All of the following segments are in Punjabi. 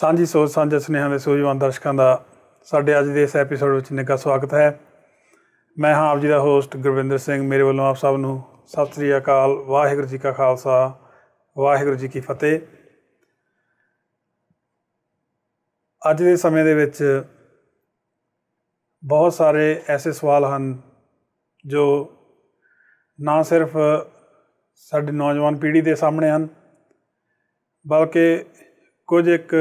ਸਾਂਝੀ ਸੋਚ ਸਾਂਝਾ ਸੁਨੇਹਾ ਦੇ ਸੂਝਵਾਨ ਦਰਸ਼ਕਾਂ ਦਾ ਸਾਡੇ ਅੱਜ ਦੇ ਇਸ ਐਪੀਸੋਡ ਵਿੱਚ ਨਿੱਘਾ ਸਵਾਗਤ ਹੈ। ਮੈਂ ਹਾਂ ਆਪ ਜੀ ਦਾ ਹੋਸਟ ਗੁਰਵਿੰਦਰ ਸਿੰਘ। ਮੇਰੇ ਵੱਲੋਂ ਆਪ ਸਭ ਨੂੰ ਸਤਿ ਸ੍ਰੀ ਅਕਾਲ। ਵਾਹਿਗੁਰੂ ਜੀ ਕਾ ਖਾਲਸਾ, ਵਾਹਿਗੁਰੂ ਜੀ ਕੀ ਫਤਿਹ। ਅੱਜ ਦੇ ਸਮੇਂ ਦੇ ਵਿੱਚ ਬਹੁਤ ਸਾਰੇ ਐਸੇ ਸਵਾਲ ਹਨ ਜੋ ਨਾ ਸਿਰਫ ਸਾਡੀ ਨੌਜਵਾਨ ਪੀੜ੍ਹੀ ਦੇ ਸਾਹਮਣੇ ਹਨ, ਬਲਕਿ ਕੁਝ ਇੱਕ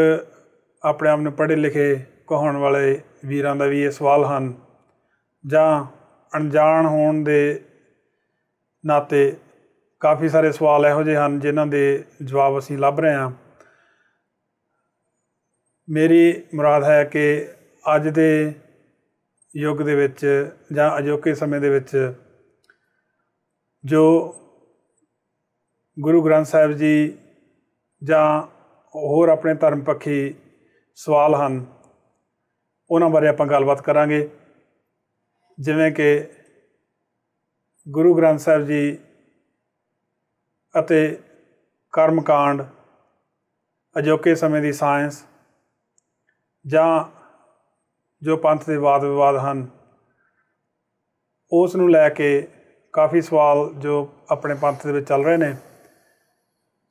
ਆਪਣੇ ਆਪ ਨੂੰ ਪੜ੍ਹੇ ਲਿਖੇ ਕਹਾਉਣ ਵਾਲੇ ਵੀਰਾਂ ਦਾ ਵੀ ਇਹ ਸਵਾਲ ਹਨ, ਜਾਂ ਅਣਜਾਣ ਹੋਣ ਦੇ ਨਾਤੇ ਕਾਫੀ ਸਾਰੇ ਸਵਾਲ ਇਹੋ ਜਿਹੇ ਹਨ ਜਿਨ੍ਹਾਂ ਦੇ ਜਵਾਬ ਅਸੀਂ ਲੱਭ ਰਹੇ ਹਾਂ। ਮੇਰੀ ਮੁਰਾਦ ਹੈ ਕਿ ਅੱਜ ਦੇ ਯੁੱਗ ਦੇ ਵਿੱਚ ਜਾਂ ਅਜੋਕੇ ਸਮੇਂ ਦੇ ਵਿੱਚ ਜੋ ਗੁਰੂ ਗ੍ਰੰਥ ਸਾਹਿਬ ਜੀ ਜਾਂ ਹੋਰ ਆਪਣੇ ਧਰਮ ਪੱਖੀ ਸਵਾਲ ਹਨ, ਉਹਨਾਂ ਬਾਰੇ ਆਪਾਂ ਗੱਲਬਾਤ ਕਰਾਂਗੇ। ਜਿਵੇਂ ਕਿ ਗੁਰੂ ਗ੍ਰੰਥ ਸਾਹਿਬ ਜੀ ਅਤੇ ਕਰਮ ਕਾਂਡ, ਅਜੋਕੇ ਸਮੇਂ ਦੀ ਸਾਇੰਸ, ਜਾਂ ਜੋ ਪੰਥ ਦੇ ਵਾਦ ਵਿਵਾਦ ਹਨ, ਉਸ ਨੂੰ ਲੈ ਕੇ ਕਾਫੀ ਸਵਾਲ ਜੋ ਆਪਣੇ ਪੰਥ ਦੇ ਵਿੱਚ ਚੱਲ ਰਹੇ ਨੇ।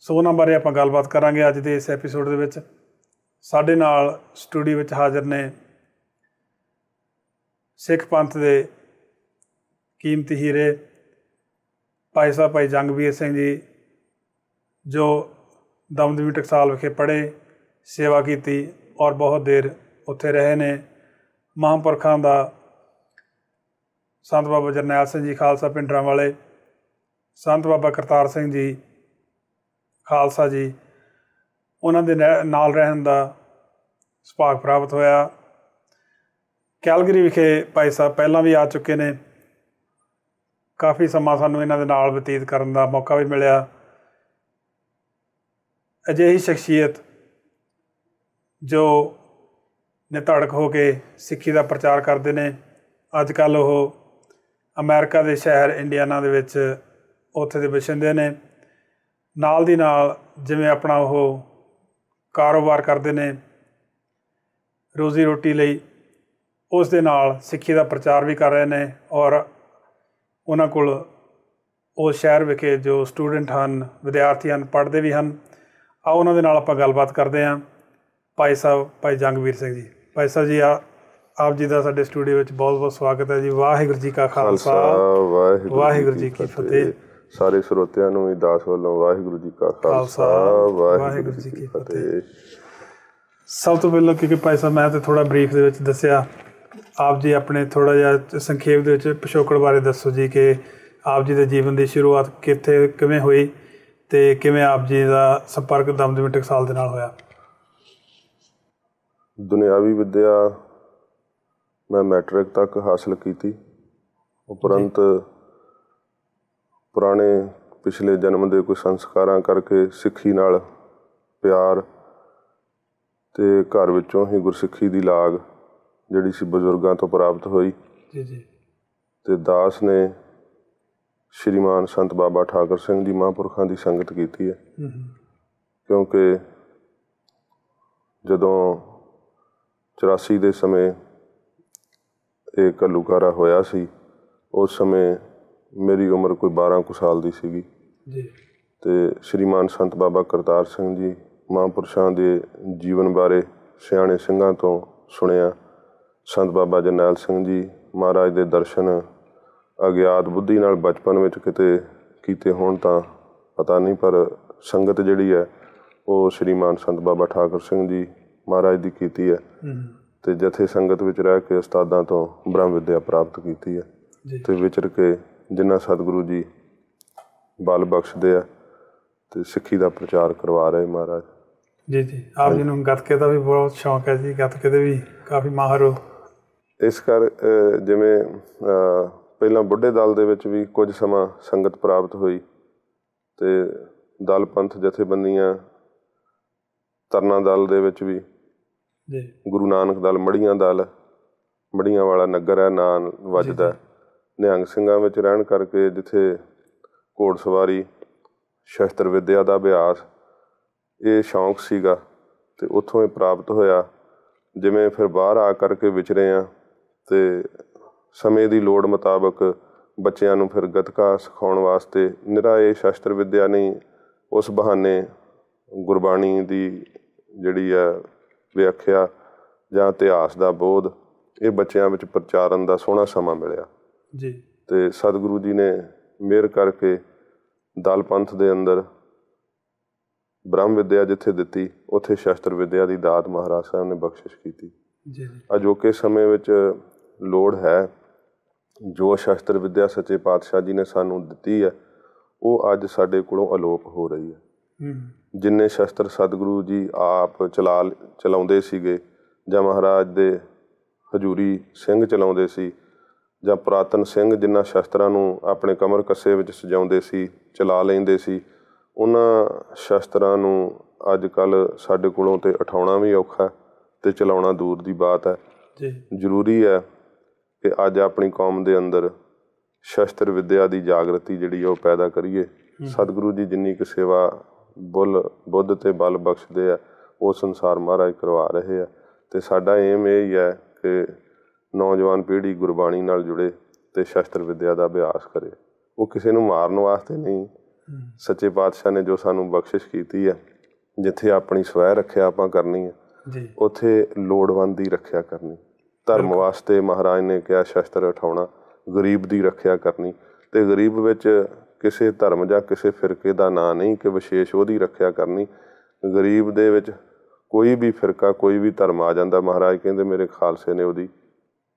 ਸੋ ਉਹਨਾਂ ਬਾਰੇ ਆਪਾਂ ਗੱਲਬਾਤ ਕਰਾਂਗੇ ਅੱਜ ਦੇ ਇਸ ਐਪੀਸੋਡ ਦੇ ਵਿੱਚ। ਸਾਡੇ ਨਾਲ ਸਟੂਡੀਓ ਵਿੱਚ ਹਾਜ਼ਰ ਨੇ ਸਿੱਖ ਪੰਥ ਦੇ ਕੀਮਤੀ ਹੀਰੇ ਭਾਈ ਸਾਹਿਬ ਭਾਈ ਜੰਗਵੀਰ ਸਿੰਘ ਜੀ, ਜੋ ਦਮਦਮੀ ਟਕਸਾਲ ਵਿਖੇ ਪੜ੍ਹੇ, ਸੇਵਾ ਕੀਤੀ ਔਰ ਬਹੁਤ ਦੇਰ ਉੱਥੇ ਰਹੇ ਨੇ। ਮਹਾਂਪੁਰਖਾਂ ਦਾ ਸੰਤ ਬਾਬਾ ਜਰਨੈਲ ਸਿੰਘ ਜੀ ਖਾਲਸਾ ਪਿੰਡਰਾਂ ਵਾਲੇ, ਸੰਤ ਬਾਬਾ ਕਰਤਾਰ ਸਿੰਘ ਜੀ ਖਾਲਸਾ ਜੀ, ਉਹਨਾਂ ਦੇ ਨਾਲ ਰਹਿਣ ਦਾ ਸੁਭਾਗ ਪ੍ਰਾਪਤ ਹੋਇਆ। ਕੈਲਗਰੀ ਵਿਖੇ ਭਾਈ ਸਾਹਿਬ ਪਹਿਲਾਂ ਵੀ ਆ ਚੁੱਕੇ ਨੇ। ਕਾਫੀ ਸਮਾਂ ਸਾਨੂੰ ਇਹਨਾਂ ਦੇ ਨਾਲ ਬਤੀਤ ਕਰਨ ਦਾ ਮੌਕਾ ਵੀ ਮਿਲਿਆ। ਅਜਿਹੀ ਸ਼ਖਸੀਅਤ ਜੋ ਨਿਧੜਕ ਹੋ ਕੇ ਸਿੱਖੀ ਦਾ ਪ੍ਰਚਾਰ ਕਰਦੇ ਨੇ। ਅੱਜ ਕੱਲ੍ਹ ਉਹ ਅਮਰੀਕਾ ਦੇ ਸ਼ਹਿਰ ਇੰਡੀਆਨਾ ਦੇ ਵਿੱਚ ਉੱਥੇ ਦੇ ਵਸਿੰਦੇ ਨੇ। ਨਾਲ ਦੀ ਨਾਲ ਜਿਵੇਂ ਆਪਣਾ ਉਹ ਕਾਰੋਬਾਰ ਕਰਦੇ ਨੇ ਰੋਜ਼ੀ ਰੋਟੀ ਲਈ, ਉਸ ਦੇ ਨਾਲ ਸਿੱਖੀ ਦਾ ਪ੍ਰਚਾਰ ਵੀ ਕਰ ਰਹੇ ਨੇ। ਔਰ ਉਹਨਾਂ ਕੋਲ ਉਸ ਸ਼ਹਿਰ ਵਿਖੇ ਜੋ ਸਟੂਡੈਂਟ ਹਨ, ਵਿਦਿਆਰਥੀ ਹਨ, ਪੜ੍ਹਦੇ ਵੀ ਹਨ। ਆਓ ਉਹਨਾਂ ਦੇ ਨਾਲ ਆਪਾਂ ਗੱਲਬਾਤ ਕਰਦੇ ਹਾਂ। ਭਾਈ ਸਾਹਿਬ ਭਾਈ ਜੰਗਵੀਰ ਸਿੰਘ ਜੀ, ਭਾਈ ਸਾਹਿਬ ਜੀ ਆਪ ਜੀ ਦਾ ਸਾਡੇ ਸਟੂਡੀਓ ਵਿੱਚ ਬਹੁਤ ਬਹੁਤ ਸਵਾਗਤ ਹੈ ਜੀ। ਵਾਹਿਗੁਰੂ ਜੀ ਕਾ ਖਾਲਸਾ, ਵਾਹਿਗੁਰੂ ਜੀ ਕੀ ਫਤਿਹ। ਸਾਰੇ ਸਰੋਤਿਆਂ ਨੂੰ ਵੀ ਦਾਸ ਵੱਲੋਂ ਵਾਹਿਗੁਰੂ ਜੀ ਕਾ ਖਾਲਸਾ, ਵਾਹਿਗੁਰੂ ਜੀ ਕੀ ਫਤਿਹ। ਸਭ ਤੋਂ ਪਹਿਲਾਂ ਕਿਉਂਕਿ ਭਾਈ ਸਾਹਿਬ ਮੈਂ ਤਾਂ ਥੋੜ੍ਹਾ ਬਰੀਫ ਦੇ ਵਿੱਚ ਦੱਸਿਆ, ਆਪ ਜੀ ਆਪਣੇ ਥੋੜ੍ਹਾ ਜਿਹਾ ਸੰਖੇਪ ਦੇ ਵਿੱਚ ਪਿਛੋਕੜ ਬਾਰੇ ਦੱਸੋ ਜੀ, ਕਿ ਆਪ ਜੀ ਦੇ ਜੀਵਨ ਦੀ ਸ਼ੁਰੂਆਤ ਕਿੱਥੇ ਕਿਵੇਂ ਹੋਈ ਅਤੇ ਕਿਵੇਂ ਆਪ ਜੀ ਦਾ ਸੰਪਰਕ ਦਮਦਮੀ ਟਕਸਾਲ ਦੇ ਨਾਲ ਹੋਇਆ। ਦੁਨਿਆਵੀ ਵਿੱਦਿਆ ਮੈਂ ਮੈਟ੍ਰਿਕ ਤੱਕ ਹਾਸਿਲ ਕੀਤੀ। ਉਪਰੰਤ ਪੁਰਾਣੇ ਪਿਛਲੇ ਜਨਮ ਦੇ ਕੋਈ ਸੰਸਕਾਰਾਂ ਕਰਕੇ ਸਿੱਖੀ ਨਾਲ ਪਿਆਰ ਅਤੇ ਘਰ ਵਿੱਚੋਂ ਹੀ ਗੁਰਸਿੱਖੀ ਦੀ ਲਾਗ ਜਿਹੜੀ ਸੀ ਬਜ਼ੁਰਗਾਂ ਤੋਂ ਪ੍ਰਾਪਤ ਹੋਈ। ਅਤੇ ਦਾਸ ਨੇ ਸ਼੍ਰੀਮਾਨ ਸੰਤ ਬਾਬਾ ਠਾਕਰ ਸਿੰਘ ਜੀ ਮਹਾਂਪੁਰਖਾਂ ਦੀ ਸੰਗਤ ਕੀਤੀ ਹੈ। ਕਿਉਂਕਿ ਜਦੋਂ 84 ਦੇ ਸਮੇਂ ਇਹ ਘੱਲੂਘਾਰਾ ਹੋਇਆ ਸੀ, ਉਸ ਸਮੇਂ ਮੇਰੀ ਉਮਰ ਕੋਈ 12 ਕੁ ਸਾਲ ਦੀ ਸੀਗੀ। ਅਤੇ ਸ਼੍ਰੀਮਾਨ ਸੰਤ ਬਾਬਾ ਕਰਤਾਰ ਸਿੰਘ ਜੀ ਮਹਾਂਪੁਰਸ਼ਾਂ ਦੇ ਜੀਵਨ ਬਾਰੇ ਸਿਆਣੇ ਸਿੰਘਾਂ ਤੋਂ ਸੁਣਿਆ। ਸੰਤ ਬਾਬਾ ਜਰਨੈਲ ਸਿੰਘ ਜੀ ਮਹਾਰਾਜ ਦੇ ਦਰਸ਼ਨ ਅਗਿਆਤ ਬੁੱਧੀ ਨਾਲ ਬਚਪਨ ਵਿੱਚ ਕਿਤੇ ਕੀਤੇ ਹੋਣ ਤਾਂ ਪਤਾ ਨਹੀਂ, ਪਰ ਸੰਗਤ ਜਿਹੜੀ ਹੈ ਉਹ ਸ਼੍ਰੀਮਾਨ ਸੰਤ ਬਾਬਾ ਠਾਕਰ ਸਿੰਘ ਜੀ ਮਹਾਰਾਜ ਦੀ ਕੀਤੀ ਹੈ। ਅਤੇ ਜਥੇ ਸੰਗਤ ਵਿੱਚ ਰਹਿ ਕੇ ਉਸਤਾਦਾਂ ਤੋਂ ਬ੍ਰਹਮ ਵਿੱਦਿਆ ਪ੍ਰਾਪਤ ਕੀਤੀ ਹੈ। ਅਤੇ ਵਿਚਰ ਕੇ ਜਿਨ੍ਹਾਂ ਸਤਿਗੁਰੂ ਜੀ ਬਲ ਬਖਸ਼ਦੇ ਆ ਅਤੇ ਸਿੱਖੀ ਦਾ ਪ੍ਰਚਾਰ ਕਰਵਾ ਰਹੇ ਮਹਾਰਾਜ। ਜੀ ਆਪ ਜੀ ਨੂੰ ਗੱਤਕੇ ਦਾ ਵੀ ਬਹੁਤ ਸ਼ੌਂਕ ਹੈ ਜੀ, ਗੱਤਕੇ ਦੇ ਵੀ ਕਾਫੀ ਮਾਹਰ ਹੋ। ਇਸ ਕਰ ਜਿਵੇਂ ਪਹਿਲਾਂ ਬੁੱਢੇ ਦਲ ਦੇ ਵਿੱਚ ਵੀ ਕੁਝ ਸਮਾਂ ਸੰਗਤ ਪ੍ਰਾਪਤ ਹੋਈ, ਅਤੇ ਦਲ ਪੰਥ ਜਥੇਬੰਦੀਆਂ, ਤਰਨਾ ਦਲ ਦੇ ਵਿੱਚ ਵੀ ਗੁਰੂ ਨਾਨਕ ਦਲ, ਮੜੀਆਂ ਦਲ, ਮੜੀਆਂ ਵਾਲਾ ਨਗਰ ਹੈ, ਨਾਂ ਵੱਜਦਾ। ਨਿਹੰਗ ਸਿੰਘਾਂ ਵਿੱਚ ਰਹਿਣ ਕਰਕੇ ਜਿੱਥੇ ਘੋੜ ਸਵਾਰੀ, ਸ਼ਸਤਰ ਵਿੱਦਿਆ ਦਾ ਅਭਿਆਸ, ਇਹ ਸ਼ੌਂਕ ਸੀਗਾ। ਤੇ ਉੱਥੋਂ ਇਹ ਪ੍ਰਾਪਤ ਹੋਇਆ। ਜਿਵੇਂ ਫਿਰ ਬਾਹਰ ਆ ਕਰਕੇ ਵਿਚਰੇ ਹਾਂ ਅਤੇ ਸਮੇਂ ਦੀ ਲੋੜ ਮੁਤਾਬਕ ਬੱਚਿਆਂ ਨੂੰ ਫਿਰ ਗੱਤਕਾ ਸਿਖਾਉਣ ਵਾਸਤੇ ਨਿਰਾ ਇਹ ਸ਼ਸਤਰ ਵਿੱਦਿਆ ਨਹੀਂ, ਉਸ ਬਹਾਨੇ ਗੁਰਬਾਣੀ ਦੀ ਜਿਹੜੀ ਹੈ ਵਿਆਖਿਆ ਜਾਂ ਇਤਿਹਾਸ ਦਾ ਬੋਧ ਇਹ ਬੱਚਿਆਂ ਵਿੱਚ ਪ੍ਰਚਾਰਨ ਦਾ ਸੋਹਣਾ ਸਮਾਂ ਮਿਲਿਆ ਜੀ। ਅਤੇ ਸਤਿਗੁਰੂ ਜੀ ਨੇ ਮਿਹਰ ਕਰਕੇ ਦਲ ਪੰਥ ਦੇ ਅੰਦਰ ਬ੍ਰਹਮ ਵਿੱਦਿਆ ਜਿੱਥੇ ਦਿੱਤੀ, ਉੱਥੇ ਸ਼ਸਤਰ ਵਿੱਦਿਆ ਦੀ ਦਾਤ ਮਹਾਰਾਜ ਸਾਹਿਬ ਨੇ ਬਖਸ਼ਿਸ਼ ਕੀਤੀ ਜੀ। ਅਜੋਕੇ ਸਮੇਂ ਵਿੱਚ ਲੋੜ ਹੈ ਜੋ ਸ਼ਸਤਰ ਵਿੱਦਿਆ ਸੱਚੇ ਪਾਤਸ਼ਾਹ ਜੀ ਨੇ ਸਾਨੂੰ ਦਿੱਤੀ ਹੈ ਉਹ ਅੱਜ ਸਾਡੇ ਕੋਲੋਂ ਅਲੋਪ ਹੋ ਰਹੀ ਹੈ। ਜਿੰਨੇ ਸ਼ਸਤਰ ਸਤਿਗੁਰੂ ਜੀ ਆਪ ਚਲਾਉਂਦੇ ਸੀਗੇ ਜਾਂ ਮਹਾਰਾਜ ਦੇ ਹਜ਼ੂਰੀ ਸਿੰਘ ਚਲਾਉਂਦੇ ਸੀ ਜਾਂ ਪੁਰਾਤਨ ਸਿੰਘ ਜਿਨ੍ਹਾਂ ਸ਼ਸਤਰਾਂ ਨੂੰ ਆਪਣੇ ਕਮਰ ਕੱਸੇ ਵਿੱਚ ਸਜਾਉਂਦੇ ਸੀ, ਚਲਾ ਲੈਂਦੇ ਸੀ, ਉਹਨਾਂ ਸ਼ਸਤਰਾਂ ਨੂੰ ਅੱਜ ਕੱਲ੍ਹ ਸਾਡੇ ਕੋਲੋਂ ਤਾਂ ਉਠਾਉਣਾ ਵੀ ਔਖਾ ਅਤੇ ਚਲਾਉਣਾ ਦੂਰ ਦੀ ਬਾਤ ਹੈ। ਜ਼ਰੂਰੀ ਹੈ ਕਿ ਅੱਜ ਆਪਣੀ ਕੌਮ ਦੇ ਅੰਦਰ ਸ਼ਸਤਰ ਵਿੱਦਿਆ ਦੀ ਜਾਗਰਤੀ ਜਿਹੜੀ ਉਹ ਪੈਦਾ ਕਰੀਏ। ਸਤਿਗੁਰੂ ਜੀ ਜਿੰਨੀ ਕੁ ਸੇਵਾ ਬੁੱਧ ਅਤੇ ਬਲ ਬਖਸ਼ਦੇ ਆ ਉਹ ਸੰਸਾਰ ਮਹਾਰਾਜ ਕਰਵਾ ਰਹੇ ਆ ਅਤੇ ਸਾਡਾ ਏਮ ਇਹ ਹੀ ਹੈ ਕਿ ਨੌਜਵਾਨ ਪੀੜ੍ਹੀ ਗੁਰਬਾਣੀ ਨਾਲ ਜੁੜੇ ਅਤੇ ਸ਼ਸਤਰ ਵਿੱਦਿਆ ਦਾ ਅਭਿਆਸ ਕਰੇ। ਉਹ ਕਿਸੇ ਨੂੰ ਮਾਰਨ ਵਾਸਤੇ ਨਹੀਂ, ਸੱਚੇ ਪਾਤਸ਼ਾਹ ਨੇ ਜੋ ਸਾਨੂੰ ਬਖਸ਼ਿਸ਼ ਕੀਤੀ ਹੈ, ਜਿੱਥੇ ਆਪਣੀ ਸਵੈ ਰੱਖਿਆ ਆਪਾਂ ਕਰਨੀ ਹੈ ਉੱਥੇ ਲੋੜਵੰਦ ਦੀ ਰੱਖਿਆ ਕਰਨੀ। ਧਰਮ ਵਾਸਤੇ ਮਹਾਰਾਜ ਨੇ ਕਿਹਾ ਸ਼ਸਤਰ ਉਠਾਉਣਾ, ਗਰੀਬ ਦੀ ਰੱਖਿਆ ਕਰਨੀ, ਅਤੇ ਗਰੀਬ ਵਿੱਚ ਕਿਸੇ ਧਰਮ ਜਾਂ ਕਿਸੇ ਫਿਰਕੇ ਦਾ ਨਾਂ ਨਹੀਂ ਕਿ ਵਿਸ਼ੇਸ਼ ਉਹਦੀ ਰੱਖਿਆ ਕਰਨੀ। ਗਰੀਬ ਦੇ ਵਿੱਚ ਕੋਈ ਵੀ ਫਿਰਕਾ ਕੋਈ ਵੀ ਧਰਮ ਆ ਜਾਂਦਾ, ਮਹਾਰਾਜ ਕਹਿੰਦੇ ਮੇਰੇ ਖਾਲਸੇ ਨੇ ਉਹਦੀ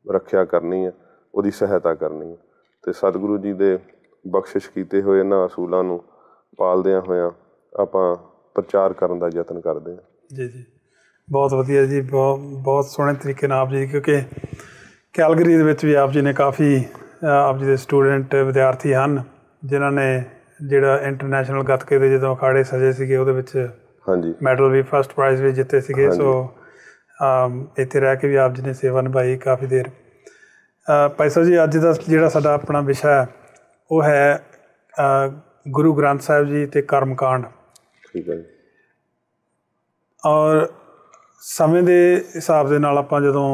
ਰੱਖਿਆ ਕਰਨੀ ਹੈ, ਉਹਦੀ ਸਹਾਇਤਾ ਕਰਨੀ ਹੈ। ਅਤੇ ਸਤਿਗੁਰੂ ਜੀ ਦੇ ਬਖਸ਼ਿਸ਼ ਕੀਤੇ ਹੋਏ ਇਹਨਾਂ ਅਸੂਲਾਂ ਨੂੰ ਪਾਲਦਿਆਂ ਹੋਇਆਂ ਆਪਾਂ ਪ੍ਰਚਾਰ ਕਰਨ ਦਾ ਯਤਨ ਕਰਦੇ ਹਾਂ। ਜੀ ਜੀ, ਬਹੁਤ ਵਧੀਆ ਜੀ, ਬਹੁਤ ਸੋਹਣੇ ਤਰੀਕੇ ਨਾਲ ਆਪ ਜੀ, ਕਿਉਂਕਿ ਕੈਲਗਰੀ ਦੇ ਵਿੱਚ ਵੀ ਆਪ ਜੀ ਨੇ ਕਾਫੀ ਆਪ ਜੀ ਦੇ ਸਟੂਡੈਂਟ ਵਿਦਿਆਰਥੀ ਹਨ ਜਿਨ੍ਹਾਂ ਨੇ ਜਿਹੜਾ ਇੰਟਰਨੈਸ਼ਨਲ ਗੱਤਕੇ ਦੇ ਜਦੋਂ ਅਖਾੜੇ ਸਜੇ ਸੀਗੇ ਉਹਦੇ ਵਿੱਚ ਮੈਡਲ ਵੀ, ਫਸਟ ਪ੍ਰਾਈਜ਼ ਵੀ ਜਿੱਤੇ ਸੀਗੇ। ਸੋ ਇੱਥੇ ਰਹਿ ਕੇ ਵੀ ਆਪ ਜੀ ਨੇ ਸੇਵਾ ਨਿਭਾਈ ਕਾਫੀ ਦੇਰ। ਭਾਈ ਸਾਹਿਬ ਜੀ, ਅੱਜ ਦਾ ਜਿਹੜਾ ਸਾਡਾ ਆਪਣਾ ਵਿਸ਼ਾ ਹੈ ਉਹ ਹੈ ਗੁਰੂ ਗ੍ਰੰਥ ਸਾਹਿਬ ਜੀ ਅਤੇ ਕਰਮ ਕਾਂਡ। ਠੀਕ ਹੈ ਜੀ। ਔਰ ਸਮੇਂ ਦੇ ਹਿਸਾਬ ਦੇ ਨਾਲ ਆਪਾਂ ਜਦੋਂ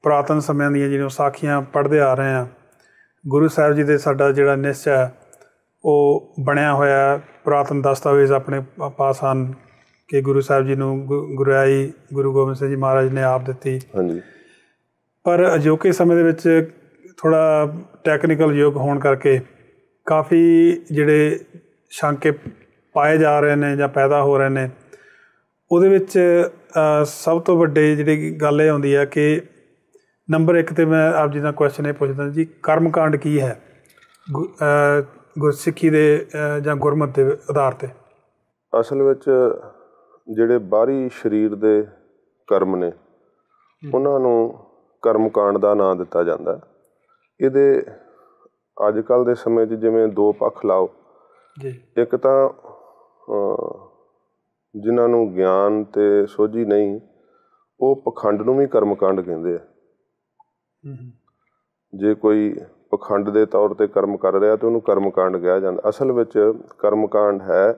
ਪੁਰਾਤਨ ਸਮਿਆਂ ਦੀਆਂ ਜਿਹੜੀਆਂ ਸਾਖੀਆਂ ਪੜ੍ਹਦੇ ਆ ਰਹੇ ਹਾਂ, ਗੁਰੂ ਸਾਹਿਬ ਜੀ ਦੇ ਸਾਡਾ ਜਿਹੜਾ ਨਿਸ਼ਚਾ ਹੈ ਉਹ ਬਣਿਆ ਹੋਇਆ ਪੁਰਾਤਨ ਦਸਤਾਵੇਜ਼ ਆਪਣੇ ਪਾਸ ਹਨ ਕਿ ਗੁਰੂ ਸਾਹਿਬ ਜੀ ਨੂੰ ਗੁਰਿਆਈ ਗੁਰੂ ਗੋਬਿੰਦ ਸਿੰਘ ਜੀ ਮਹਾਰਾਜ ਨੇ ਆਪ ਦਿੱਤੀ। ਪਰ ਅਜੋਕੇ ਸਮੇਂ ਦੇ ਵਿੱਚ ਥੋੜ੍ਹਾ ਟੈਕਨੀਕਲ ਯੁੱਗ ਹੋਣ ਕਰਕੇ ਕਾਫੀ ਜਿਹੜੇ ਸ਼ੰਕੇ ਪਾਏ ਜਾ ਰਹੇ ਨੇ ਜਾਂ ਪੈਦਾ ਹੋ ਰਹੇ ਨੇ, ਉਹਦੇ ਵਿੱਚ ਸਭ ਤੋਂ ਵੱਡੀ ਜਿਹੜੀ ਗੱਲ ਇਹ ਆਉਂਦੀ ਹੈ ਕਿ ਨੰਬਰ 1 'ਤੇ ਮੈਂ ਆਪ ਜੀ ਦਾ ਕੁਐਸਚਨ ਇਹ ਪੁੱਛਦਾ ਜੀ, ਕਰਮ ਕਾਂਡ ਕੀ ਹੈ ਗੁਰਸਿੱਖੀ ਦੇ ਜਾਂ ਗੁਰਮਤ ਦੇ ਆਧਾਰ 'ਤੇ? ਅਸਲ ਵਿੱਚ ਜਿਹੜੇ ਬਾਹਰੀ ਸਰੀਰ ਦੇ ਕਰਮ ਨੇ ਉਹਨਾਂ ਨੂੰ ਕਰਮ ਕਾਂਡ ਦਾ ਨਾਂ ਦਿੱਤਾ ਜਾਂਦਾ। ਇਹਦੇ ਅੱਜ ਕੱਲ੍ਹ ਦੇ ਸਮੇਂ 'ਚ ਜਿਵੇਂ ਦੋ ਪੱਖ ਲਾਓ, ਇੱਕ ਤਾਂ ਜਿਨ੍ਹਾਂ ਨੂੰ ਗਿਆਨ ਅਤੇ ਸੋਝੀ ਨਹੀਂ, ਉਹ ਪਖੰਡ ਨੂੰ ਵੀ ਕਰਮ ਕਾਂਡ ਕਹਿੰਦੇ ਆ। ਜੇ ਕੋਈ ਪਖੰਡ ਦੇ ਤੌਰ 'ਤੇ ਕਰਮ ਕਰ ਰਿਹਾ ਤਾਂ ਉਹਨੂੰ ਕਰਮ ਕਾਂਡ ਕਿਹਾ ਜਾਂਦਾ। ਅਸਲ ਵਿੱਚ ਕਰਮ ਕਾਂਡ ਹੈ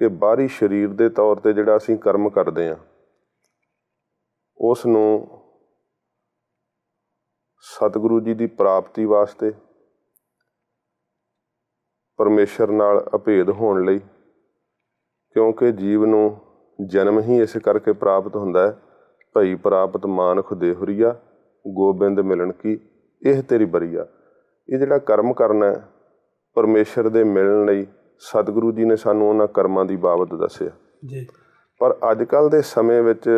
ਕਿ ਬਾਹਰੀ ਸਰੀਰ ਦੇ ਤੌਰ 'ਤੇ ਜਿਹੜਾ ਅਸੀਂ ਕਰਮ ਕਰਦੇ ਹਾਂ ਉਸ ਨੂੰ ਸਤਿਗੁਰੂ ਜੀ ਦੀ ਪ੍ਰਾਪਤੀ ਵਾਸਤੇ, ਪਰਮੇਸ਼ਰ ਨਾਲ ਅਭੇਦ ਹੋਣ ਲਈ, ਕਿਉਂਕਿ ਜੀਵ ਨੂੰ ਜਨਮ ਹੀ ਇਸ ਕਰਕੇ ਪ੍ਰਾਪਤ ਹੁੰਦਾ ਹੈ, ਭਈ ਪ੍ਰਾਪਤ ਮਾਨੁਖ ਦੇਹੁਰੀਆ, ਗੋਬਿੰਦ ਮਿਲਣ ਕੀ ਇਹ ਤੇਰੀ ਬਰੀਆ। ਇਹ ਜਿਹੜਾ ਕਰਮ ਕਰਨਾ ਹੈ ਪਰਮੇਸ਼ਰ ਦੇ ਮਿਲਣ ਲਈ ਸਤਿਗੁਰੂ ਜੀ ਨੇ ਸਾਨੂੰ ਉਹਨਾਂ ਕਰਮਾਂ ਦੀ ਬਾਬਤ ਦੱਸਿਆ। ਪਰ ਅੱਜ ਕੱਲ੍ਹ ਦੇ ਸਮੇਂ ਵਿੱਚ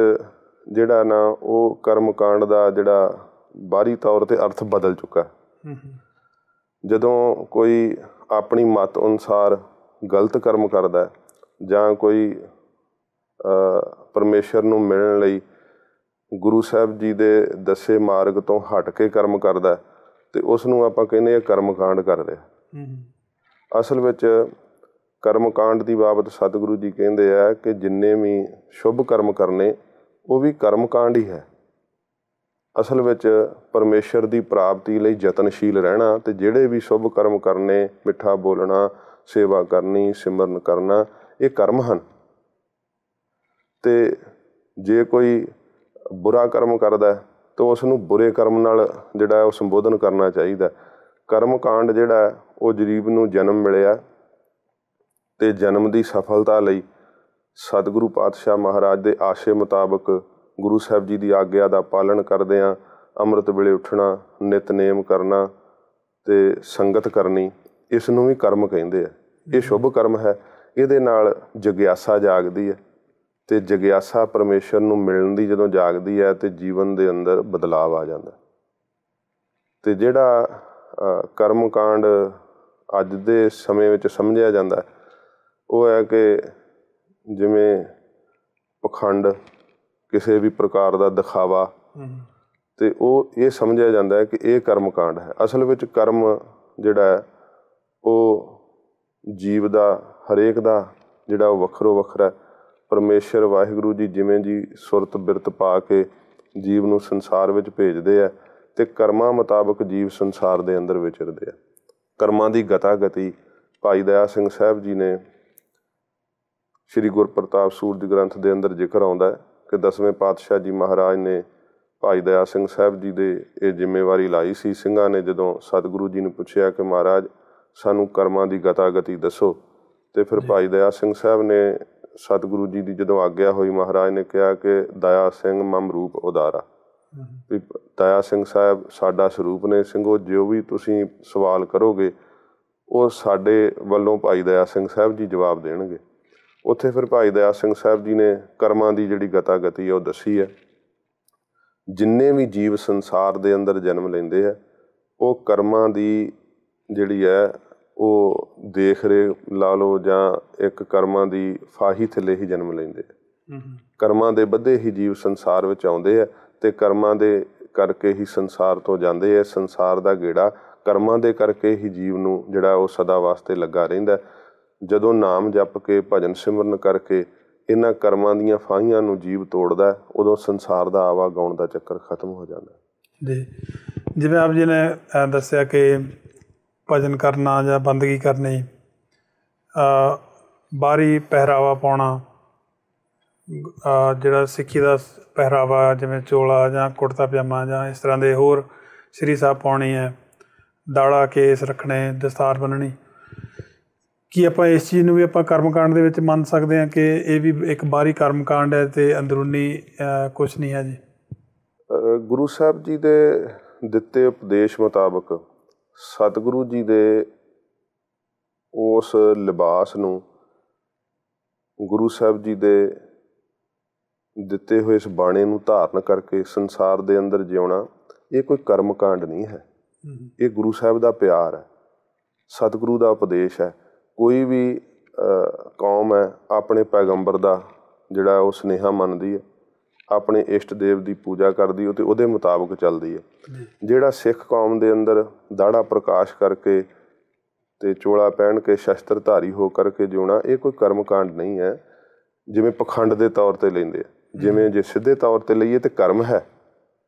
ਜਿਹੜਾ ਨਾ ਉਹ ਕਰਮ ਕਾਂਡ ਦਾ ਜਿਹੜਾ ਬਾਹਰੀ ਤੌਰ 'ਤੇ ਅਰਥ ਬਦਲ ਚੁੱਕਾ। ਜਦੋਂ ਕੋਈ ਆਪਣੀ ਮੱਤ ਅਨੁਸਾਰ ਗਲਤ ਕਰਮ ਕਰਦਾ ਜਾਂ ਕੋਈ ਪਰਮੇਸ਼ਰ ਨੂੰ ਮਿਲਣ ਲਈ ਗੁਰੂ ਸਾਹਿਬ ਜੀ ਦੇ ਦੱਸੇ ਮਾਰਗ ਤੋਂ ਹਟ ਕੇ ਕਰਮ ਕਰਦਾ ਅਤੇ ਉਸ ਨੂੰ ਆਪਾਂ ਕਹਿੰਦੇ ਹਾਂ ਕਰਮ ਕਾਂਡ ਕਰ ਰਿਹਾ। ਅਸਲ ਵਿੱਚ ਕਰਮ ਕਾਂਡ ਦੀ ਬਾਬਤ ਸਤਿਗੁਰੂ ਜੀ ਕਹਿੰਦੇ ਆ ਕਿ ਜਿੰਨੇ ਵੀ ਸ਼ੁਭ ਕਰਮ ਕਰਨੇ ਉਹ ਵੀ ਕਰਮ ਕਾਂਡ ਹੀ ਹੈ। ਅਸਲ ਵਿੱਚ ਪਰਮੇਸ਼ਰ ਦੀ ਪ੍ਰਾਪਤੀ ਲਈ ਯਤਨਸ਼ੀਲ ਰਹਿਣਾ ਅਤੇ ਜਿਹੜੇ ਵੀ ਸ਼ੁਭ ਕਰਮ ਕਰਨੇ, ਮਿੱਠਾ ਬੋਲਣਾ, ਸੇਵਾ ਕਰਨੀ, ਸਿਮਰਨ ਕਰਨਾ, ਇਹ ਕਰਮ ਹਨ। ਅਤੇ ਜੇ ਕੋਈ ਬੁਰਾ ਕਰਮ ਕਰਦਾ ਤਾਂ ਉਸ ਨੂੰ ਬੁਰੇ ਕਰਮ ਨਾਲ ਜਿਹੜਾ ਉਹ ਸੰਬੋਧਨ ਕਰਨਾ ਚਾਹੀਦਾ। ਕਰਮ ਕਾਂਡ ਜਿਹੜਾ ਉਹ ਜਰੀਬ ਨੂੰ ਜਨਮ ਮਿਲਿਆ ਅਤੇ ਜਨਮ ਦੀ ਸਫਲਤਾ ਲਈ ਸਤਿਗੁਰੂ ਪਾਤਸ਼ਾਹ ਮਹਾਰਾਜ ਦੇ ਆਸ਼ੇ ਮੁਤਾਬਕ ਗੁਰੂ ਸਾਹਿਬ ਜੀ ਦੀ ਆਗਿਆ ਦਾ ਪਾਲਣ ਕਰਦਿਆਂ ਅੰਮ੍ਰਿਤ ਵੇਲੇ ਉੱਠਣਾ, ਨਿਤਨੇਮ ਕਰਨਾ ਅਤੇ ਸੰਗਤ ਕਰਨੀ, ਇਸ ਨੂੰ ਵੀ ਕਰਮ ਕਹਿੰਦੇ ਆ। ਇਹ ਸ਼ੁਭ ਕਰਮ ਹੈ। ਇਹਦੇ ਨਾਲ ਜਗਿਆਸਾ ਜਾਗਦੀ ਹੈ ਅਤੇ ਜਗਿਆਸਾ ਪਰਮੇਸ਼ਰ ਨੂੰ ਮਿਲਣ ਦੀ ਜਦੋਂ ਜਾਗਦੀ ਹੈ ਅਤੇ ਜੀਵਨ ਦੇ ਅੰਦਰ ਬਦਲਾਵ ਆ ਜਾਂਦਾ। ਅਤੇ ਜਿਹੜਾ ਕਰਮ ਕਾਂਡ ਅੱਜ ਦੇ ਸਮੇਂ ਵਿੱਚ ਸਮਝਿਆ ਜਾਂਦਾ ਉਹ ਹੈ ਕਿ ਜਿਵੇਂ ਪਖੰਡ, ਕਿਸੇ ਵੀ ਪ੍ਰਕਾਰ ਦਾ ਦਿਖਾਵਾ, ਅਤੇ ਉਹ ਇਹ ਸਮਝਿਆ ਜਾਂਦਾ ਹੈ ਕਿ ਇਹ ਕਰਮ ਕਾਂਡ ਹੈ। ਅਸਲ ਵਿੱਚ ਕਰਮ ਜਿਹੜਾ ਹੈ ਉਹ ਜੀਵ ਦਾ, ਹਰੇਕ ਦਾ ਜਿਹੜਾ ਉਹ ਵੱਖਰੋ ਵੱਖਰਾ। ਪਰਮੇਸ਼ਰ ਵਾਹਿਗੁਰੂ ਜੀ ਜਿਵੇਂ ਜੀ ਸੁਰਤ ਬਿਰਤ ਪਾ ਕੇ ਜੀਵ ਨੂੰ ਸੰਸਾਰ ਵਿੱਚ ਭੇਜਦੇ ਆ ਅਤੇ ਕਰਮਾਂ ਮੁਤਾਬਕ ਜੀਵ ਸੰਸਾਰ ਦੇ ਅੰਦਰ ਵਿਚਰਦੇ ਆ। ਕਰਮਾਂ ਦੀ ਗਤਾ ਗਤੀ ਭਾਈ ਦਇਆ ਸਿੰਘ ਸਾਹਿਬ ਜੀ ਨੇ ਸ਼੍ਰੀ ਗੁਰਪ੍ਰਤਾਪ ਸੂਰਜ ਗ੍ਰੰਥ ਦੇ ਅੰਦਰ ਜ਼ਿਕਰ ਆਉਂਦਾ ਹੈ ਕਿ 10ਵੇਂ ਪਾਤਸ਼ਾਹ ਜੀ ਮਹਾਰਾਜ ਨੇ ਭਾਈ ਦਇਆ ਸਿੰਘ ਸਾਹਿਬ ਜੀ ਦੇ ਇਹ ਜ਼ਿੰਮੇਵਾਰੀ ਲਾਈ ਸੀ। ਸਿੰਘਾਂ ਨੇ ਜਦੋਂ ਸਤਿਗੁਰੂ ਜੀ ਨੂੰ ਪੁੱਛਿਆ ਕਿ ਮਹਾਰਾਜ ਸਾਨੂੰ ਕਰਮਾਂ ਦੀ ਗਤਾ ਗਤੀ ਦੱਸੋ, ਅਤੇ ਫਿਰ ਭਾਈ ਦਇਆ ਸਿੰਘ ਸਾਹਿਬ ਨੇ ਸਤਿਗੁਰੂ ਜੀ ਦੀ ਜਦੋਂ ਆਗਿਆ ਹੋਈ, ਮਹਾਰਾਜ ਨੇ ਕਿਹਾ ਕਿ ਦਇਆ ਸਿੰਘ ਮਮ ਰੂਪ ਉਦਾਰਾ, ਵੀ ਦਇਆ ਸਿੰਘ ਸਾਹਿਬ ਸਾਡਾ ਸਰੂਪ ਨੇ। ਸਿੰਘੋ ਜੋ ਵੀ ਤੁਸੀਂ ਸਵਾਲ ਕਰੋਗੇ ਉਹ ਸਾਡੇ ਵੱਲੋਂ ਭਾਈ ਦਇਆ ਸਿੰਘ ਸਾਹਿਬ ਜੀ ਜਵਾਬ ਦੇਣਗੇ। ਉੱਥੇ ਫਿਰ ਭਾਈ ਦਇਆ ਸਿੰਘ ਸਾਹਿਬ ਜੀ ਨੇ ਕਰਮਾਂ ਦੀ ਜਿਹੜੀ ਗਤਾ ਗਤੀ ਹੈ ਉਹ ਦੱਸੀ ਹੈ। ਜਿੰਨੇ ਵੀ ਜੀਵ ਸੰਸਾਰ ਦੇ ਅੰਦਰ ਜਨਮ ਲੈਂਦੇ ਹੈ ਉਹ ਕਰਮਾਂ ਦੀ ਜਿਹੜੀ ਹੈ ਉਹ ਦੇਖ ਰੇਖ ਲਾ ਲਓ ਜਾਂ ਇੱਕ ਕਰਮਾਂ ਦੀ ਫਾਹੀ ਥੱਲੇ ਹੀ ਜਨਮ ਲੈਂਦੇ ਆ। ਕਰਮਾਂ ਦੇ ਬੱਧੇ ਹੀ ਜੀਵ ਸੰਸਾਰ ਵਿੱਚ ਆਉਂਦੇ ਆ ਅਤੇ ਕਰਮਾਂ ਦੇ ਕਰਕੇ ਹੀ ਸੰਸਾਰ ਤੋਂ ਜਾਂਦੇ ਆ। ਸੰਸਾਰ ਦਾ ਗੇੜਾ ਕਰਮਾਂ ਦੇ ਕਰਕੇ ਹੀ ਜੀਵ ਨੂੰ ਜਿਹੜਾ ਉਹ ਸਦਾ ਵਾਸਤੇ ਲੱਗਾ ਰਹਿੰਦਾ। ਜਦੋਂ ਨਾਮ ਜਪ ਕੇ ਭਜਨ ਸਿਮਰਨ ਕਰਕੇ ਇਹਨਾਂ ਕਰਮਾਂ ਦੀਆਂ ਫਾਹੀਆਂ ਨੂੰ ਜੀਵ ਤੋੜਦਾ, ਉਦੋਂ ਸੰਸਾਰ ਦਾ ਆਵਾ ਗਾਉਣ ਦਾ ਚੱਕਰ ਖਤਮ ਹੋ ਜਾਂਦਾ ਜੀ। ਜਿਵੇਂ ਆਪ ਜੀ ਨੇ ਦੱਸਿਆ ਕਿ ਭਜਨ ਕਰਨਾ ਜਾਂ ਬੰਦਗੀ ਕਰਨੀ, ਬਾਹਰੀ ਪਹਿਰਾਵਾ ਪਾਉਣਾ, ਜਿਹੜਾ ਸਿੱਖੀ ਦਾ ਪਹਿਰਾਵਾ ਜਿਵੇਂ ਚੋਲਾ ਜਾਂ ਕੁੜਤਾ ਪਜਾਮਾ ਜਾਂ ਇਸ ਤਰ੍ਹਾਂ ਦੇ ਹੋਰ ਸ੍ਰੀ ਸਾਹਿਬ ਪਾਉਣੀ ਹੈ, ਦਾੜਾ ਕੇਸ ਰੱਖਣੇ, ਦਸਤਾਰ ਬੰਨ੍ਹਣੀ, ਕੀ ਆਪਾਂ ਇਸ ਚੀਜ਼ ਨੂੰ ਵੀ ਆਪਾਂ ਕਰਮਕਾਂਡ ਦੇ ਵਿੱਚ ਮੰਨ ਸਕਦੇ ਹਾਂ ਕਿ ਇਹ ਵੀ ਇੱਕ ਬਾਹਰੀ ਕਰਮਕਾਂਡ ਹੈ ਅਤੇ ਅੰਦਰੂਨੀ ਕੁਛ ਨਹੀਂ ਹੈ ਜੀ? ਗੁਰੂ ਸਾਹਿਬ ਜੀ ਦੇ ਦਿੱਤੇ ਉਪਦੇਸ਼ ਮੁਤਾਬਕ ਸਤਿਗੁਰੂ ਜੀ ਦੇ ਉਸ ਲਿਬਾਸ ਨੂੰ, ਗੁਰੂ ਸਾਹਿਬ ਜੀ ਦੇ ਦਿੱਤੇ ਹੋਏ ਇਸ ਬਾਣੇ ਨੂੰ ਧਾਰਨ ਕਰਕੇ ਸੰਸਾਰ ਦੇ ਅੰਦਰ ਜਿਉਣਾ, ਇਹ ਕੋਈ ਕਰਮਕਾਂਡ ਨਹੀਂ ਹੈ। ਇਹ ਗੁਰੂ ਸਾਹਿਬ ਦਾ ਪਿਆਰ ਹੈ, ਸਤਿਗੁਰੂ ਦਾ ਉਪਦੇਸ਼ ਹੈ। ਕੋਈ ਵੀ ਕੌਮ ਹੈ ਆਪਣੇ ਪੈਗੰਬਰ ਦਾ ਜਿਹੜਾ ਉਹ ਸੁਨੇਹਾ ਮੰਨਦੀ ਹੈ, ਆਪਣੇ ਇਸ਼ਟ ਦੇਵ ਦੀ ਪੂਜਾ ਕਰਦੀ ਅਤੇ ਉਹਦੇ ਮੁਤਾਬਕ ਚੱਲਦੀ ਹੈ। ਜਿਹੜਾ ਸਿੱਖ ਕੌਮ ਦੇ ਅੰਦਰ ਦਾੜਾ ਪ੍ਰਕਾਸ਼ ਕਰਕੇ ਅਤੇ ਚੋਲਾ ਪਹਿਨ ਕੇ ਸ਼ਸਤਰਧਾਰੀ ਹੋ ਕਰਕੇ ਜਿਉਣਾ, ਇਹ ਕੋਈ ਕਰਮਕਾਂਡ ਨਹੀਂ ਹੈ ਜਿਵੇਂ ਪਖੰਡ ਦੇ ਤੌਰ 'ਤੇ ਲੈਂਦੇ ਆ। ਜਿਵੇਂ ਜੇ ਸਿੱਧੇ ਤੌਰ 'ਤੇ ਲਈਏ ਤਾਂ ਕਰਮ ਹੈ,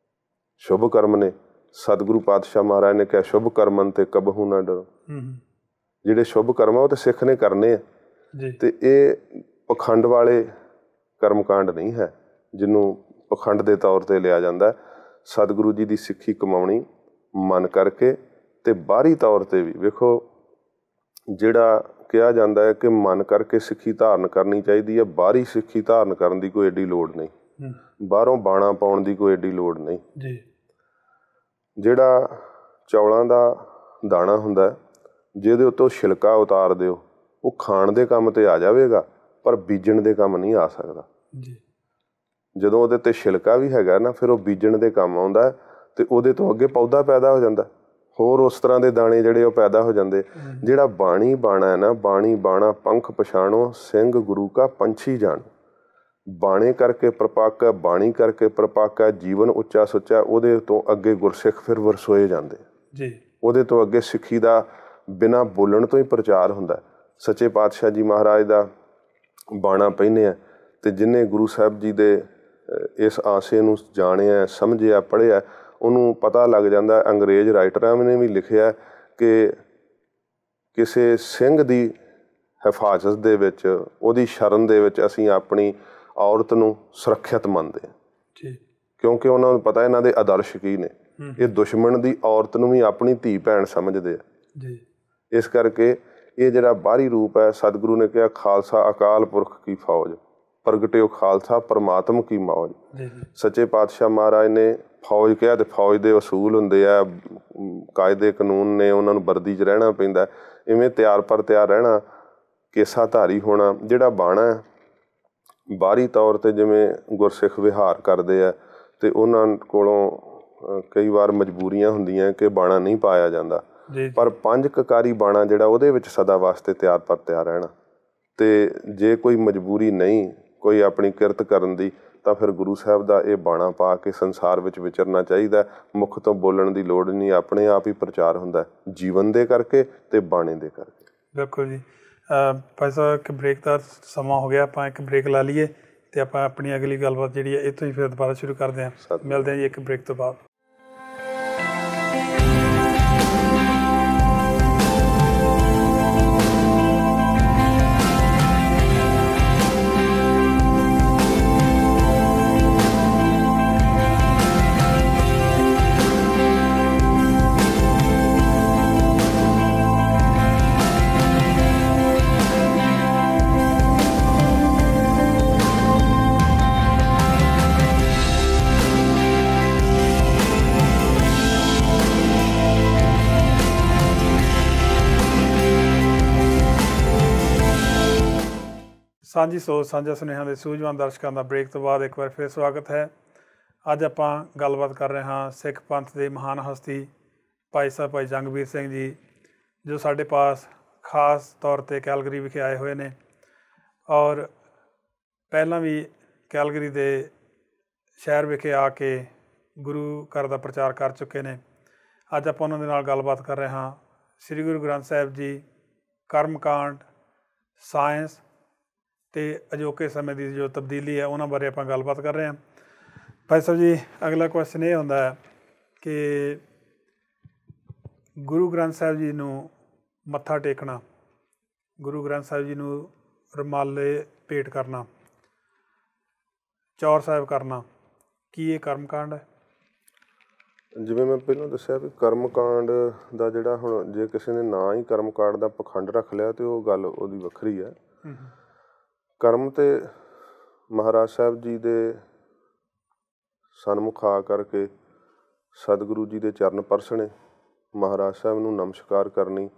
ਸ਼ੁਭ ਕਰਮ ਨੇ। ਸਤਿਗੁਰੂ ਪਾਤਸ਼ਾਹ ਮਹਾਰਾਜ ਨੇ ਕਿਹਾ ਸ਼ੁਭ ਕਰਮਨ ਤੇ ਕਬਹੂ ਨਾ ਡਰੋ। ਜਿਹੜੇ ਸ਼ੁਭ ਕਰਮ ਆ ਉਹ ਤਾਂ ਸਿੱਖ ਨੇ ਕਰਨੇ ਆ, ਅਤੇ ਇਹ ਪਖੰਡ ਵਾਲੇ ਕਰਮਕਾਂਡ ਨਹੀਂ ਹੈ ਜਿਹਨੂੰ ਪਖੰਡ ਦੇ ਤੌਰ 'ਤੇ ਲਿਆ ਜਾਂਦਾ। ਸਤਿਗੁਰੂ ਜੀ ਦੀ ਸਿੱਖੀ ਕਮਾਉਣੀ ਮਨ ਕਰਕੇ, ਅਤੇ ਬਾਹਰੀ ਤੌਰ 'ਤੇ ਵੀ ਵੇਖੋ ਜਿਹੜਾ ਕਿਹਾ ਜਾਂਦਾ ਹੈ ਕਿ ਮਨ ਕਰਕੇ ਸਿੱਖੀ ਧਾਰਨ ਕਰਨੀ ਚਾਹੀਦੀ ਹੈ। ਬਾਹਰੀ ਸਿੱਖੀ ਧਾਰਨ ਕਰਨ ਦੀ ਕੋਈ ਐਡੀ ਲੋੜ ਨਹੀਂ, ਬਾਹਰੋਂ ਬਾਣਾ ਪਾਉਣ ਦੀ ਕੋਈ ਐਡੀ ਲੋੜ ਨਹੀਂ ਜੀ। ਜਿਹੜਾ ਚੌਲਾਂ ਦਾ ਦਾਣਾ ਹੁੰਦਾ, ਜਿਹਦੇ ਉੱਤੋਂ ਛਿਲਕਾ ਉਤਾਰ ਦਿਓ, ਉਹ ਖਾਣ ਦੇ ਕੰਮ 'ਤੇ ਆ ਜਾਵੇਗਾ ਪਰ ਬੀਜਣ ਦੇ ਕੰਮ ਨਹੀਂ ਆ ਸਕਦਾ ਜੀ। ਜਦੋਂ ਉਹਦੇ 'ਤੇ ਛਿਲਕਾ ਵੀ ਹੈਗਾ ਨਾ, ਫਿਰ ਉਹ ਬੀਜਣ ਦੇ ਕੰਮ ਆਉਂਦਾ ਅਤੇ ਉਹਦੇ ਤੋਂ ਅੱਗੇ ਪੌਦਾ ਪੈਦਾ ਹੋ ਜਾਂਦਾ, ਹੋਰ ਉਸ ਤਰ੍ਹਾਂ ਦੇ ਦਾਣੇ ਜਿਹੜੇ ਉਹ ਪੈਦਾ ਹੋ ਜਾਂਦੇ। ਜਿਹੜਾ ਬਾਣੀ ਬਾਣਾ ਹੈ ਨਾ, ਬਾਣੀ ਬਾਣਾ ਪੰਖ ਪਛਾਣੋ, ਸਿੰਘ ਗੁਰੂ ਕਾ ਪੰਛੀ ਜਾਣੋ। ਬਾਣੇ ਕਰਕੇ ਪ੍ਰਪਾਕਾ, ਬਾਣੀ ਕਰਕੇ ਪ੍ਰਪਾਕਾ, ਜੀਵਨ ਉੱਚਾ ਸੁੱਚਾ, ਉਹਦੇ ਤੋਂ ਅੱਗੇ ਗੁਰਸਿੱਖ ਫਿਰ ਵਰਸੋਏ ਜਾਂਦੇ ਜੀ। ਉਹਦੇ ਤੋਂ ਅੱਗੇ ਸਿੱਖੀ ਦਾ ਬਿਨਾਂ ਬੋਲਣ ਤੋਂ ਹੀ ਪ੍ਰਚਾਰ ਹੁੰਦਾ। ਸੱਚੇ ਪਾਤਸ਼ਾਹ ਜੀ ਮਹਾਰਾਜ ਦਾ ਬਾਣਾ ਪਹਿਨੇ ਆ, ਅਤੇ ਜਿਹਨੇ ਗੁਰੂ ਸਾਹਿਬ ਜੀ ਦੇ ਇਸ ਆਸ਼ੇ ਨੂੰ ਜਾਣਿਆ, ਸਮਝਿਆ, ਪੜ੍ਹਿਆ, ਉਹਨੂੰ ਪਤਾ ਲੱਗ ਜਾਂਦਾ। ਅੰਗਰੇਜ਼ ਰਾਈਟਰਾਂ ਨੇ ਵੀ ਲਿਖਿਆ ਕਿ ਕਿਸੇ ਸਿੰਘ ਦੀ ਹਿਫਾਜ਼ਤ ਦੇ ਵਿੱਚ, ਉਹਦੀ ਸ਼ਰਨ ਦੇ ਵਿੱਚ ਅਸੀਂ ਆਪਣੀ ਔਰਤ ਨੂੰ ਸੁਰੱਖਿਅਤ ਮੰਨਦੇ ਆ, ਜੀ, ਕਿਉਂਕਿ ਉਹਨਾਂ ਨੂੰ ਪਤਾ ਇਹਨਾਂ ਦੇ ਆਦਰਸ਼ ਕੀ ਨੇ। ਇਹ ਦੁਸ਼ਮਣ ਦੀ ਔਰਤ ਨੂੰ ਵੀ ਆਪਣੀ ਧੀ ਭੈਣ ਸਮਝਦੇ ਆ ਜੀ। ਇਸ ਕਰਕੇ ਇਹ ਜਿਹੜਾ ਬਾਹਰੀ ਰੂਪ ਹੈ, ਸਤਿਗੁਰੂ ਨੇ ਕਿਹਾ ਖਾਲਸਾ ਅਕਾਲ ਪੁਰਖ ਕੀ ਫੌਜ, ਪ੍ਰਗਟਿਓ ਖਾਲਸਾ ਪਰਮਾਤਮ ਕੀ ਮੌਜ। ਸੱਚੇ ਪਾਤਸ਼ਾਹ ਮਹਾਰਾਜ ਨੇ ਫੌਜ ਕਿਹਾ ਤੇ ਫੌਜ ਦੇ ਅਸੂਲ ਹੁੰਦੇ ਆ, ਕਾਇਦੇ ਕਾਨੂੰਨ ਨੇ, ਉਹਨਾਂ ਨੂੰ ਵਰਦੀ 'ਚ ਰਹਿਣਾ ਪੈਂਦਾ। ਇਵੇਂ ਤਿਆਰ ਪਰ ਤਿਆਰ ਰਹਿਣਾ, ਕੇਸਾਧਾਰੀ ਹੋਣਾ। ਜਿਹੜਾ ਬਾਣਾ ਬਾਹਰੀ ਤੌਰ 'ਤੇ ਜਿਵੇਂ ਗੁਰਸਿੱਖ ਵਿਹਾਰ ਕਰਦੇ ਆ ਅਤੇ ਉਹਨਾਂ ਕੋਲੋਂ ਕਈ ਵਾਰ ਮਜਬੂਰੀਆਂ ਹੁੰਦੀਆਂ ਕਿ ਬਾਣਾ ਨਹੀਂ ਪਾਇਆ ਜਾਂਦਾ, ਪਰ 5 ਕਕਾਰੀ ਬਾਣਾ ਜਿਹੜਾ ਉਹਦੇ ਵਿੱਚ ਸਦਾ ਵਾਸਤੇ ਤਿਆਰ ਪਰ ਤਿਆਰ ਰਹਿਣਾ। ਅਤੇ ਜੇ ਕੋਈ ਮਜਬੂਰੀ ਨਹੀਂ ਕੋਈ ਆਪਣੀ ਕਿਰਤ ਕਰਨ ਦੀ, ਤਾਂ ਫਿਰ ਗੁਰੂ ਸਾਹਿਬ ਦਾ ਇਹ ਬਾਣਾ ਪਾ ਕੇ ਸੰਸਾਰ ਵਿੱਚ ਵਿਚਰਨਾ ਚਾਹੀਦਾ। ਮੁੱਖ ਤੋਂ ਬੋਲਣ ਦੀ ਲੋੜ ਨਹੀਂ, ਆਪਣੇ ਆਪ ਹੀ ਪ੍ਰਚਾਰ ਹੁੰਦਾ ਜੀਵਨ ਦੇ ਕਰਕੇ ਅਤੇ ਬਾਣੇ ਦੇ ਕਰਕੇ। ਬਿਲਕੁਲ ਜੀ। ਭਾਈ ਸਾਹਿਬ, ਇੱਕ ਬ੍ਰੇਕ ਦਾ ਸਮਾਂ ਹੋ ਗਿਆ, ਆਪਾਂ ਇੱਕ ਬ੍ਰੇਕ ਲਾ ਲਈਏ ਅਤੇ ਆਪਾਂ ਆਪਣੀ ਅਗਲੀ ਗੱਲਬਾਤ ਜਿਹੜੀ ਹੈ ਇੱਥੋਂ ਹੀ ਫਿਰ ਦੁਬਾਰਾ ਸ਼ੁਰੂ ਕਰਦੇ ਹਾਂ। ਮਿਲਦੇ ਹਾਂ ਜੀ ਇੱਕ ਬ੍ਰੇਕ ਤੋਂ ਬਾਅਦ। ਸਾਂਝੀ ਸੋਚ ਸਾਂਝਾ ਸੁਨੇਹਾ ਦੇ ਸੂਝਵਾਨ ਦਰਸ਼ਕਾਂ ਦਾ ਬ੍ਰੇਕ ਤੋਂ ਬਾਅਦ ਇੱਕ ਵਾਰ ਫਿਰ ਸਵਾਗਤ ਹੈ। ਅੱਜ ਆਪਾਂ ਗੱਲਬਾਤ ਕਰ ਰਹੇ ਹਾਂ ਸਿੱਖ ਪੰਥ ਦੇ ਮਹਾਨ ਹਸਤੀ ਭਾਈ ਸਾਹਿਬ ਭਾਈ ਜੰਗਬੀਰ ਸਿੰਘ ਜੀ, ਜੋ ਸਾਡੇ ਪਾਸ ਖਾਸ ਤੌਰ 'ਤੇ ਕੈਲਗਰੀ ਵਿਖੇ ਆਏ ਹੋਏ ਨੇ ਔਰ ਪਹਿਲਾਂ ਵੀ ਕੈਲਗਰੀ ਦੇ ਸ਼ਹਿਰ ਵਿਖੇ ਆ ਕੇ ਗੁਰੂ ਘਰ ਦਾ ਪ੍ਰਚਾਰ ਕਰ ਚੁੱਕੇ ਨੇ। ਅੱਜ ਆਪਾਂ ਉਹਨਾਂ ਦੇ ਨਾਲ ਗੱਲਬਾਤ ਕਰ ਰਹੇ ਹਾਂ। ਸ੍ਰੀ ਗੁਰੂ ਗ੍ਰੰਥ ਸਾਹਿਬ ਜੀ, ਕਰਮਕਾਂਡ, ਸਾਇੰਸ ਅਤੇ ਅਜੋਕੇ ਸਮੇਂ ਦੀ ਜੋ ਤਬਦੀਲੀ ਹੈ ਉਹਨਾਂ ਬਾਰੇ ਆਪਾਂ ਗੱਲਬਾਤ ਕਰ ਰਹੇ ਹਾਂ। ਭਾਈ ਸਾਹਿਬ ਜੀ, ਅਗਲਾ ਕੁਐਸਚਨ ਇਹ ਹੁੰਦਾ ਹੈ ਕਿ ਗੁਰੂ ਗ੍ਰੰਥ ਸਾਹਿਬ ਜੀ ਨੂੰ ਮੱਥਾ ਟੇਕਣਾ, ਗੁਰੂ ਗ੍ਰੰਥ ਸਾਹਿਬ ਜੀ ਨੂੰ ਰੁਮਾਲੇ ਭੇਟ ਕਰਨਾ, ਚੌਰ ਸਾਹਿਬ ਕਰਨਾ, ਕੀ ਇਹ ਕਰਮਕਾਂਡ ਹੈ? ਜਿਵੇਂ ਮੈਂ ਪਹਿਲਾਂ ਦੱਸਿਆ ਵੀ ਕਰਮਕਾਂਡ ਦਾ ਜਿਹੜਾ ਹੁਣ ਜੇ ਕਿਸੇ ਨੇ ਨਾ ਹੀ ਕਰਮਕਾਂਡ ਦਾ ਪਖੰਡ ਰੱਖ ਲਿਆ ਤਾਂ ਉਹ ਗੱਲ ਉਹਦੀ ਵੱਖਰੀ ਹੈ। ਕਰਮ ਤੇ ਮਹਾਰਾਜ ਸਾਹਿਬ ਜੀ ਦੇ ਸਨਮੁਖ ਆ ਕਰਕੇ ਸਤਿਗੁਰੂ ਜੀ ਦੇ ਚਰਨ ਪਰਸਣੇ, ਮਹਾਰਾਜ ਸਾਹਿਬ ਨੂੰ ਨਮਸਕਾਰ ਕਰਨੀ,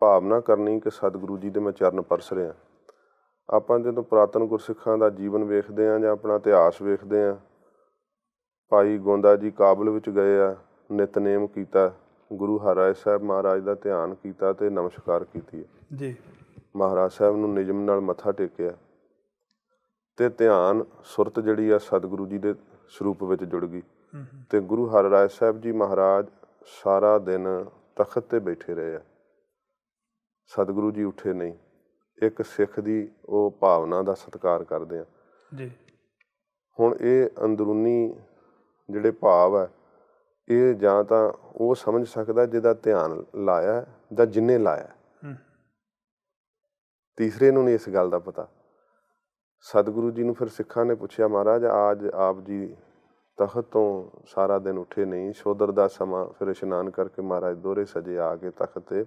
ਭਾਵਨਾ ਕਰਨੀ ਕਿ ਸਤਿਗੁਰੂ ਜੀ ਦੇ ਮੈਂ ਚਰਨ ਪਰਸ ਰਿਹਾ। ਆਪਾਂ ਜਦੋਂ ਪੁਰਾਤਨ ਗੁਰਸਿੱਖਾਂ ਦਾ ਜੀਵਨ ਵੇਖਦੇ ਹਾਂ ਜਾਂ ਆਪਣਾ ਇਤਿਹਾਸ ਵੇਖਦੇ ਹਾਂ, ਭਾਈ ਗੋਂਦਾ ਜੀ ਕਾਬਲ ਵਿੱਚ ਗਏ ਆ, ਨਿਤਨੇਮ ਕੀਤਾ, ਗੁਰੂ ਹਰਿਰਾਏ ਸਾਹਿਬ ਮਹਾਰਾਜ ਦਾ ਧਿਆਨ ਕੀਤਾ ਅਤੇ ਨਮਸਕਾਰ ਕੀਤੀ ਹੈ ਜੀ। ਮਹਾਰਾਜ ਸਾਹਿਬ ਨੂੰ ਨਿਯਮ ਨਾਲ ਮੱਥਾ ਟੇਕਿਆ ਅਤੇ ਧਿਆਨ ਸੁਰਤ ਜਿਹੜੀ ਆ ਸਤਿਗੁਰੂ ਜੀ ਦੇ ਸਰੂਪ ਵਿੱਚ ਜੁੜ ਗਈ। ਅਤੇ ਗੁਰੂ ਹਰਿਰਾਏ ਸਾਹਿਬ ਜੀ ਮਹਾਰਾਜ ਸਾਰਾ ਦਿਨ ਤਖਤ 'ਤੇ ਬੈਠੇ ਰਹੇ ਆ, ਸਤਿਗੁਰੂ ਜੀ ਉੱਠੇ ਨਹੀਂ। ਇੱਕ ਸਿੱਖ ਦੀ ਉਹ ਭਾਵਨਾ ਦਾ ਸਤਿਕਾਰ ਕਰਦੇ ਆ ਜੀ। ਹੁਣ ਇਹ ਅੰਦਰੂਨੀ ਜਿਹੜੇ ਭਾਵ ਹੈ ਇਹ ਜਾਂ ਤਾਂ ਉਹ ਸਮਝ ਸਕਦਾ ਜਿਹਦਾ ਧਿਆਨ ਲਾਇਆ ਜਾਂ ਜਿਹਨੇ ਲਾਇਆ, ਤੀਸਰੇ ਨੂੰ ਨਹੀਂ ਇਸ ਗੱਲ ਦਾ ਪਤਾ। ਸਤਿਗੁਰੂ ਜੀ ਨੂੰ ਫਿਰ ਸਿੱਖਾਂ ਨੇ ਪੁੱਛਿਆ, ਮਹਾਰਾਜ ਅੱਜ ਆਪ ਜੀ ਤਖਤ ਤੋਂ ਸਾਰਾ ਦਿਨ ਉੱਠੇ ਨਹੀਂ, ਸ਼ੋਦਰ ਦਾ ਸਮਾਂ, ਫਿਰ ਇਸ਼ਨਾਨ ਕਰਕੇ ਮਹਾਰਾਜ ਦੋਹਰੇ ਸਜੇ ਆ ਕੇ ਤਖਤ 'ਤੇ।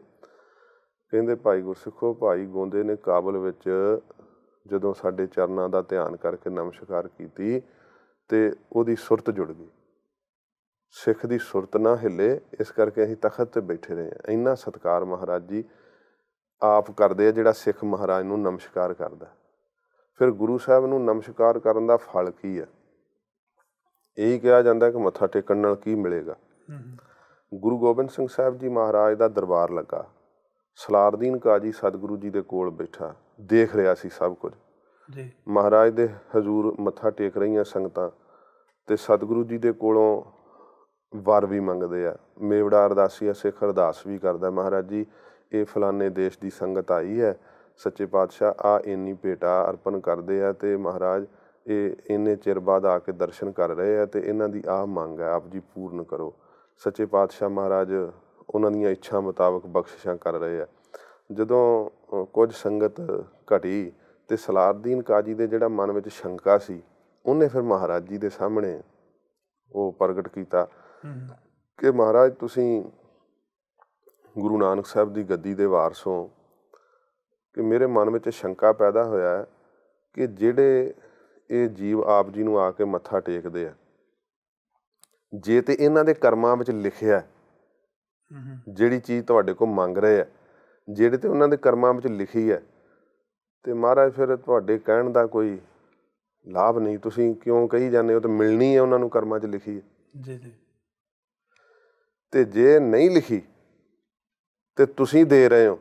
ਕਹਿੰਦੇ ਭਾਈ ਗੁਰਸਿੱਖੋ, ਭਾਈ ਗੋਂਦੇ ਨੇ ਕਾਬਲ ਵਿੱਚ ਜਦੋਂ ਸਾਡੇ ਚਰਨਾਂ ਦਾ ਧਿਆਨ ਕਰਕੇ ਨਮਸਕਾਰ ਕੀਤੀ ਅਤੇ ਉਹਦੀ ਸੁਰਤ ਜੁੜ ਗਈ। ਸਿੱਖ ਦੀ ਸੁਰਤ ਨਾ ਹਿੱਲੇ, ਇਸ ਕਰਕੇ ਅਸੀਂ ਤਖਤ 'ਤੇ ਬੈਠੇ ਰਹੇ ਹਾਂ। ਇੰਨਾ ਸਤਿਕਾਰ ਮਹਾਰਾਜ ਜੀ ਆਪ ਕਰਦੇ ਆ ਜਿਹੜਾ ਸਿੱਖ ਮਹਾਰਾਜ ਨੂੰ ਨਮਸਕਾਰ ਕਰਦਾ। ਫਿਰ ਗੁਰੂ ਸਾਹਿਬ ਨੂੰ ਨਮਸਕਾਰ ਕਰਨ ਦਾ ਫਲ ਕੀ ਹੈ? ਇਹੀ ਕਿਹਾ ਜਾਂਦਾ ਕਿ ਮੱਥਾ ਟੇਕਣ ਨਾਲ ਕੀ ਮਿਲੇਗਾ। ਗੁਰੂ ਗੋਬਿੰਦ ਸਿੰਘ ਸਾਹਿਬ ਜੀ ਮਹਾਰਾਜ ਦਾ ਦਰਬਾਰ ਲੱਗਾ, ਸਲਾਰਦੀਨ ਕਾਜੀ ਸਤਿਗੁਰੂ ਜੀ ਦੇ ਕੋਲ ਬੈਠਾ ਦੇਖ ਰਿਹਾ ਸੀ ਸਭ ਕੁਝ। ਮਹਾਰਾਜ ਦੇ ਹਜ਼ੂਰ ਮੱਥਾ ਟੇਕ ਰਹੀਆਂ ਸੰਗਤਾਂ ਅਤੇ ਸਤਿਗੁਰੂ ਜੀ ਦੇ ਕੋਲੋਂ ਵਰ ਵੀ ਮੰਗਦੇ ਆ। ਮੇਵੜਾ ਅਰਦਾਸੀਆ ਸਿੱਖ ਅਰਦਾਸ ਵੀ ਕਰਦਾ, ਮਹਾਰਾਜ ਜੀ ਇਹ ਫਲਾਣੇ ਦੇਸ਼ ਦੀ ਸੰਗਤ ਆਈ ਹੈ, ਸੱਚੇ ਪਾਤਸ਼ਾਹ ਆ ਇੰਨੀ ਭੇਟਾ ਅਰਪਣ ਕਰਦੇ ਆ ਅਤੇ ਮਹਾਰਾਜ ਇਹ ਇੰਨੇ ਚਿਰ ਬਾਅਦ ਆ ਕੇ ਦਰਸ਼ਨ ਕਰ ਰਹੇ ਆ ਅਤੇ ਇਹਨਾਂ ਦੀ ਆਹ ਮੰਗ ਹੈ, ਆਪ ਜੀ ਪੂਰਨ ਕਰੋ। ਸੱਚੇ ਪਾਤਸ਼ਾਹ ਮਹਾਰਾਜ ਉਹਨਾਂ ਦੀਆਂ ਇੱਛਾ ਮੁਤਾਬਕ ਬਖਸ਼ਿਸ਼ਾਂ ਕਰ ਰਹੇ ਆ। ਜਦੋਂ ਕੁਝ ਸੰਗਤ ਘਟੀ ਤੇ ਸਲਾਰਦੀਨ ਕਾਜੀ ਦੇ ਜਿਹੜਾ ਮਨ ਵਿੱਚ ਸ਼ੰਕਾ ਸੀ, ਉਹਨੇ ਫਿਰ ਮਹਾਰਾਜ ਜੀ ਦੇ ਸਾਹਮਣੇ ਉਹ ਪ੍ਰਗਟ ਕੀਤਾ ਕਿ ਮਹਾਰਾਜ ਤੁਸੀਂ ਗੁਰੂ ਨਾਨਕ ਸਾਹਿਬ ਦੀ ਗੱਦੀ ਦੇ ਵਾਰਸ ਹੋ, ਕਿ ਮੇਰੇ ਮਨ ਵਿੱਚ ਸ਼ੰਕਾ ਪੈਦਾ ਹੋਇਆ ਹੈ ਕਿ ਜਿਹੜੇ ਇਹ ਜੀਵ ਆਪ ਜੀ ਨੂੰ ਆ ਕੇ ਮੱਥਾ ਟੇਕਦੇ ਆ, ਜੇ ਤੇ ਇਹਨਾਂ ਦੇ ਕਰਮਾਂ ਵਿੱਚ ਲਿਖਿਆ ਜਿਹੜੀ ਚੀਜ਼ ਤੁਹਾਡੇ ਕੋਲ ਮੰਗ ਰਹੇ ਆ, ਜਿਹੜੇ ਤੇ ਉਹਨਾਂ ਦੇ ਕਰਮਾਂ ਵਿੱਚ ਲਿਖੀ ਹੈ, ਤੇ ਮਹਾਰਾਜ ਫਿਰ ਤੁਹਾਡੇ ਕਹਿਣ ਦਾ ਕੋਈ ਲਾਭ ਨਹੀਂ, ਤੁਸੀਂ ਕਿਉਂ ਕਹੀ ਜਾਂਦੇ ਹੋ, ਤੇ ਮਿਲਣੀ ਹੈ ਉਹਨਾਂ ਨੂੰ ਕਰਮਾਂ 'ਚ ਲਿਖੀ ਹੈ ਜੀ ਜੀ। ਤੇ ਜੇ ਨਹੀਂ ਲਿਖੀ ਤੇ ਤੁਸੀਂ ਦੇ ਰਹੇ ਹੋ,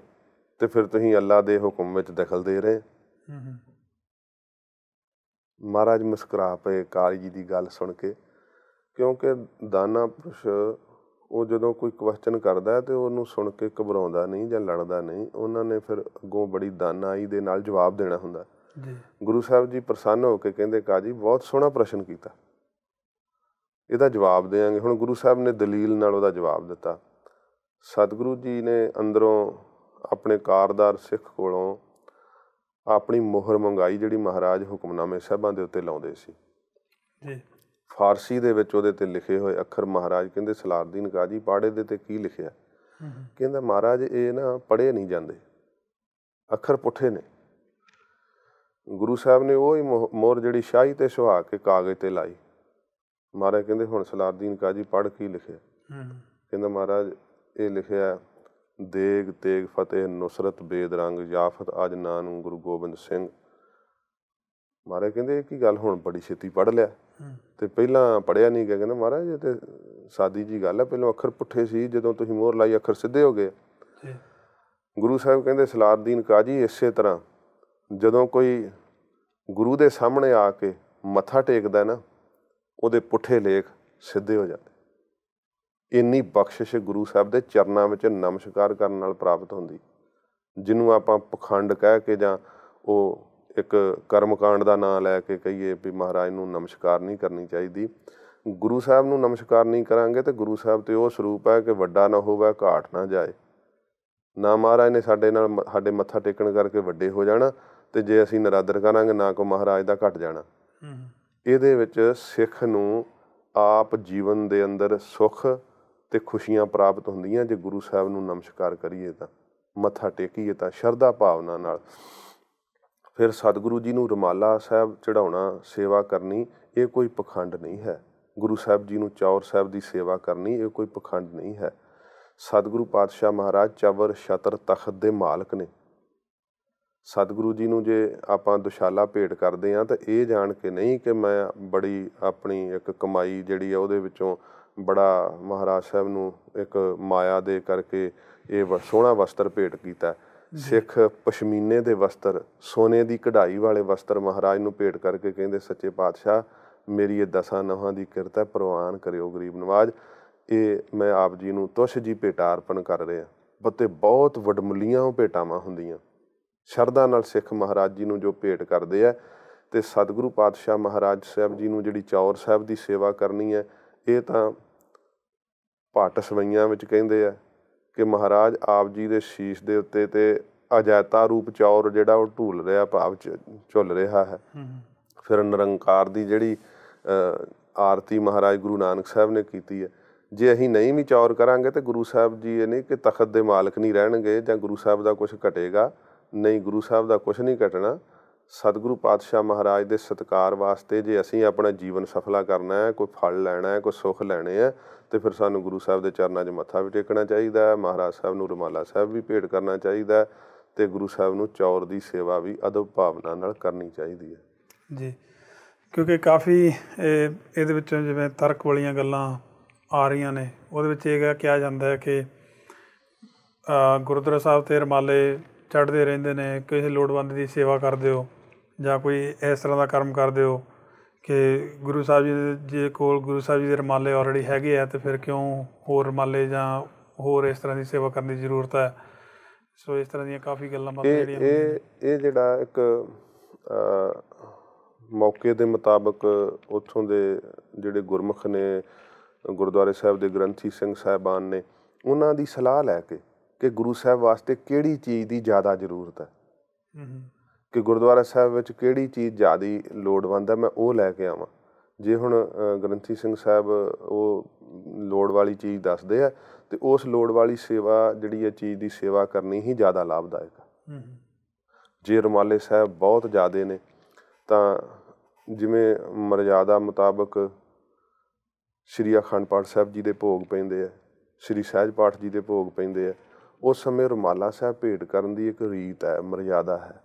ਤੇ ਫਿਰ ਤੁਸੀਂ ਅੱਲਾ ਦੇ ਹੁਕਮ ਵਿੱਚ ਦਖਲ ਦੇ ਰਹੇ। ਮਹਾਰਾਜ ਮੁਸਕਰਾ ਪਏ ਕਾਲੀ ਜੀ ਦੀ ਗੱਲ ਸੁਣ ਕੇ, ਕਿਉਂਕਿ ਦਾਨਾ ਪੁਰਸ਼ ਉਹ ਜਦੋਂ ਕੋਈ ਕੁਐਸਚਨ ਕਰਦਾ ਹੈ ਤੇ ਉਹਨੂੰ ਸੁਣ ਕੇ ਘਬਰਾਉਂਦਾ ਨਹੀਂ ਜਾਂ ਲੜਦਾ ਨਹੀਂ, ਉਹਨਾਂ ਨੇ ਫਿਰ ਅੱਗੋਂ ਬੜੀ ਦਾਨਾਈ ਦੇ ਨਾਲ ਜਵਾਬ ਦੇਣਾ ਹੁੰਦਾ। ਗੁਰੂ ਸਾਹਿਬ ਜੀ ਪ੍ਰਸੰਨ ਹੋ ਕੇ ਕਹਿੰਦੇ ਕਾਜੀ ਬਹੁਤ ਸੋਹਣਾ ਪ੍ਰਸ਼ਨ ਕੀਤਾ, ਇਹਦਾ ਜਵਾਬ ਦੇਵਾਂਗੇ। ਹੁਣ ਗੁਰੂ ਸਾਹਿਬ ਨੇ ਦਲੀਲ ਨਾਲ ਉਹਦਾ ਜਵਾਬ ਦਿੱਤਾ। ਸਤਿਗੁਰੂ ਜੀ ਨੇ ਅੰਦਰੋਂ ਆਪਣੇ ਕਾਰਦਾਰ ਸਿੱਖ ਕੋਲੋਂ ਆਪਣੀ ਮੋਹਰ ਮੰਗਾਈ, ਜਿਹੜੀ ਮਹਾਰਾਜ ਹੁਕਮਨਾਮੇ ਸਾਹਿਬਾਂ ਦੇ ਉੱਤੇ ਲਾਉਂਦੇ ਸੀ। ਫਾਰਸੀ ਦੇ ਵਿੱਚ ਉਹਦੇ ਤੇ ਲਿਖੇ ਹੋਏ ਅੱਖਰ ਮਹਾਰਾਜ ਕਹਿੰਦੇ ਸਲਾਰਦੀਨ ਕਾਜੀ ਪਾੜੇ ਦੇ ਤੇ ਕੀ ਲਿਖਿਆ? ਕਹਿੰਦਾ ਮਹਾਰਾਜ ਇਹ ਨਾ ਪੜ੍ਹੇ ਨਹੀਂ ਜਾਂਦੇ, ਅੱਖਰ ਪੁੱਠੇ ਨੇ। ਗੁਰੂ ਸਾਹਿਬ ਨੇ ਉਹ ਹੀ ਮੋਹਰ ਜਿਹੜੀ ਸ਼ਾਹੀ ਤੇ ਸੁਹਾ ਕੇ ਕਾਗਜ਼ ਤੇ ਲਾਈ। ਮਹਾਰਾਜ ਕਹਿੰਦੇ ਹੁਣ ਸਲਾਰਦੀਨ ਕਾਜੀ ਪੜ੍ਹ ਕੀ ਲਿਖਿਆ? ਕਹਿੰਦਾ ਮਹਾਰਾਜ ਇਹ ਲਿਖਿਆ ਦੇਗ ਤੇਗ ਫਤਿਹ ਨੁਸਰਤ ਬੇਦ ਰੰਗ ਯਾਫਤ ਅਜ ਨਾਨੂ ਗੁਰੂ ਗੋਬਿੰਦ ਸਿੰਘ। ਮਹਾਰਾਜ ਕਹਿੰਦੇ ਇਹ ਕੀ ਗੱਲ, ਹੁਣ ਬੜੀ ਛੇਤੀ ਪੜ੍ਹ ਲਿਆ ਤੇ ਪਹਿਲਾਂ ਪੜ੍ਹਿਆ ਨਹੀਂ ਗਿਆ? ਕਹਿੰਦਾ ਮਹਾਰਾਜ ਇਹ ਤੇ ਸਾਦੀ ਜੀ ਗੱਲ ਹੈ, ਪਹਿਲਾਂ ਅੱਖਰ ਪੁੱਠੇ ਸੀ, ਜਦੋਂ ਤੁਸੀਂ ਮੋਹਰ ਲਾਈ ਅੱਖਰ ਸਿੱਧੇ ਹੋ ਗਏ। ਗੁਰੂ ਸਾਹਿਬ ਕਹਿੰਦੇ ਸਲਾਰਦੀਨ ਕਾਜੀ ਇਸੇ ਤਰ੍ਹਾਂ ਜਦੋਂ ਕੋਈ ਗੁਰੂ ਦੇ ਸਾਹਮਣੇ ਆ ਕੇ ਮੱਥਾ ਟੇਕਦਾ ਨਾ, ਉਹਦੇ ਪੁੱਠੇ ਲੇਖ ਸਿੱਧੇ ਹੋ ਜਾਂਦੇ। ਇੰਨੀ ਬਖਸ਼ਿਸ਼ ਗੁਰੂ ਸਾਹਿਬ ਦੇ ਚਰਨਾਂ ਵਿੱਚ ਨਮਸਕਾਰ ਕਰਨ ਨਾਲ ਪ੍ਰਾਪਤ ਹੁੰਦੀ, ਜਿਹਨੂੰ ਆਪਾਂ ਪਖੰਡ ਕਹਿ ਕੇ ਜਾਂ ਉਹ ਇੱਕ ਕਰਮਕਾਂਡ ਦਾ ਨਾਂ ਲੈ ਕੇ ਕਹੀਏ ਵੀ ਮਹਾਰਾਜ ਨੂੰ ਨਮਸਕਾਰ ਨਹੀਂ ਕਰਨੀ ਚਾਹੀਦੀ। ਗੁਰੂ ਸਾਹਿਬ ਨੂੰ ਨਮਸਕਾਰ ਨਹੀਂ ਕਰਾਂਗੇ ਤੇ ਗੁਰੂ ਸਾਹਿਬ ਤੇ ਉਹ ਸਰੂਪ ਹੈ ਕਿ ਵੱਡਾ ਨਾ ਹੋਵੇ ਘਾਟ ਨਾ ਜਾਏ। ਨਾ ਮਹਾਰਾਜ ਨੇ ਸਾਡੇ ਨਾਲ ਸਾਡੇ ਮੱਥਾ ਟੇਕਣ ਕਰਕੇ ਵੱਡੇ ਹੋ ਜਾਣਾ, ਤੇ ਜੇ ਅਸੀਂ ਨਰਾਦਰ ਕਰਾਂਗੇ ਨਾ ਕੋ ਮਹਾਰਾਜ ਦਾ ਘਟ ਜਾਣਾ। ਇਹਦੇ ਵਿੱਚ ਸਿੱਖ ਨੂੰ ਆਪ ਜੀਵਨ ਦੇ ਅੰਦਰ ਸੁੱਖ ਤੇ ਖੁਸ਼ੀਆਂ ਪ੍ਰਾਪਤ ਹੁੰਦੀਆਂ ਜੇ ਗੁਰੂ ਸਾਹਿਬ ਨੂੰ ਨਮਸਕਾਰ ਕਰੀਏ, ਤਾਂ ਮੱਥਾ ਟੇਕੀਏ ਤਾਂ ਸ਼ਰਧਾ ਭਾਵਨਾ ਨਾਲ। ਫਿਰ ਸਤਿਗੁਰੂ ਜੀ ਨੂੰ ਰੁਮਾਲਾ ਸਾਹਿਬ ਚੜ੍ਹਾਉਣਾ, ਸੇਵਾ ਕਰਨੀ, ਇਹ ਕੋਈ ਪਖੰਡ ਨਹੀਂ ਹੈ। ਗੁਰੂ ਸਾਹਿਬ ਜੀ ਨੂੰ ਚੌਰ ਸਾਹਿਬ ਦੀ ਸੇਵਾ ਕਰਨੀ, ਇਹ ਕੋਈ ਪਖੰਡ ਨਹੀਂ ਹੈ। ਸਤਿਗੁਰੂ ਪਾਤਸ਼ਾਹ ਮਹਾਰਾਜ ਚਵਰ ਛਤਰ ਤਖਤ ਦੇ ਮਾਲਕ ਨੇ। ਸਤਿਗੁਰੂ ਜੀ ਨੂੰ ਜੇ ਆਪਾਂ ਦੁਸ਼ਾਲਾ ਭੇਟ ਕਰਦੇ ਹਾਂ ਤਾਂ ਇਹ ਜਾਣ ਕੇ ਨਹੀਂ ਕਿ ਮੈਂ ਬੜੀ ਆਪਣੀ ਇੱਕ ਕਮਾਈ ਜਿਹੜੀ ਆ ਉਹਦੇ ਵਿੱਚੋਂ ਬੜਾ ਮਹਾਰਾਜ ਸਾਹਿਬ ਨੂੰ ਇੱਕ ਮਾਇਆ ਦੇ ਕਰਕੇ ਇਹ ਸੋਹਣਾ ਵਸਤਰ ਭੇਟ ਕੀਤਾ। ਸਿੱਖ ਪਸ਼ਮੀਨੇ ਦੇ ਵਸਤਰ, ਸੋਨੇ ਦੀ ਕਢਾਈ ਵਾਲੇ ਵਸਤਰ ਮਹਾਰਾਜ ਨੂੰ ਭੇਟ ਕਰਕੇ ਕਹਿੰਦੇ ਸੱਚੇ ਪਾਤਸ਼ਾਹ ਮੇਰੀ ਇਹ ਦਸਾਂ ਨਹੁੰਆਂ ਦੀ ਕਿਰਤ ਹੈ, ਪ੍ਰਵਾਨ ਕਰਿਓ ਗਰੀਬ ਨਵਾਜ, ਇਹ ਮੈਂ ਆਪ ਜੀ ਨੂੰ ਤੁਸ਼ ਜੀ ਭੇਟਾ ਅਰਪਣ ਕਰ ਰਿਹਾ। ਅਤੇ ਬਹੁਤ ਵਡਮੁੱਲੀਆਂ ਉਹ ਭੇਟਾਵਾਂ ਹੁੰਦੀਆਂ। ਸ਼ਰਧਾ ਨਾਲ ਸਿੱਖ ਮਹਾਰਾਜ ਜੀ ਨੂੰ ਜੋ ਭੇਟ ਕਰਦੇ ਆ, ਤੇ ਸਤਿਗੁਰੂ ਪਾਤਸ਼ਾਹ ਮਹਾਰਾਜ ਸਾਹਿਬ ਜੀ ਨੂੰ ਜਿਹੜੀ ਚੌਰ ਸਾਹਿਬ ਦੀ ਸੇਵਾ ਕਰਨੀ ਹੈ, ਇਹ ਤਾਂ ਭੱਟ ਸਵਈਆਂ ਵਿੱਚ ਕਹਿੰਦੇ ਆ ਕਿ ਮਹਾਰਾਜ ਆਪ ਜੀ ਦੇ ਸ਼ੀਸ਼ ਦੇ ਉੱਤੇ ਤੇ ਅਜੈਤਾ ਰੂਪ ਚੌਰ ਜਿਹੜਾ ਉਹ ਢੂਲ ਰਿਹਾ, ਭਾਵ ਝੁੱਲ ਰਿਹਾ ਹੈ। ਫਿਰ ਨਿਰੰਕਾਰ ਦੀ ਜਿਹੜੀ ਆਰਤੀ ਮਹਾਰਾਜ ਗੁਰੂ ਨਾਨਕ ਸਾਹਿਬ ਨੇ ਕੀਤੀ ਹੈ। ਜੇ ਅਸੀਂ ਨਹੀਂ ਵੀ ਚੌਰ ਕਰਾਂਗੇ ਤਾਂ ਗੁਰੂ ਸਾਹਿਬ ਜੀ ਇਹ ਨਹੀਂ ਕਿ ਤਖਤ ਦੇ ਮਾਲਕ ਨਹੀਂ ਰਹਿਣਗੇ ਜਾਂ ਗੁਰੂ ਸਾਹਿਬ ਦਾ ਕੁਛ ਘਟੇਗਾ, ਨਹੀਂ, ਗੁਰੂ ਸਾਹਿਬ ਦਾ ਕੁਛ ਨਹੀਂ ਘਟਣਾ। ਸਤਿਗੁਰੂ ਪਾਤਸ਼ਾਹ ਮਹਾਰਾਜ ਦੇ ਸਤਿਕਾਰ ਵਾਸਤੇ ਜੇ ਅਸੀਂ ਆਪਣਾ ਜੀਵਨ ਸਫਲਾ ਕਰਨਾ ਹੈ, ਕੋਈ ਫਲ ਲੈਣਾ ਹੈ, ਕੋਈ ਸੁੱਖ ਲੈਣੇ ਹੈ, ਤੇ ਫਿਰ ਸਾਨੂੰ ਗੁਰੂ ਸਾਹਿਬ ਦੇ ਚਰਨਾਂ 'ਚ ਮੱਥਾ ਵੀ ਟੇਕਣਾ ਚਾਹੀਦਾ ਹੈ, ਮਹਾਰਾਜ ਸਾਹਿਬ ਨੂੰ ਰੁਮਾਲਾ ਸਾਹਿਬ ਵੀ ਭੇਟ ਕਰਨਾ ਚਾਹੀਦਾ, ਤੇ ਗੁਰੂ ਸਾਹਿਬ ਨੂੰ ਚੌਰ ਦੀ ਸੇਵਾ ਵੀ ਅਦਬ ਭਾਵਨਾ ਨਾਲ ਕਰਨੀ ਚਾਹੀਦੀ ਹੈ ਜੀ। ਕਿਉਂਕਿ ਕਾਫੀ ਇਹਦੇ ਵਿੱਚੋਂ ਜਿਵੇਂ ਤਰਕ ਵਾਲੀਆਂ ਗੱਲਾਂ ਆ ਰਹੀਆਂ ਨੇ, ਉਹਦੇ ਵਿੱਚ ਇਹ ਕਿਹਾ ਜਾਂਦਾ ਹੈ ਕਿ ਗੁਰਦੁਆਰਾ ਸਾਹਿਬ 'ਤੇ ਰੁਮਾਲੇ ਚੜ੍ਹਦੇ ਰਹਿੰਦੇ ਨੇ, ਕਿਸੇ ਲੋੜਵੰਦ ਦੀ ਸੇਵਾ ਕਰਦੇ ਹੋ ਜਾਂ ਕੋਈ ਇਸ ਤਰ੍ਹਾਂ ਦਾ ਕਰਮ ਕਰਦੇ ਹੋ ਕਿ ਗੁਰੂ ਸਾਹਿਬ ਜੀ ਜੇ ਕੋਲ ਗੁਰੂ ਸਾਹਿਬ ਜੀ ਦੇ ਰੁਮਾਲੇ ਆਲਰੇਡੀ ਹੈਗੇ ਆ, ਅਤੇ ਫਿਰ ਕਿਉਂ ਹੋਰ ਰੁਮਾਲੇ ਜਾਂ ਹੋਰ ਇਸ ਤਰ੍ਹਾਂ ਦੀ ਸੇਵਾ ਕਰਨ ਦੀ ਜ਼ਰੂਰਤ ਹੈ। ਸੋ ਇਸ ਤਰ੍ਹਾਂ ਦੀਆਂ ਕਾਫੀ ਗੱਲਾਂ ਬਾਤਾਂ ਜਿਹੜੀਆਂ ਇਹ ਜਿਹੜਾ ਇੱਕ ਮੌਕੇ ਦੇ ਮੁਤਾਬਕ ਉੱਥੋਂ ਦੇ ਜਿਹੜੇ ਗੁਰਮੁਖ ਨੇ, ਗੁਰਦੁਆਰੇ ਸਾਹਿਬ ਦੇ ਗ੍ਰੰਥੀ ਸਿੰਘ ਸਾਹਿਬਾਨ ਨੇ, ਉਹਨਾਂ ਦੀ ਸਲਾਹ ਲੈ ਕੇ ਕਿ ਗੁਰੂ ਸਾਹਿਬ ਵਾਸਤੇ ਕਿਹੜੀ ਚੀਜ਼ ਦੀ ਜ਼ਿਆਦਾ ਜ਼ਰੂਰਤ ਹੈ। ਕਿ ਗੁਰਦੁਆਰਾ ਸਾਹਿਬ ਵਿੱਚ ਕਿਹੜੀ ਚੀਜ਼ ਜ਼ਿਆਦਾ ਲੋੜਵੰਦ ਹੈ, ਮੈਂ ਉਹ ਲੈ ਕੇ ਆਵਾਂ। ਜੇ ਹੁਣ ਗ੍ਰੰਥੀ ਸਿੰਘ ਸਾਹਿਬ ਉਹ ਲੋੜ ਵਾਲੀ ਚੀਜ਼ ਦੱਸਦੇ ਆ ਅਤੇ ਉਸ ਲੋੜ ਵਾਲੀ ਸੇਵਾ ਜਿਹੜੀ ਹੈ ਚੀਜ਼ ਦੀ ਸੇਵਾ ਕਰਨੀ ਹੀ ਜ਼ਿਆਦਾ ਲਾਭਦਾਇਕ ਹੈ। ਜੇ ਰੁਮਾਲੇ ਸਾਹਿਬ ਬਹੁਤ ਜ਼ਿਆਦਾ ਨੇ ਤਾਂ ਜਿਵੇਂ ਮਰਜ਼ਾਦਾ ਮੁਤਾਬਕ ਸ਼੍ਰੀ ਅਖੰਡ ਪਾਠ ਸਾਹਿਬ ਜੀ ਦੇ ਭੋਗ ਪੈਂਦੇ ਆ, ਸ਼੍ਰੀ ਸਹਿਜ ਪਾਠ ਜੀ ਦੇ ਭੋਗ ਪੈਂਦੇ ਆ, ਉਸ ਸਮੇਂ ਰੁਮਾਲਾ ਸਾਹਿਬ ਭੇਟ ਕਰਨ ਦੀ ਇੱਕ ਰੀਤ ਹੈ, ਮਰਜ਼ਾਦਾ ਹੈ,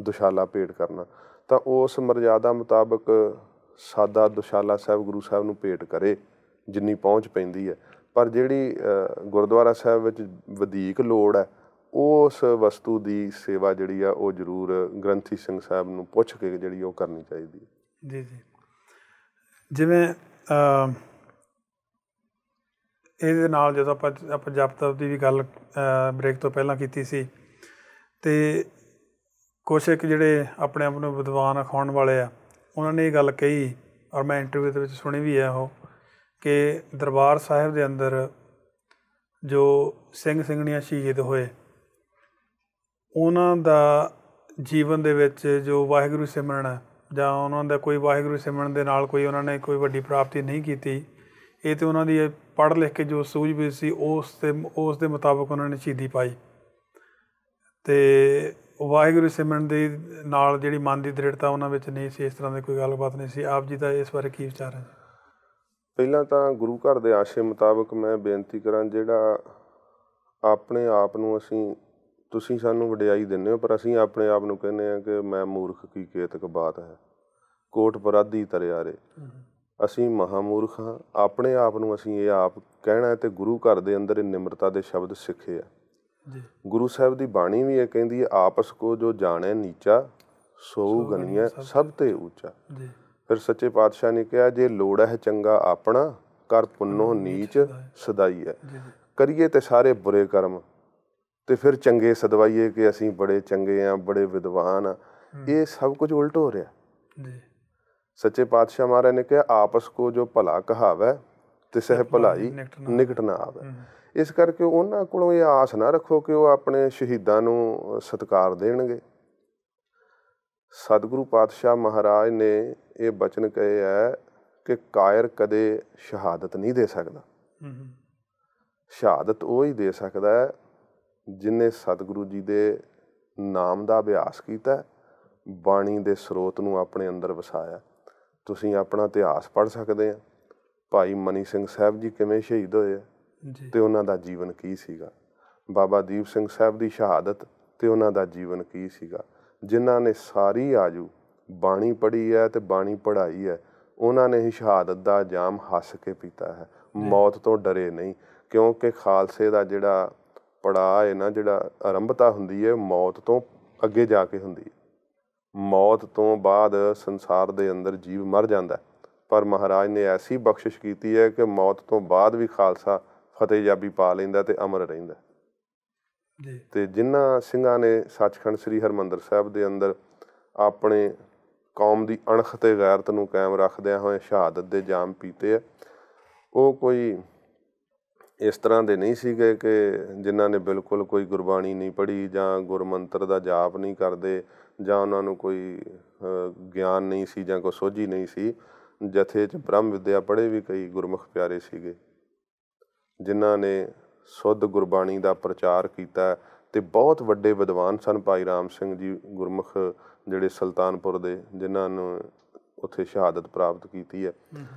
ਦੁਸ਼ਾਲਾ ਭੇਟ ਕਰਨਾ। ਤਾਂ ਉਸ ਮਰਜ਼ਾਦਾ ਮੁਤਾਬਕ ਸਾਦਾ ਦੁਸ਼ਾਲਾ ਸਾਹਿਬ ਗੁਰੂ ਸਾਹਿਬ ਨੂੰ ਭੇਟ ਕਰੇ ਜਿੰਨੀ ਪਹੁੰਚ ਪੈਂਦੀ ਹੈ। ਪਰ ਜਿਹੜੀ ਗੁਰਦੁਆਰਾ ਸਾਹਿਬ ਵਿੱਚ ਵਧੀਕ ਲੋੜ ਹੈ, ਉਸ ਵਸਤੂ ਦੀ ਸੇਵਾ ਜਿਹੜੀ ਆ ਉਹ ਜ਼ਰੂਰ ਗ੍ਰੰਥੀ ਸਿੰਘ ਸਾਹਿਬ ਨੂੰ ਪੁੱਛ ਕੇ ਜਿਹੜੀ ਉਹ ਕਰਨੀ ਚਾਹੀਦੀ ਹੈ। ਜੀ ਜੀ, ਜਿਵੇਂ ਇਹਦੇ ਨਾਲ ਜਦੋਂ ਆਪਾਂ ਜਪ ਤਪ ਦੀ ਵੀ ਗੱਲ ਬ੍ਰੇਕ ਤੋਂ ਪਹਿਲਾਂ ਕੀਤੀ ਸੀ, ਅਤੇ ਕੁਛ ਇੱਕ ਜਿਹੜੇ ਆਪਣੇ ਆਪ ਨੂੰ ਵਿਦਵਾਨ ਅਖਾਉਣ ਵਾਲੇ ਆ, ਉਹਨਾਂ ਨੇ ਇਹ ਗੱਲ ਕਹੀ, ਔਰ ਮੈਂ ਇੰਟਰਵਿਊ ਦੇ ਵਿੱਚ ਸੁਣੀ ਵੀ ਹੈ ਉਹ, ਕਿ ਦਰਬਾਰ ਸਾਹਿਬ ਦੇ ਅੰਦਰ ਜੋ ਸਿੰਘ ਸਿੰਘਣੀਆਂ ਸ਼ਹੀਦ ਹੋਏ, ਉਹਨਾਂ ਦਾ ਜੀਵਨ ਦੇ ਵਿੱਚ ਜੋ ਵਾਹਿਗੁਰੂ ਸਿਮਰਨ ਹੈ, ਜਾਂ ਉਹਨਾਂ ਦਾ ਕੋਈ ਵਾਹਿਗੁਰੂ ਸਿਮਰਨ ਦੇ ਨਾਲ ਕੋਈ ਉਹਨਾਂ ਨੇ ਕੋਈ ਵੱਡੀ ਪ੍ਰਾਪਤੀ ਨਹੀਂ ਕੀਤੀ, ਇਹ ਤਾਂ ਉਹਨਾਂ ਦੀ ਪੜ੍ਹ ਲਿਖ ਕੇ ਜੋ ਸੂਝ-ਬੂਝ ਸੀ ਉਸ ਦੇ ਮੁਤਾਬਕ ਉਹਨਾਂ ਨੇ ਸ਼ਹੀਦੀ ਪਾਈ, ਅਤੇ ਵਾਹਿਗੁਰੂ ਸਿਮਰਨ ਦੇ ਨਾਲ ਜਿਹੜੀ ਮਨ ਦੀ ਦ੍ਰਿੜਤਾ ਉਹਨਾਂ ਵਿੱਚ ਨਹੀਂ ਸੀ, ਇਸ ਤਰ੍ਹਾਂ ਦੀ ਕੋਈ ਗੱਲਬਾਤ ਨਹੀਂ ਸੀ। ਆਪ ਜੀ ਦਾ ਇਸ ਬਾਰੇ ਕੀ ਵਿਚਾਰ ਹੈ? ਪਹਿਲਾਂ ਤਾਂ ਗੁਰੂ ਘਰ ਦੇ ਆਸ਼ੇ ਮੁਤਾਬਕ ਮੈਂ ਬੇਨਤੀ ਕਰਾਂ, ਜਿਹੜਾ ਆਪਣੇ ਆਪ ਨੂੰ ਤੁਸੀਂ ਸਾਨੂੰ ਵਡਿਆਈ ਦਿੰਦੇ ਹੋ, ਪਰ ਅਸੀਂ ਆਪਣੇ ਆਪ ਨੂੰ ਕਹਿੰਦੇ ਹਾਂ ਕਿ ਮੈਂ ਮੂਰਖ ਕੀ ਕੇਤਕ ਬਾਤ ਹੈ, ਕੋਟ ਪਰਾਧੀ ਤਰਿਆਰੇ। ਅਸੀਂ ਮਹਾਮੂਰਖ ਹਾਂ, ਆਪਣੇ ਆਪ ਨੂੰ ਅਸੀਂ ਇਹ ਆਪ ਕਹਿਣਾ, ਅਤੇ ਗੁਰੂ ਘਰ ਦੇ ਅੰਦਰ ਇਹ ਨਿਮਰਤਾ ਦੇ ਸ਼ਬਦ ਸਿੱਖੇ ਆ। ਗੁਰੂ ਸਾਹਿਬ ਦੀ ਬਾਣੀ ਵੀ ਇਹ ਕਹਿੰਦੀ ਹੈ, ਆਪਸ ਕੋ ਜੋ ਜਾਣੇ ਨੀਚਾ ਸੋਊ ਗਨੀਐ ਸਭ ਤੇ ਉੱਚਾ। ਫਿਰ ਸੱਚੇ ਪਾਤਸ਼ਾਹ ਨੇ ਕਿਹਾ, ਜੇ ਲੋੜ ਹੈ ਚੰਗਾ ਆਪਣਾ, ਕਰ ਪੁੰਨੋ ਨੀਚ ਸਦਾਈ ਹੈ। ਕਰੀਏ ਤੇ ਸਾਰੇ ਬੁਰੇ ਕਰਮ, ਤੇ ਫਿਰ ਚੰਗੇ ਸਦਵਾਈਏ ਕਿ ਅਸੀਂ ਬੜੇ ਚੰਗੇ ਹਾਂ, ਬੜੇ ਵਿਦਵਾਨ ਹਾਂ। ਇਹ ਸਭ ਕੁਝ ਉਲਟ ਹੋ ਰਿਹਾ। ਸੱਚੇ ਪਾਤਸ਼ਾਹ ਮਹਾਰਾਜ ਨੇ ਕਿਹਾ, ਆਪਸ ਕੋ ਜੋ ਭਲਾ ਕਹਾਵੈ ਤੇ ਸਹਿ ਭਲਾਈ ਨਿਕਟ ਨਾ ਆਵੇ। ਇਸ ਕਰਕੇ ਉਹਨਾਂ ਕੋਲੋਂ ਇਹ ਆਸ ਨਾ ਰੱਖੋ ਕਿ ਉਹ ਆਪਣੇ ਸ਼ਹੀਦਾਂ ਨੂੰ ਸਤਿਕਾਰ ਦੇਣਗੇ। ਸਤਿਗੁਰੂ ਪਾਤਸ਼ਾਹ ਮਹਾਰਾਜ ਨੇ ਇਹ ਬਚਨ ਕਹੇ ਹੈ ਕਿ ਕਾਇਰ ਕਦੇ ਸ਼ਹਾਦਤ ਨਹੀਂ ਦੇ ਸਕਦਾ। ਸ਼ਹਾਦਤ ਉਹ ਹੀ ਦੇ ਸਕਦਾ ਹੈ ਜਿਹਨੇ ਸਤਿਗੁਰੂ ਜੀ ਦੇ ਨਾਮ ਦਾ ਅਭਿਆਸ ਕੀਤਾ, ਬਾਣੀ ਦੇ ਸਰੋਤ ਨੂੰ ਆਪਣੇ ਅੰਦਰ ਵਸਾਇਆ। ਤੁਸੀਂ ਆਪਣਾ ਇਤਿਹਾਸ ਪੜ੍ਹ ਸਕਦੇ ਆ, ਭਾਈ ਮਨੀ ਸਿੰਘ ਸਾਹਿਬ ਜੀ ਕਿਵੇਂ ਸ਼ਹੀਦ ਹੋਏ ਆ ਅਤੇ ਉਹਨਾਂ ਦਾ ਜੀਵਨ ਕੀ ਸੀਗਾ। ਬਾਬਾ ਦੀਪ ਸਿੰਘ ਸਾਹਿਬ ਦੀ ਸ਼ਹਾਦਤ ਅਤੇ ਉਹਨਾਂ ਦਾ ਜੀਵਨ ਕੀ ਸੀਗਾ। ਜਿਨ੍ਹਾਂ ਨੇ ਸਾਰੀ ਆਜੂ ਬਾਣੀ ਪੜ੍ਹੀ ਹੈ ਅਤੇ ਬਾਣੀ ਪੜ੍ਹਾਈ ਹੈ, ਉਹਨਾਂ ਨੇ ਹੀ ਸ਼ਹਾਦਤ ਦਾ ਜਾਮ ਹੱਸ ਕੇ ਪੀਤਾ ਹੈ, ਮੌਤ ਤੋਂ ਡਰੇ ਨਹੀਂ। ਕਿਉਂਕਿ ਖਾਲਸੇ ਦਾ ਜਿਹੜਾ ਪੜਾਅ ਹੈ ਨਾ, ਜਿਹੜਾ ਆਰੰਭਤਾ ਹੁੰਦੀ ਹੈ, ਮੌਤ ਤੋਂ ਅੱਗੇ ਜਾ ਕੇ ਹੁੰਦੀ ਹੈ। ਮੌਤ ਤੋਂ ਬਾਅਦ ਸੰਸਾਰ ਦੇ ਅੰਦਰ ਜੀਵ ਮਰ ਜਾਂਦਾ, ਪਰ ਮਹਾਰਾਜ ਨੇ ਐਸੀ ਬਖਸ਼ਿਸ਼ ਕੀਤੀ ਹੈ ਕਿ ਮੌਤ ਤੋਂ ਬਾਅਦ ਵੀ ਖਾਲਸਾ ਫਤਿਹਯਾਬੀ ਪਾ ਲੈਂਦਾ ਅਤੇ ਅਮਰ ਰਹਿੰਦਾ। ਅਤੇ ਜਿਨ੍ਹਾਂ ਸਿੰਘਾਂ ਨੇ ਸੱਚਖੰਡ ਸ੍ਰੀ ਹਰਿਮੰਦਰ ਸਾਹਿਬ ਦੇ ਅੰਦਰ ਆਪਣੇ ਕੌਮ ਦੀ ਅਣਖ ਅਤੇ ਗੈਰਤ ਨੂੰ ਕਾਇਮ ਰੱਖਦਿਆਂ ਹੋਏ ਸ਼ਹਾਦਤ ਦੇ ਜਾਮ ਪੀਤੇ ਆ, ਉਹ ਕੋਈ ਇਸ ਤਰ੍ਹਾਂ ਦੇ ਨਹੀਂ ਸੀਗੇ ਕਿ ਜਿਨ੍ਹਾਂ ਨੇ ਬਿਲਕੁਲ ਕੋਈ ਗੁਰਬਾਣੀ ਨਹੀਂ ਪੜ੍ਹੀ, ਜਾਂ ਗੁਰਮੰਤਰ ਦਾ ਜਾਪ ਨਹੀਂ ਕਰਦੇ, ਜਾਂ ਉਹਨਾਂ ਨੂੰ ਕੋਈ ਗਿਆਨ ਨਹੀਂ ਸੀ, ਜਾਂ ਕੋਈ ਸੋਝੀ ਨਹੀਂ ਸੀ। ਜਥੇ 'ਚ ਬ੍ਰਹਮ ਵਿੱਦਿਆ ਪੜ੍ਹੇ ਵੀ ਕਈ ਗੁਰਮੁਖ ਪਿਆਰੇ ਸੀਗੇ, ਜਿਨ੍ਹਾਂ ਨੇ ਸ਼ੁੱਧ ਗੁਰਬਾਣੀ ਦਾ ਪ੍ਰਚਾਰ ਕੀਤਾ। ਅਤੇ ਬਹੁਤ ਵੱਡੇ ਵਿਦਵਾਨ ਸਨ, ਭਾਈ ਰਾਮ ਸਿੰਘ ਜੀ ਗੁਰਮੁਖ ਜਿਹੜੇ ਸੁਲਤਾਨਪੁਰ ਦੇ, ਜਿਨ੍ਹਾਂ ਨੂੰ ਉੱਥੇ ਸ਼ਹਾਦਤ ਪ੍ਰਾਪਤ ਕੀਤੀ ਹੈ।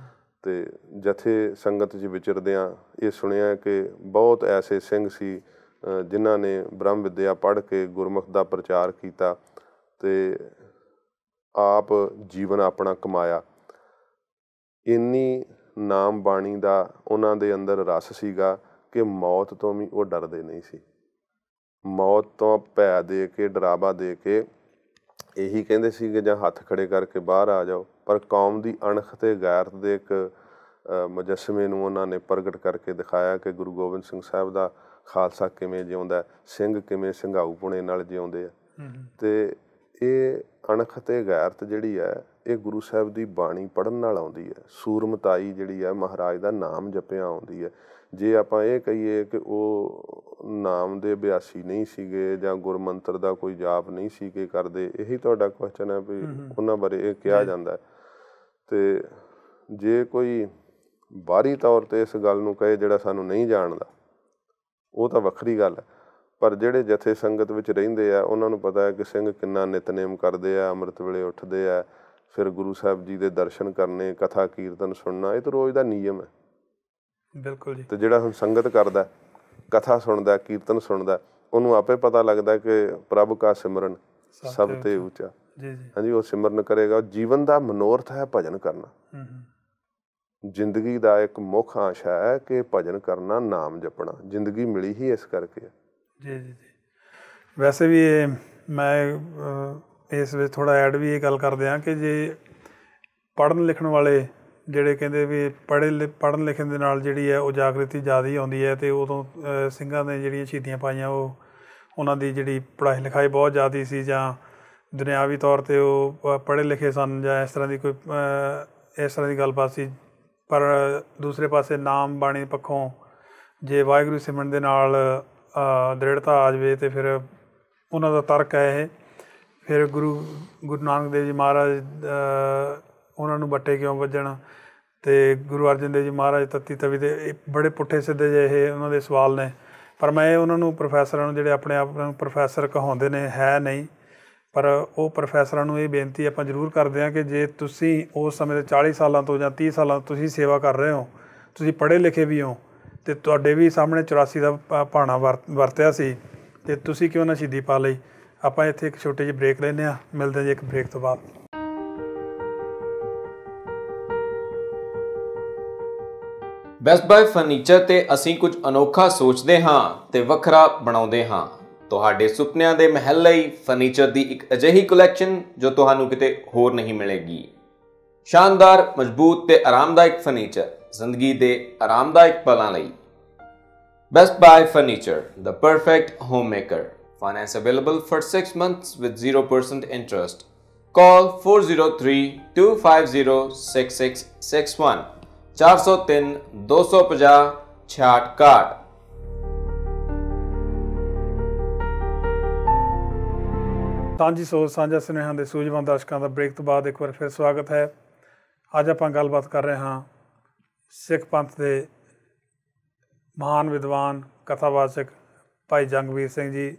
ਅਤੇ ਜਥੇ ਸੰਗਤ 'ਚ ਵਿਚਰਦਿਆਂ ਇਹ ਸੁਣਿਆ ਕਿ ਬਹੁਤ ਐਸੇ ਸਿੰਘ ਸੀ ਜਿਨ੍ਹਾਂ ਨੇ ਬ੍ਰਹਮ ਵਿੱਦਿਆ ਪੜ੍ਹ ਕੇ ਗੁਰਮੁਖ ਦਾ ਪ੍ਰਚਾਰ ਕੀਤਾ ਅਤੇ ਆਪ ਜੀਵਨ ਆਪਣਾ ਕਮਾਇਆ। ਇੰਨੀ ਨਾਮ ਬਾਣੀ ਦਾ ਉਹਨਾਂ ਦੇ ਅੰਦਰ ਰਸ ਸੀਗਾ ਕਿ ਮੌਤ ਤੋਂ ਵੀ ਉਹ ਡਰਦੇ ਨਹੀਂ ਸੀ। ਮੌਤ ਤੋਂ ਭੈ ਦੇ ਕੇ, ਡਰਾਵਾ ਦੇ ਕੇ ਇਹੀ ਕਹਿੰਦੇ ਸੀਗੇ ਜਾਂ ਹੱਥ ਖੜੇ ਕਰਕੇ ਬਾਹਰ ਆ ਜਾਓ। ਪਰ ਕੌਮ ਦੀ ਅਣਖ ਅਤੇ ਗੈਰਤ ਦੇ ਇੱਕ ਮੁਜੱਸਮੇ ਨੂੰ ਉਹਨਾਂ ਨੇ ਪ੍ਰਗਟ ਕਰਕੇ ਦਿਖਾਇਆ ਕਿ ਗੁਰੂ ਗੋਬਿੰਦ ਸਿੰਘ ਸਾਹਿਬ ਦਾ ਖਾਲਸਾ ਕਿਵੇਂ ਜਿਉਂਦਾ, ਸਿੰਘ ਕਿਵੇਂ ਸਿੰਘਾਊਪੁਣੇ ਨਾਲ ਜਿਉਂਦੇ ਆ। ਅਤੇ ਇਹ ਅਣਖ ਅਤੇ ਗੈਰਤ ਜਿਹੜੀ ਹੈ, ਇਹ ਗੁਰੂ ਸਾਹਿਬ ਦੀ ਬਾਣੀ ਪੜ੍ਹਨ ਨਾਲ ਆਉਂਦੀ ਹੈ। ਸੂਰਮਤਾਈ ਜਿਹੜੀ ਹੈ, ਮਹਾਰਾਜ ਦਾ ਨਾਮ ਜਪਿਆ ਆਉਂਦੀ ਹੈ। ਜੇ ਆਪਾਂ ਇਹ ਕਹੀਏ ਕਿ ਉਹ ਨਾਮ ਦੇ ਅਭਿਆਸੀ ਨਹੀਂ ਸੀਗੇ ਜਾਂ ਗੁਰਮੰਤਰ ਦਾ ਕੋਈ ਜਾਪ ਨਹੀਂ ਸੀਗੇ ਕਰਦੇ, ਇਹੀ ਤੁਹਾਡਾ ਕੁਐਸਚਨ ਹੈ ਵੀ ਉਹਨਾਂ ਬਾਰੇ ਇਹ ਕਿਹਾ ਜਾਂਦਾ। ਤੇ ਜੇ ਕੋਈ ਬਾਹਰੀ ਤੌਰ 'ਤੇ ਇਸ ਗੱਲ ਨੂੰ ਕਹੇ ਜਿਹੜਾ ਸਾਨੂੰ ਨਹੀਂ ਜਾਣਦਾ, ਉਹ ਤਾਂ ਵੱਖਰੀ ਗੱਲ ਹੈ। ਪਰ ਜਿਹੜੇ ਜਥੇ ਸੰਗਤ ਵਿੱਚ ਰਹਿੰਦੇ ਆ ਉਹਨਾਂ ਨੂੰ ਪਤਾ ਹੈ ਕਿ ਸਿੰਘ ਕਿੰਨਾ ਨਿਤਨੇਮ ਕਰਦੇ ਆ, ਅੰਮ੍ਰਿਤ ਵੇਲੇ ਉੱਠਦੇ ਆ, ਫਿਰ ਗੁਰੂ ਸਾਹਿਬ ਜੀ ਦੇ ਦਰਸ਼ਨ ਕਰਨੇ, ਕਥਾ ਕੀਰਤਨ ਸੁਣਨਾ, ਇਹ ਤਾਂ ਰੋਜ਼ ਦਾ ਨਿਯਮ ਹੈ। ਬਿਲਕੁਲ ਜੀ। ਤੇ ਜਿਹੜਾ ਹੁਣ ਸੰਗਤ ਕਰਦਾ, ਕਥਾ ਸੁਣਦਾ, ਕੀਰਤਨ ਸੁਣਦਾ, ਉਹਨੂੰ ਆਪੇ ਪਤਾ ਲੱਗਦਾ ਕਿ ਪ੍ਰਭ ਕਾ ਸਿਮਰਨ ਸਭ ਤੇ ਉੱਚਾ। ਹਾਂਜੀ, ਉਹ ਸਿਮਰਨ ਕਰੇਗਾ। ਜੀਵਨ ਦਾ ਮਨੋਰਥ ਹੈ ਭਜਨ ਕਰਨਾ। ਜ਼ਿੰਦਗੀ ਦਾ ਇੱਕ ਮੁੱਖ ਅੰਸ਼ ਹੈ ਕਿ ਭਜਨ ਕਰਨਾ, ਨਾਮ ਜਪਣਾ। ਜ਼ਿੰਦਗੀ ਮਿਲੀ ਹੀ ਇਸ ਕਰਕੇ। ਜੀ ਜੀ ਜੀ। ਵੈਸੇ ਵੀ ਮੈਂ ਇਸ ਵਿੱਚ ਥੋੜ੍ਹਾ ਐਡ ਵੀ ਇਹ ਗੱਲ ਕਰਦੇ ਹਾਂ ਕਿ ਜੇ ਪੜ੍ਹਨ ਲਿਖਣ ਵਾਲੇ ਜਿਹੜੇ ਕਹਿੰਦੇ ਵੀ ਪੜ੍ਹਨ ਲਿਖਣ ਦੇ ਨਾਲ ਜਿਹੜੀ ਹੈ ਉਹ ਜਾਗ੍ਰਿਤੀ ਜ਼ਿਆਦਾ ਹੀ ਆਉਂਦੀ ਹੈ, ਅਤੇ ਉਦੋਂ ਸਿੰਘਾਂ ਨੇ ਜਿਹੜੀਆਂ ਸ਼ਹੀਦੀਆਂ ਪਾਈਆਂ ਉਹਨਾਂ ਦੀ ਜਿਹੜੀ ਪੜ੍ਹਾਈ ਲਿਖਾਈ ਬਹੁਤ ਜ਼ਿਆਦਾ ਸੀ, ਜਾਂ ਦੁਨਿਆਵੀ ਤੌਰ 'ਤੇ ਉਹ ਪੜ੍ਹੇ ਲਿਖੇ ਸਨ, ਜਾਂ ਇਸ ਤਰ੍ਹਾਂ ਦੀ ਗੱਲਬਾਤ ਸੀ। ਪਰ ਦੂਸਰੇ ਪਾਸੇ ਨਾਮ ਬਾਣੀ ਪੱਖੋਂ ਜੇ ਵਾਹਿਗੁਰੂ ਸਿਮਰਨ ਦੇ ਨਾਲ ਦ੍ਰਿੜਤਾ ਆ ਜਾਵੇ ਤਾਂ ਫਿਰ ਉਹਨਾਂ ਦਾ ਤਰਕ ਹੈ ਇਹ। ਫਿਰ ਗੁਰੂ ਨਾਨਕ ਦੇਵ ਜੀ ਮਹਾਰਾਜ ਉਹਨਾਂ ਨੂੰ ਬੱਟੇ ਕਿਉਂ ਵੱਜਣ, ਅਤੇ ਗੁਰੂ ਅਰਜਨ ਦੇਵ ਜੀ ਮਹਾਰਾਜ ਤੱਤੀ ਤਵੀ ਦੇ, ਬੜੇ ਪੁੱਠੇ ਸਿੱਧੇ ਜਿਹੇ ਉਹਨਾਂ ਦੇ ਸਵਾਲ ਨੇ। ਪਰ ਮੈਂ ਉਹਨਾਂ ਨੂੰ ਪ੍ਰੋਫੈਸਰਾਂ ਨੂੰ, ਜਿਹੜੇ ਆਪਣੇ ਆਪ ਨੂੰ ਪ੍ਰੋਫੈਸਰ ਕਹਾਉਂਦੇ ਨੇ, ਹੈ ਨਹੀਂ, ਪਰ ਉਹ ਪ੍ਰੋਫੈਸਰਾਂ ਨੂੰ ਇਹ ਬੇਨਤੀ ਆਪਾਂ ਜ਼ਰੂਰ ਕਰਦੇ ਹਾਂ ਕਿ ਜੇ ਤੁਸੀਂ ਉਸ ਸਮੇਂ ਦੇ 40 ਸਾਲਾਂ ਤੋਂ ਜਾਂ 30 ਸਾਲਾਂ ਤੋਂ ਤੁਸੀਂ ਸੇਵਾ ਕਰ ਰਹੇ ਹੋ, ਤੁਸੀਂ ਪੜ੍ਹੇ ਲਿਖੇ ਵੀ ਹੋ, ਅਤੇ ਤੁਹਾਡੇ ਵੀ ਸਾਹਮਣੇ 84 ਦਾ ਭਾਣਾ ਵਰਤਿਆ ਸੀ, ਅਤੇ ਤੁਸੀਂ ਕਿਉਂ ਨਾ ਸ਼ਹੀਦੀ ਪਾ ਲਈ। ਆਪਾਂ ਇੱਥੇ ਇੱਕ ਛੋਟੀ ਜਿਹੀ ਬ੍ਰੇਕ ਲੈਂਦੇ ਹਾਂ, ਮਿਲਦੇ ਜੀ ਇੱਕ ਬ੍ਰੇਕ ਤੋਂ ਬਾਅਦ। ਬੈਸਟ ਬਾਏ ਫਰਨੀਚਰ ਤੇ ਅਸੀਂ ਕੁਝ ਅਨੋਖਾ ਸੋਚਦੇ ਹਾਂ ਤੇ ਵੱਖਰਾ ਬਣਾਉਂਦੇ ਹਾਂ। ਤੁਹਾਡੇ ਸੁਪਨਿਆਂ ਦੇ ਮਹਿਲ ਲਈ ਫਰਨੀਚਰ ਦੀ ਇੱਕ ਅਜਿਹੀ ਕਲੈਕਸ਼ਨ ਜੋ ਤੁਹਾਨੂੰ ਕਿਤੇ ਹੋਰ ਨਹੀਂ ਮਿਲੇਗੀ। ਸ਼ਾਨਦਾਰ, ਮਜ਼ਬੂਤ ਤੇ ਆਰਾਮਦਾਇਕ ਫਰਨੀਚਰ, ਜ਼ਿੰਦਗੀ ਦੇ ਆਰਾਮਦਾਇਕ ਪਲਾਂ ਲਈ। Best Buy Furniture, the perfect homemaker. Finance available for 6 months with 0% interest. Call 403-250-6661 403 250 6661। ਸਾਂਝੀ ਸੋਚ ਸਾਂਝਾ ਸੁਨੇਹਾ ਦੇ ਸੂਝਵਾਨ ਦਰਸ਼ਕਾਂ ਦਾ ਬ੍ਰੇਕ ਤੋਂ ਬਾਅਦ ਇੱਕ ਵਾਰ ਫਿਰ ਸਵਾਗਤ ਹੈ। ਅੱਜ ਆਪਾਂ ਗੱਲਬਾਤ ਕਰ ਰਹੇ ਹਾਂ ਸਿੱਖ ਪੰਥ ਦੇ ਮਹਾਨ ਵਿਦਵਾਨ ਕਥਾਵਾਚਕ ਭਾਈ ਜੰਗਵੀਰ ਸਿੰਘ ਜੀ,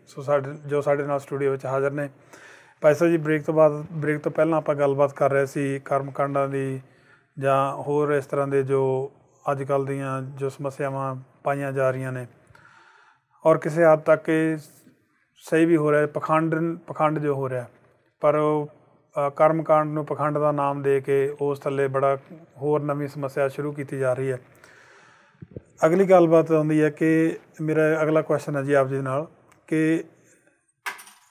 ਜੋ ਸਾਡੇ ਨਾਲ ਸਟੂਡੀਓ ਵਿੱਚ ਹਾਜ਼ਰ ਨੇ। ਭਾਈ ਸਾਹਿਬ ਜੀ, ਬ੍ਰੇਕ ਤੋਂ ਪਹਿਲਾਂ ਆਪਾਂ ਗੱਲਬਾਤ ਕਰ ਰਹੇ ਸੀ ਕਰਮ ਕਾਂਡਾਂ ਦੀ, ਜਾਂ ਹੋਰ ਇਸ ਤਰ੍ਹਾਂ ਦੇ ਜੋ ਅੱਜ ਕੱਲ੍ਹ ਦੀਆਂ ਜੋ ਸਮੱਸਿਆਵਾਂ ਪਾਈਆਂ ਜਾ ਰਹੀਆਂ ਨੇ, ਔਰ ਕਿਸੇ ਹੱਦ ਤੱਕ ਇਹ ਸਹੀ ਵੀ ਹੋ ਰਿਹਾ, ਪਖੰਡ ਜੋ ਹੋ ਰਿਹਾ, ਪਰ ਉਹ ਕਰਮ ਕਾਂਡ ਨੂੰ ਪਖੰਡ ਦਾ ਨਾਮ ਦੇ ਕੇ ਉਸ ਥੱਲੇ ਬੜਾ ਹੋਰ ਨਵੀਂ ਸਮੱਸਿਆ ਸ਼ੁਰੂ ਕੀਤੀ ਜਾ ਰਹੀ ਹੈ। ਅਗਲੀ ਗੱਲਬਾਤ ਆਉਂਦੀ ਹੈ ਕਿ ਮੇਰਾ ਅਗਲਾ ਕੁਐਸਚਨ ਹੈ ਜੀ ਆਪ ਜੀ ਦੇ ਨਾਲ ਕਿ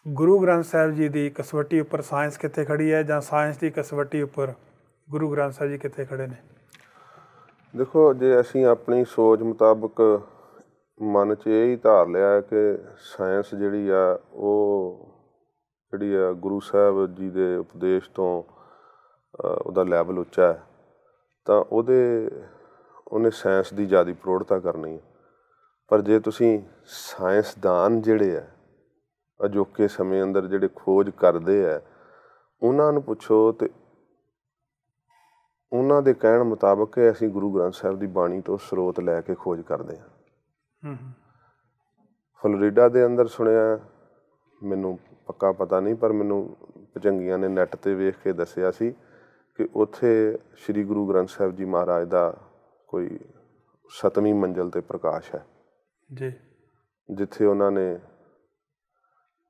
ਗੁਰੂ ਗ੍ਰੰਥ ਸਾਹਿਬ ਜੀ ਦੀ ਕਸਵੱਟੀ ਉੱਪਰ ਸਾਇੰਸ ਕਿੱਥੇ ਖੜੀ ਹੈ, ਜਾਂ ਸਾਇੰਸ ਦੀ ਕਸਵੱਟੀ ਉੱਪਰ ਗੁਰੂ ਗ੍ਰੰਥ ਸਾਹਿਬ ਜੀ ਕਿੱਥੇ ਖੜੇ ਨੇ? ਦੇਖੋ, ਜੇ ਅਸੀਂ ਆਪਣੀ ਸੋਚ ਮੁਤਾਬਕ ਮਨ 'ਚ ਇਹ ਹੀ ਧਾਰ ਲਿਆ ਕਿ ਸਾਇੰਸ ਜਿਹੜੀ ਆ ਗੁਰੂ ਸਾਹਿਬ ਜੀ ਦੇ ਉਪਦੇਸ਼ ਤੋਂ ਉਹਦਾ ਲੈਵਲ ਉੱਚਾ ਹੈ, ਤਾਂ ਉਹਨੇ ਸਾਇੰਸ ਦੀ ਜ਼ਿਆਦਾ ਪ੍ਰੋੜਤਾ ਕਰਨੀ ਹੈ। ਪਰ ਜੇ ਤੁਸੀਂ ਸਾਇੰਸਦਾਨ ਜਿਹੜੇ ਆ ਅਜੋਕੇ ਸਮੇਂ ਅੰਦਰ ਜਿਹੜੇ ਖੋਜ ਕਰਦੇ ਆ, ਉਹਨਾਂ ਨੂੰ ਪੁੱਛੋ ਤੇ ਉਹਨਾਂ ਦੇ ਕਹਿਣ ਮੁਤਾਬਕ ਅਸੀਂ ਗੁਰੂ ਗ੍ਰੰਥ ਸਾਹਿਬ ਦੀ ਬਾਣੀ ਤੋਂ ਸਰੋਤ ਲੈ ਕੇ ਖੋਜ ਕਰਦੇ ਹਾਂ। ਫਲੋਰੀਡਾ ਦੇ ਅੰਦਰ ਸੁਣਿਆ, ਮੈਨੂੰ ਪੱਕਾ ਪਤਾ ਨਹੀਂ, ਪਰ ਮੈਨੂੰ ਭਜੰਗੀਆਂ ਨੇ ਨੈੱਟ 'ਤੇ ਵੇਖ ਕੇ ਦੱਸਿਆ ਸੀ ਕਿ ਉੱਥੇ ਸ਼੍ਰੀ ਗੁਰੂ ਗ੍ਰੰਥ ਸਾਹਿਬ ਜੀ ਮਹਾਰਾਜ ਦਾ ਕੋਈ 7ਵੀਂ ਮੰਜ਼ਿਲ 'ਤੇ ਪ੍ਰਕਾਸ਼ ਹੈ ਜੀ, ਜਿੱਥੇ ਉਹਨਾਂ ਨੇ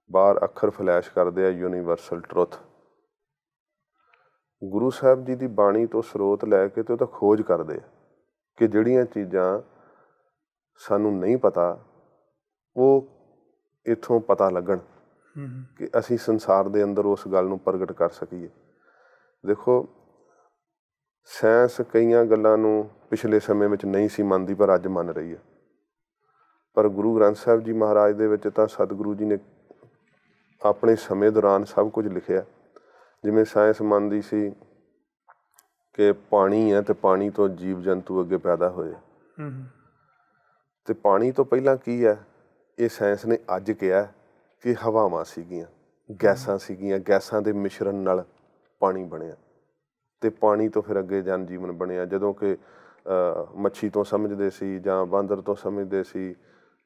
ਬਾਹਰ ਅੱਖਰ ਫਲੈਸ਼ ਕਰਦੇ ਆ, ਯੂਨੀਵਰਸਲ ਟਰੁੱਥ। ਗੁਰੂ ਸਾਹਿਬ ਜੀ ਦੀ ਬਾਣੀ ਤੋਂ ਸਰੋਤ ਲੈ ਕੇ ਤੇ ਉਹਦਾ ਖੋਜ ਕਰਦੇ ਆ ਕਿ ਜਿਹੜੀਆਂ ਚੀਜ਼ਾਂ ਸਾਨੂੰ ਨਹੀਂ ਪਤਾ ਉਹ ਇੱਥੋਂ ਪਤਾ ਲੱਗਣ, ਕਿ ਅਸੀਂ ਸੰਸਾਰ ਦੇ ਅੰਦਰ ਉਸ ਗੱਲ ਨੂੰ ਪ੍ਰਗਟ ਕਰ ਸਕੀਏ। ਦੇਖੋ, ਸਾਇੰਸ ਕਈਆਂ ਗੱਲਾਂ ਨੂੰ ਪਿਛਲੇ ਸਮੇਂ ਵਿੱਚ ਨਹੀਂ ਸੀ ਮੰਨਦੀ, ਪਰ ਅੱਜ ਮੰਨ ਰਹੀ ਹੈ। ਪਰ ਗੁਰੂ ਗ੍ਰੰਥ ਸਾਹਿਬ ਜੀ ਮਹਾਰਾਜ ਦੇ ਵਿੱਚ ਤਾਂ ਸਤਿਗੁਰੂ ਜੀ ਨੇ ਆਪਣੇ ਸਮੇਂ ਦੌਰਾਨ ਸਭ ਕੁਝ ਲਿਖਿਆ। ਜਿਵੇਂ ਸਾਇੰਸ ਮੰਨਦੀ ਸੀ ਕਿ ਪਾਣੀ ਹੈ ਅਤੇ ਪਾਣੀ ਤੋਂ ਜੀਵ ਜੰਤੂ ਅੱਗੇ ਪੈਦਾ ਹੋਏ, ਤੇ ਪਾਣੀ ਤੋਂ ਪਹਿਲਾਂ ਕੀ ਹੈ, ਇਹ ਸਾਇੰਸ ਨੇ ਅੱਜ ਕਿਹਾ ਕਿ ਹਵਾਵਾਂ ਸੀਗੀਆਂ, ਗੈਸਾਂ ਸੀਗੀਆਂ, ਗੈਸਾਂ ਦੇ ਮਿਸ਼ਰਣ ਨਾਲ ਪਾਣੀ ਬਣਿਆ ਤੇ ਪਾਣੀ ਤੋਂ ਫਿਰ ਅੱਗੇ ਜਨ ਜੀਵਨ ਬਣਿਆ। ਜਦੋਂ ਕਿ ਮੱਛੀ ਤੋਂ ਸਮਝਦੇ ਸੀ ਜਾਂ ਬਾਂਦਰ ਤੋਂ ਸਮਝਦੇ ਸੀ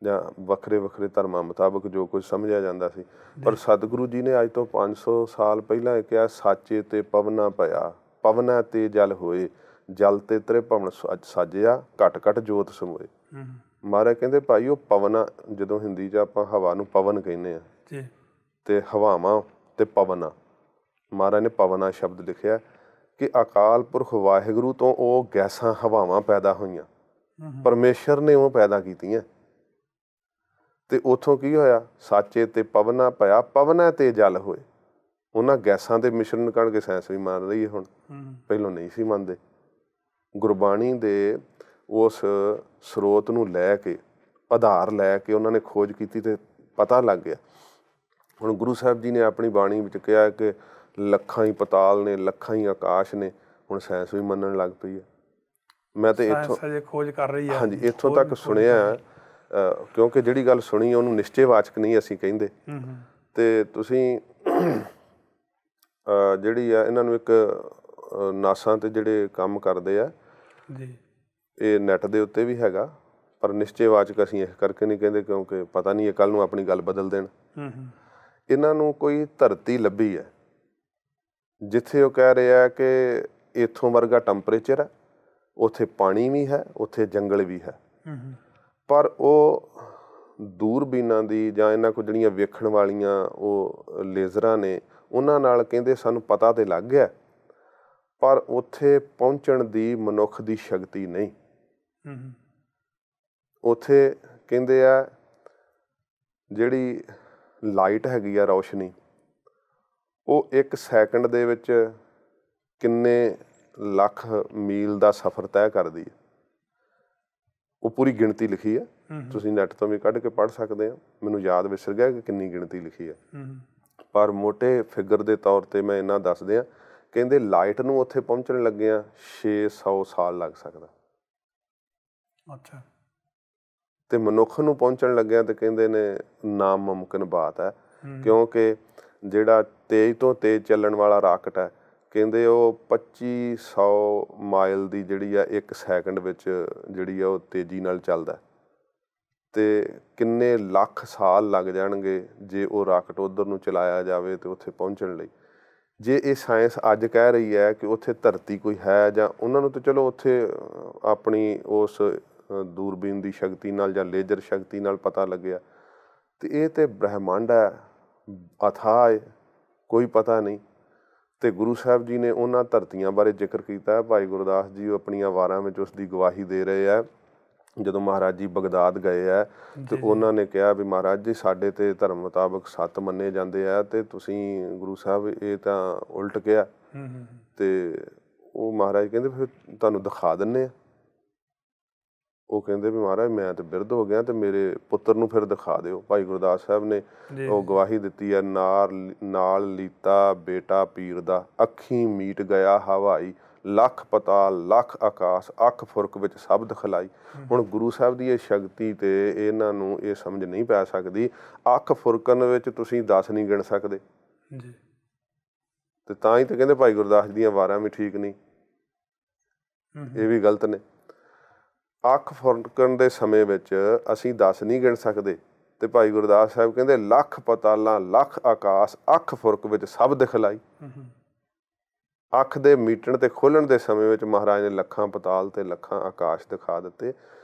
ਜਾਂ ਵੱਖਰੇ ਵੱਖਰੇ ਧਰਮਾਂ ਮੁਤਾਬਕ ਜੋ ਕੁਝ ਸਮਝਿਆ ਜਾਂਦਾ ਸੀ, ਪਰ ਸਤਿਗੁਰੂ ਜੀ ਨੇ ਅੱਜ ਤੋਂ 500 ਸਾਲ ਪਹਿਲਾਂ ਇਹ ਕਿਹਾ, ਸਾਚੇ ਤੇ ਪਵਨਾ ਭਇਆ, ਪਵਨਾ ਤੇ ਜਲ ਹੋਏ, ਜਲ ਤੇ ਤ੍ਰਿਭਵਨ ਸਾਜਿਆ, ਘਟ ਘਟ ਜੋਤ ਸਮੋਏ। ਮਹਾਰਾਜ ਕਹਿੰਦੇ ਭਾਈ ਉਹ ਪਵਨ, ਜਦੋਂ ਹਿੰਦੀ 'ਚ ਆਪਾਂ ਹਵਾ ਨੂੰ ਪਵਨ ਕਹਿੰਦੇ ਆ ਤੇ ਹਵਾਵਾਂ ਤੇ ਪਵਨ, ਮਹਾਰਾਜ ਨੇ ਪਵਨਾ ਸ਼ਬਦ ਲਿਖਿਆ ਕਿ ਅਕਾਲ ਪੁਰਖ ਵਾਹਿਗੁਰੂ ਤੋਂ ਉਹ ਗੈਸਾਂ ਹਵਾਵਾਂ ਪੈਦਾ ਹੋਈਆਂ, ਪਰਮੇਸ਼ਰ ਨੇ ਉਹ ਪੈਦਾ ਕੀਤੀਆਂ। ਤੇ ਉੱਥੋਂ ਕੀ ਹੋਇਆ, ਸਾਚੇ ਤੇ ਪਵਨਾ ਭਇਆ, ਪਵਨਾ ਤੇ ਜਲ ਹੋਏ। ਉਹਨਾਂ ਗੈਸਾਂ ਦੇ ਮਿਸ਼ਰਣ ਕਰਕੇ ਸਾਇੰਸ ਵੀ ਮੰਨ ਰਹੀ ਹੈ ਹੁਣ, ਪਹਿਲਾਂ ਨਹੀਂ ਸੀ ਮੰਨਦੇ। ਗੁਰਬਾਣੀ ਦੇ ਉਸ ਸਰੋਤ ਨੂੰ ਲੈ ਕੇ, ਆਧਾਰ ਲੈ ਕੇ ਉਹਨਾਂ ਨੇ ਖੋਜ ਕੀਤੀ ਤੇ ਪਤਾ ਲੱਗ ਗਿਆ। ਹੁਣ ਗੁਰੂ ਸਾਹਿਬ ਜੀ ਨੇ ਆਪਣੀ ਬਾਣੀ ਵਿੱਚ ਕਿਹਾ ਕਿ ਲੱਖਾਂ ਹੀ ਪਤਾਲ ਨੇ, ਲੱਖਾਂ ਹੀ ਆਕਾਸ਼ ਨੇ। ਹੁਣ ਸਾਇੰਸ ਵੀ ਮੰਨਣ ਲੱਗ ਪਈ ਹੈ। ਮੈਂ ਤੇ ਇੱਥੋਂ ਖੋਜ ਕਰ ਰਹੀ ਹੈ, ਹਾਂਜੀ, ਇੱਥੋਂ ਤੱਕ ਸੁਣਿਆ, ਕਿਉਂਕਿ ਜਿਹੜੀ ਗੱਲ ਸੁਣੀ ਉਹਨੂੰ ਨਿਸ਼ਚੇਵਾਚਕ ਨਹੀਂ ਅਸੀਂ ਕਹਿੰਦੇ। ਤੇ ਤੁਸੀਂ ਜਿਹੜੀ ਆ ਇਹਨਾਂ ਨੂੰ ਇੱਕ ਨਾਸਾਂ ਤੇ ਜਿਹੜੇ ਕੰਮ ਕਰਦੇ ਆ, ਇਹ ਨੈੱਟ ਦੇ ਉੱਤੇ ਵੀ ਹੈਗਾ, ਪਰ ਨਿਸ਼ਚੇਵਾਚਕ ਅਸੀਂ ਇਸ ਕਰਕੇ ਨਹੀਂ ਕਹਿੰਦੇ ਕਿਉਂਕਿ ਪਤਾ ਨਹੀਂ ਇਹ ਕੱਲ੍ਹ ਨੂੰ ਆਪਣੀ ਗੱਲ ਬਦਲ ਦੇਣ। ਇਹਨਾਂ ਨੂੰ ਕੋਈ ਧਰਤੀ ਲੱਭੀ ਹੈ ਜਿੱਥੇ ਉਹ ਕਹਿ ਰਹੇ ਆ ਕਿ ਇੱਥੋਂ ਵਰਗਾ ਟੈਂਪਰੇਚਰ ਹੈ, ਉੱਥੇ ਪਾਣੀ ਵੀ ਹੈ, ਉੱਥੇ ਜੰਗਲ ਵੀ ਹੈ। ਪਰ ਉਹ ਦੂਰਬੀਨਾਂ ਦੀ ਜਾਂ ਇਹਨਾਂ ਕੋਲ ਜਿਹੜੀਆਂ ਵੇਖਣ ਵਾਲੀਆਂ ਉਹ ਲੇਜ਼ਰਾਂ ਨੇ, ਉਹਨਾਂ ਨਾਲ ਕਹਿੰਦੇ ਸਾਨੂੰ ਪਤਾ ਤੇ ਲੱਗ ਗਿਆ, ਪਰ ਉੱਥੇ ਪਹੁੰਚਣ ਦੀ ਮਨੁੱਖ ਦੀ ਸ਼ਕਤੀ ਨਹੀਂ। ਉੱਥੇ ਕਹਿੰਦੇ ਆ ਜਿਹੜੀ ਲਾਈਟ ਹੈਗੀ ਆ, ਰੌਸ਼ਨੀ, ਉਹ 1 ਸੈਕਿੰਡ ਦੇ ਵਿੱਚ ਕਿੰਨੇ ਲੱਖ ਮੀਲ ਦਾ ਸਫ਼ਰ ਤੈਅ ਕਰਦੀ ਹੈ। ਉਹ ਪੂਰੀ ਗਿਣਤੀ ਲਿਖੀ ਹੈ, ਤੁਸੀਂ ਨੈੱਟ ਤੋਂ ਵੀ ਕੱਢ ਕੇ ਪੜ੍ਹ ਸਕਦੇ ਹੋ। ਮੈਨੂੰ ਯਾਦ ਵਿਸਰ ਗਿਆ ਕਿ ਕਿੰਨੀ ਗਿਣਤੀ ਲਿਖੀ ਹੈ, ਪਰ ਮੋਟੇ ਫਿਗਰ ਦੇ ਤੌਰ 'ਤੇ ਮੈਂ ਇੰਨਾ ਦੱਸ ਦਿਆਂ। ਕਹਿੰਦੇ ਲਾਈਟ ਨੂੰ ਉੱਥੇ ਪਹੁੰਚਣ ਲੱਗਿਆਂ 600 ਸਾਲ ਲੱਗ ਸਕਦਾ। ਅੱਛਾ। ਤੇ ਮਨੁੱਖ ਨੂੰ ਪਹੁੰਚਣ ਲੱਗਿਆਂ ਤੇ ਕਹਿੰਦੇ ਨੇ ਨਾਮੁਮਕਿਨ ਬਾਤ ਹੈ, ਕਿਉਂਕਿ ਜਿਹੜਾ ਤੇਜ਼ ਤੋਂ ਤੇਜ਼ ਚੱਲਣ ਵਾਲਾ ਰਾਕਟ ਹੈ, ਕਹਿੰਦੇ ਉਹ 2500 ਮਾਈਲ ਦੀ ਜਿਹੜੀ ਆ 1 ਸੈਕਿੰਡ ਵਿੱਚ ਜਿਹੜੀ ਆ ਉਹ ਤੇਜ਼ੀ ਨਾਲ ਚੱਲਦਾ। ਤੇ ਕਿੰਨੇ ਲੱਖ ਸਾਲ ਲੱਗ ਜਾਣਗੇ ਜੇ ਉਹ ਰਾਕਟ ਉੱਧਰ ਨੂੰ ਚਲਾਇਆ ਜਾਵੇ ਤੇ ਉੱਥੇ ਪਹੁੰਚਣ ਲਈ। ਜੇ ਇਹ ਸਾਇੰਸ ਅੱਜ ਕਹਿ ਰਹੀ ਹੈ ਕਿ ਉੱਥੇ ਧਰਤੀ ਕੋਈ ਹੈ, ਜਾਂ ਉਹਨਾਂ ਨੂੰ ਤਾਂ ਚਲੋ ਉੱਥੇ ਆਪਣੀ ਉਸ ਦੂਰਬੀਨ ਦੀ ਸ਼ਕਤੀ ਨਾਲ ਜਾਂ ਲੇਜ਼ਰ ਸ਼ਕਤੀ ਨਾਲ ਪਤਾ ਲੱਗਿਆ, ਤੇ ਇਹ ਤੇ ਬ੍ਰਹਿਮੰਡ ਹੈ, ਅਥਾਹ ਹੈ, ਕੋਈ ਪਤਾ ਨਹੀਂ। ਤੇ ਗੁਰੂ ਸਾਹਿਬ ਜੀ ਨੇ ਉਹਨਾਂ ਧਰਤੀਆਂ ਬਾਰੇ ਜ਼ਿਕਰ ਕੀਤਾ। ਭਾਈ ਗੁਰਦਾਸ ਜੀ ਆਪਣੀਆਂ ਵਾਰਾਂ ਵਿੱਚ ਉਸ ਦੀ ਗਵਾਹੀ ਦੇ ਰਹੇ ਆ। ਜਦੋਂ ਮਹਾਰਾਜ ਜੀ ਬਗਦਾਦ ਗਏ ਹੈ ਤੇ ਉਹਨਾਂ ਨੇ ਕਿਹਾ ਵੀ ਮਹਾਰਾਜ ਜੀ ਸਾਡੇ ਤੇ ਧਰਮ ਮੁਤਾਬਕ 7 ਮੰਨੇ ਜਾਂਦੇ ਆ ਤੇ ਤੁਸੀਂ ਗੁਰੂ ਸਾਹਿਬ ਇਹ ਤਾਂ ਉਲਟ ਕਿਹਾ। ਤੇ ਉਹ ਮਹਾਰਾਜ ਕਹਿੰਦੇ ਫਿਰ ਤੁਹਾਨੂੰ ਦਿਖਾ ਦਿੰਦੇ ਆ। ਉਹ ਕਹਿੰਦੇ ਵੀ ਮਹਾਰਾਜ ਮੈਂ ਤੇ ਬਿਰਧ ਹੋ ਗਿਆ ਤੇ ਮੇਰੇ ਪੁੱਤਰ ਨੂੰ ਫਿਰ ਦਿਖਾ ਦਿਓ। ਭਾਈ ਗੁਰਦਾਸ ਸਾਹਿਬ ਨੇ ਉਹ ਗਵਾਹੀ ਦਿੱਤੀ ਹੈ, ਨਾਲ ਲੀਤਾ ਬੇਟਾ ਪੀਰ ਦਾ, ਅੱਖੀਂ ਮੀਟ ਗਿਆ ਹਵਾਈ, ਲੱਖ ਪਤਾਲ ਲੱਖ ਆਕਾਸ਼, ਅੱਖ ਫੁਰਕ ਵਿੱਚ ਸ਼ਬਦ ਖਲਾਈ। ਹੁਣ ਗੁਰੂ ਸਾਹਿਬ ਦੀ ਇਹ ਸ਼ਕਤੀ ਤੇ ਇਹਨਾਂ ਨੂੰ ਇਹ ਸਮਝ ਨਹੀਂ ਪੈ ਸਕਦੀ। ਅੱਖ ਫੁਰਕਣ ਵਿੱਚ ਤੁਸੀਂ 10 ਨਹੀਂ ਗਿਣ ਸਕਦੇ। ਤੇ ਤਾਂ ਹੀ ਤੇ ਕਹਿੰਦੇ ਭਾਈ ਗੁਰਦਾਸ ਦੀਆਂ ਵਾਰਾਂ ਵੀ ਠੀਕ ਨਹੀਂ, ਇਹ ਵੀ ਗਲਤ ਨੇ। ਅੱਖ ਫੁਰਕਣ ਦੇ ਸਮੇਂ ਵਿੱਚ ਅਸੀਂ 10 ਨਹੀਂ ਗਿਣ ਸਕਦੇ, ਤੇ ਭਾਈ ਗੁਰਦਾਸ ਸਾਹਿਬ ਕਹਿੰਦੇ ਲੱਖ ਪਤਾਲਾਂ ਲੱਖ ਆਕਾਸ਼, ਅੱਖ ਫੁਰਕ ਵਿੱਚ ਸ਼ਬਦ ਖਲਾਈ। ਅੱਖ ਦੇ ਮੀਟਣ ਤੇ ਖੋਲ੍ਹਣ ਦੇ ਸਮੇਂ ਵਿੱਚ ਮਹਾਰਾਜ ਨੇ ਲੱਖਾਂ ਪਤਾਲ ਤੇ ਲੱਖਾਂ ਆਕਾਸ਼ ਦਿਖਾ ਦਿੱਤੇ।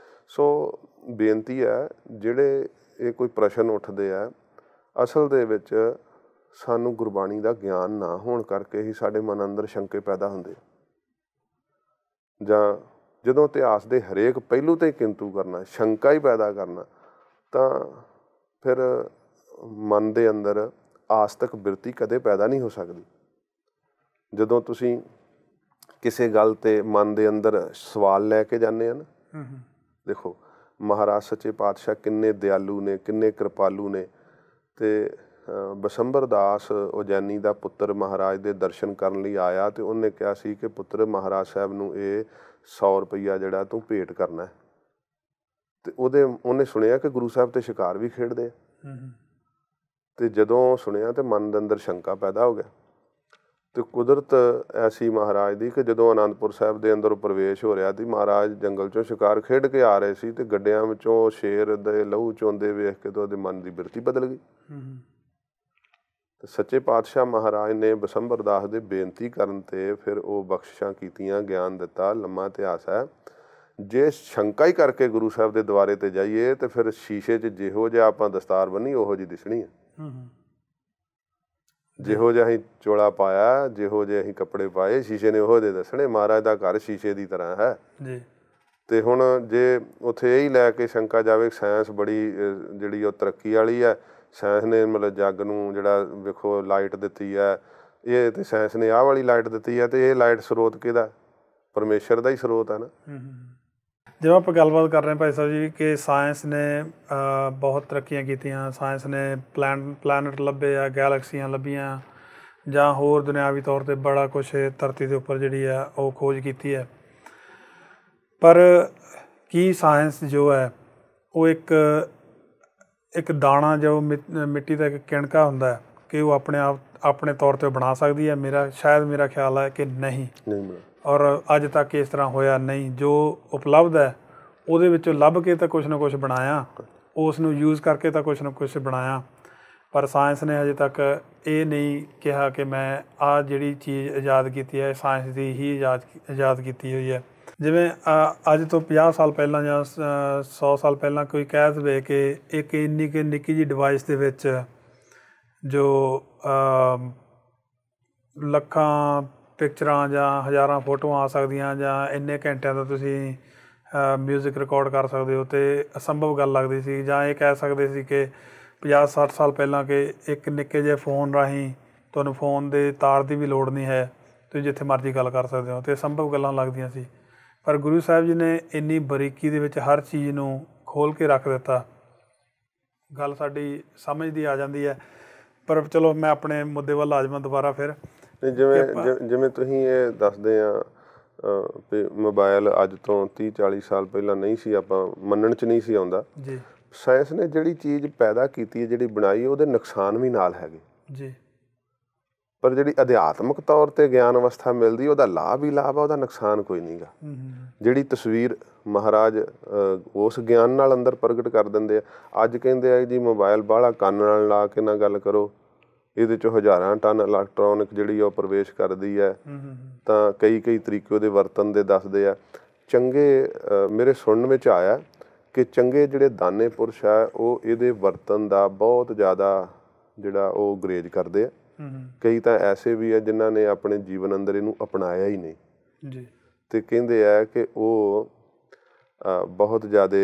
ਸੋ ਬੇਨਤੀ ਹੈ, ਜਿਹੜੇ ਇਹ ਕੋਈ ਪ੍ਰਸ਼ਨ ਉੱਠਦੇ ਆ, ਅਸਲ ਦੇ ਵਿੱਚ ਸਾਨੂੰ ਗੁਰਬਾਣੀ ਦਾ ਗਿਆਨ ਨਾ ਹੋਣ ਕਰਕੇ ਹੀ ਸਾਡੇ ਮਨ ਅੰਦਰ ਸ਼ੰਕੇ ਪੈਦਾ ਹੁੰਦੇ। ਜਾਂ ਜਦੋਂ ਇਤਿਹਾਸ ਦੇ ਹਰੇਕ ਪਹਿਲੂ 'ਤੇ ਕਿੰਤੂ ਕਰਨਾ, ਸ਼ੰਕਾ ਹੀ ਪੈਦਾ ਕਰਨਾ, ਤਾਂ ਫਿਰ ਮਨ ਦੇ ਅੰਦਰ ਆਸਤਕ ਬਿਰਤੀ ਕਦੇ ਪੈਦਾ ਨਹੀਂ ਹੋ ਸਕਦੀ। ਜਦੋਂ ਤੁਸੀਂ ਕਿਸੇ ਗੱਲ 'ਤੇ ਮਨ ਦੇ ਅੰਦਰ ਸਵਾਲ ਲੈ ਕੇ ਜਾਂਦੇ ਆ ਨਾ, ਦੇਖੋ ਮਹਾਰਾਜ ਸੱਚੇ ਪਾਤਸ਼ਾਹ ਕਿੰਨੇ ਦਿਆਲੂ ਨੇ, ਕਿੰਨੇ ਕਿਰਪਾਲੂ ਨੇ। ਤੇ ਬਸੰਬਰ ਦਾਸ ਉਜੈਨੀ ਦਾ ਪੁੱਤਰ ਮਹਾਰਾਜ ਦੇ ਦਰਸ਼ਨ ਕਰਨ ਲਈ ਆਇਆ, ਤੇ ਉਹਨੇ ਕਿਹਾ ਸੀ ਕਿ ਪੁੱਤਰ ਮਹਾਰਾਜ ਸਾਹਿਬ ਨੂੰ ਇਹ 100 ਰੁਪਈਆ ਜਿਹੜਾ ਤੂੰ ਭੇਟ ਕਰਨਾ। ਤੇ ਉਹਨੇ ਸੁਣਿਆ ਕਿ ਗੁਰੂ ਸਾਹਿਬ ਤੇ ਸ਼ਿਕਾਰ ਵੀ ਖੇਡਦੇ ਆ। ਤੇ ਜਦੋਂ ਸੁਣਿਆ ਤੇ ਮਨ ਦੇ ਅੰਦਰ ਸ਼ੰਕਾ ਪੈਦਾ ਹੋ ਗਿਆ। ਤੇ ਕੁਦਰਤ ਐਸੀ ਮਹਾਰਾਜ ਦੀ ਕਿ ਜਦੋਂ ਅਨੰਦਪੁਰ ਸਾਹਿਬ ਦੇ ਅੰਦਰ ਪ੍ਰਵੇਸ਼ ਹੋ ਰਿਹਾ ਸੀ, ਮਹਾਰਾਜ ਜੰਗਲ ਚੋਂ ਸ਼ਿਕਾਰ ਖੇਡ ਕੇ ਆ ਰਹੇ ਸੀ ਤੇ ਗੱਡਿਆਂ ਵਿੱਚੋਂ ਸ਼ੇਰ ਦੇ ਲਹੂ ਚੋਂਦੇ ਵੇਖ ਕੇ ਤਾਂ ਉਹਦੇ ਮਨ ਦੀ ਬਿਰਤੀ ਬਦਲ ਗਈ। ਤੇ ਸੱਚੇ ਪਾਤਸ਼ਾਹ ਮਹਾਰਾਜ ਨੇ ਬਸੰਬਰ ਦਾਸ ਦੇ ਬੇਨਤੀ ਕਰਨ ਤੇ ਫਿਰ ਉਹ ਬਖਸ਼ਿਸ਼ਾਂ ਕੀਤੀਆਂ, ਗਿਆਨ ਦਿੱਤਾ। ਲੰਮਾ ਇਤਿਹਾਸ ਹੈ। ਜੇ ਸ਼ੰਕਾ ਹੀ ਕਰਕੇ ਗੁਰੂ ਸਾਹਿਬ ਦੇ ਦੁਆਰੇ ਤੇ ਜਾਈਏ ਤੇ ਫਿਰ ਸ਼ੀਸ਼ੇ 'ਚ ਜਿਹੋ ਜਿਹਾ ਆਪਾਂ ਦਸਤਾਰ ਬੰਨੀ ਉਹੋ ਜਿਹੀ ਦਿਸਣੀ ਹੈ। ਜਿਹੋ ਜਿਹਾ ਅਸੀਂ ਚੋਲਾ ਪਾਇਆ, ਜਿਹੋ ਜਿਹੇ ਅਸੀਂ ਕੱਪੜੇ ਪਾਏ, ਸ਼ੀਸ਼ੇ ਨੇ ਉਹੋ ਜਿਹੇ ਦੱਸਣੇ। ਮਹਾਰਾਜ ਦਾ ਘਰ ਸ਼ੀਸ਼ੇ ਦੀ ਤਰ੍ਹਾਂ ਹੈ ਜੀ। ਤੇ ਹੁਣ ਜੇ ਉੱਥੇ ਇਹੀ ਲੈ ਕੇ ਸ਼ੰਕਾ ਜਾਵੇ, ਸਾਇੰਸ ਬੜੀ ਜਿਹੜੀ ਉਹ ਤਰੱਕੀ ਵਾਲੀ ਹੈ, ਸਾਇੰਸ ਨੇ ਮਤਲਬ ਜੱਗ ਨੂੰ ਜਿਹੜਾ ਵੇਖੋ ਲਾਈਟ ਦਿੱਤੀ ਹੈ, ਇਹ ਤੇ ਸਾਇੰਸ ਨੇ ਆਹ ਵਾਲੀ ਲਾਈਟ ਦਿੱਤੀ ਹੈ, ਤੇ ਇਹ ਲਾਈਟ ਸਰੋਤ ਕਿਹਦਾ? ਪਰਮੇਸ਼ਰ ਦਾ ਹੀ ਸਰੋਤ ਹੈ ਨਾ। ਜਿਵੇਂ ਆਪਾਂ ਗੱਲਬਾਤ ਕਰ ਰਹੇ ਭਾਈ ਸਾਹਿਬ ਜੀ ਕਿ ਸਾਇੰਸ ਨੇ ਬਹੁਤ ਤਰੱਕੀਆਂ ਕੀਤੀਆਂ, ਸਾਇੰਸ ਨੇ ਪਲੈਨਟ ਲੱਭੇ ਆ, ਗੈਲੈਕਸੀਆਂ ਲੱਭੀਆਂ, ਜਾਂ ਹੋਰ ਦੁਨਿਆਵੀ ਤੌਰ 'ਤੇ ਬੜਾ ਕੁਛ ਧਰਤੀ ਦੇ ਉੱਪਰ ਜਿਹੜੀ ਆ ਉਹ ਖੋਜ ਕੀਤੀ ਹੈ। ਪਰ ਕੀ ਸਾਇੰਸ ਜੋ ਹੈ ਉਹ ਇੱਕ ਦਾਣਾ ਜੋ ਮਿੱਟੀ ਦਾ ਇੱਕ ਕਿਣਕਾ ਹੁੰਦਾ ਹੈ ਕਿ ਉਹ ਆਪਣੇ ਤੌਰ 'ਤੇ ਬਣਾ ਸਕਦੀ ਹੈ? ਮੇਰਾ ਖਿਆਲ ਹੈ ਕਿ ਨਹੀਂ। ਔਰ ਅੱਜ ਤੱਕ ਇਸ ਤਰ੍ਹਾਂ ਹੋਇਆ ਨਹੀਂ। ਜੋ ਉਪਲਬਧ ਹੈ ਉਹਦੇ ਵਿੱਚੋਂ ਲੱਭ ਕੇ ਤਾਂ ਕੁਛ ਨਾ ਕੁਛ ਬਣਾਇਆ, ਉਸ ਨੂੰ ਯੂਜ਼ ਕਰਕੇ ਤਾਂ ਕੁਛ ਨਾ ਕੁਛ ਬਣਾਇਆ। ਪਰ ਸਾਇੰਸ ਨੇ ਹਜੇ ਤੱਕ ਇਹ ਨਹੀਂ ਕਿਹਾ ਕਿ ਮੈਂ ਆਹ ਜਿਹੜੀ ਚੀਜ਼ ਇਜਾਦ ਕੀਤੀ ਹੈ ਸਾਇੰਸ ਦੀ ਹੀ ਇਜਾਦ ਕੀਤੀ ਹੋਈ ਹੈ। ਜਿਵੇਂ ਅੱਜ ਤੋਂ 50 ਸਾਲ ਪਹਿਲਾਂ ਜਾਂ 100 ਸਾਲ ਪਹਿਲਾਂ ਕੋਈ ਕਹਿ ਦੇਵੇ ਕਿ ਇੱਕ ਇੰਨੀ ਕਿ ਨਿੱਕੀ ਜਿਹੀ ਡਿਵਾਈਸ ਦੇ ਵਿੱਚ ਜੋ ਲੱਖਾਂ ਪਿਕਚਰਾਂ ਜਾਂ ਹਜ਼ਾਰਾਂ ਫੋਟੋਆਂ ਆ ਸਕਦੀਆਂ, ਜਾਂ ਇੰਨੇ ਘੰਟਿਆਂ ਦਾ ਤੁਸੀਂ ਮਿਊਜ਼ਿਕ ਰਿਕਾਰਡ ਕਰ ਸਕਦੇ ਹੋ, ਅਤੇ ਅਸੰਭਵ ਗੱਲ ਲੱਗਦੀ ਸੀ। ਜਾਂ ਇਹ ਕਹਿ ਸਕਦੇ ਸੀ ਕਿ 50-60 ਸਾਲ ਪਹਿਲਾਂ ਕਿ ਇੱਕ ਨਿੱਕੇ ਜਿਹੇ ਫ਼ੋਨ ਰਾਹੀਂ ਤੁਹਾਨੂੰ ਫ਼ੋਨ ਦੇ ਤਾਰ ਦੀ ਵੀ ਲੋੜ ਨਹੀਂ ਹੈ, ਤੁਸੀਂ ਜਿੱਥੇ ਮਰਜ਼ੀ ਗੱਲ ਕਰ ਸਕਦੇ ਹੋ, ਅਤੇ ਅਸੰਭਵ ਗੱਲਾਂ ਲੱਗਦੀਆਂ ਸੀ। ਪਰ ਗੁਰੂ ਸਾਹਿਬ ਜੀ ਨੇ ਇੰਨੀ ਬਰੀਕੀ ਦੇ ਵਿੱਚ ਹਰ ਚੀਜ਼ ਨੂੰ ਖੋਲ੍ਹ ਕੇ ਰੱਖ ਦਿੱਤਾ। ਗੱਲ ਸਾਡੀ ਸਮਝ ਦੀ ਆ ਜਾਂਦੀ ਹੈ। ਪਰ ਚਲੋ ਮੈਂ ਆਪਣੇ ਮੁੱਦੇ ਵੱਲ ਆ ਜਾਵਾਂ ਦੁਬਾਰਾ ਫਿਰ। ਜਿਵੇਂ ਤੁਸੀਂ ਇਹ ਦੱਸਦੇ ਆ ਵੀ ਮੋਬਾਇਲ ਅੱਜ ਤੋਂ 30-40 ਸਾਲ ਪਹਿਲਾਂ ਨਹੀਂ ਸੀ, ਆਪਾਂ ਮੰਨਣ 'ਚ ਨਹੀਂ ਸੀ ਆਉਂਦਾ ਜੀ। ਸਾਇੰਸ ਨੇ ਜਿਹੜੀ ਚੀਜ਼ ਪੈਦਾ ਕੀਤੀ ਹੈ, ਜਿਹੜੀ ਬਣਾਈ, ਉਹਦੇ ਨੁਕਸਾਨ ਵੀ ਨਾਲ ਹੈਗੇ ਜੀ। ਪਰ ਜਿਹੜੀ ਅਧਿਆਤਮਿਕ ਤੌਰ 'ਤੇ ਗਿਆਨ ਅਵਸਥਾ ਮਿਲਦੀ, ਉਹਦਾ ਲਾਭ ਹੀ ਲਾਭ ਆ, ਉਹਦਾ ਨੁਕਸਾਨ ਕੋਈ ਨਹੀਂ ਗਾ। ਜਿਹੜੀ ਤਸਵੀਰ ਮਹਾਰਾਜ ਉਸ ਗਿਆਨ ਨਾਲ ਅੰਦਰ ਪ੍ਰਗਟ ਕਰ ਦਿੰਦੇ ਆ। ਅੱਜ ਕਹਿੰਦੇ ਆ ਜੀ ਮੋਬਾਇਲ ਬਾਹਲਾ ਕੰਨ ਨਾਲ ਲਾ ਕੇ ਨਾ ਗੱਲ ਕਰੋ, ਇਹਦੇ 'ਚੋਂ ਹਜ਼ਾਰਾਂ ਟਨ ਇਲੈਕਟ੍ਰੋਨਿਕ ਜਿਹੜੀ ਉਹ ਪ੍ਰਵੇਸ਼ ਕਰਦੀ ਹੈ। ਤਾਂ ਕਈ ਤਰੀਕੇ ਉਹਦੇ ਵਰਤਣ ਦੇ ਦੱਸਦੇ ਆ। ਚੰਗੇ ਮੇਰੇ ਸੁਣਨ ਵਿੱਚ ਆਇਆ ਕਿ ਚੰਗੇ ਜਿਹੜੇ ਦਾਨੇ ਪੁਰਸ਼ ਆ ਉਹ ਇਹਦੇ ਵਰਤਣ ਦਾ ਬਹੁਤ ਜ਼ਿਆਦਾ ਜਿਹੜਾ ਉਹ ਗਰੇਜ ਕਰਦੇ ਆ। ਕਈ ਤਾਂ ਐਸੇ ਵੀ ਆ ਜਿਨ੍ਹਾਂ ਨੇ ਆਪਣੇ ਜੀਵਨ ਅੰਦਰ ਇਹਨੂੰ ਅਪਣਾਇਆ ਹੀ ਨਹੀਂ ਜੀ। ਅਤੇ ਕਹਿੰਦੇ ਆ ਕਿ ਉਹ ਬਹੁਤ ਜ਼ਿਆਦਾ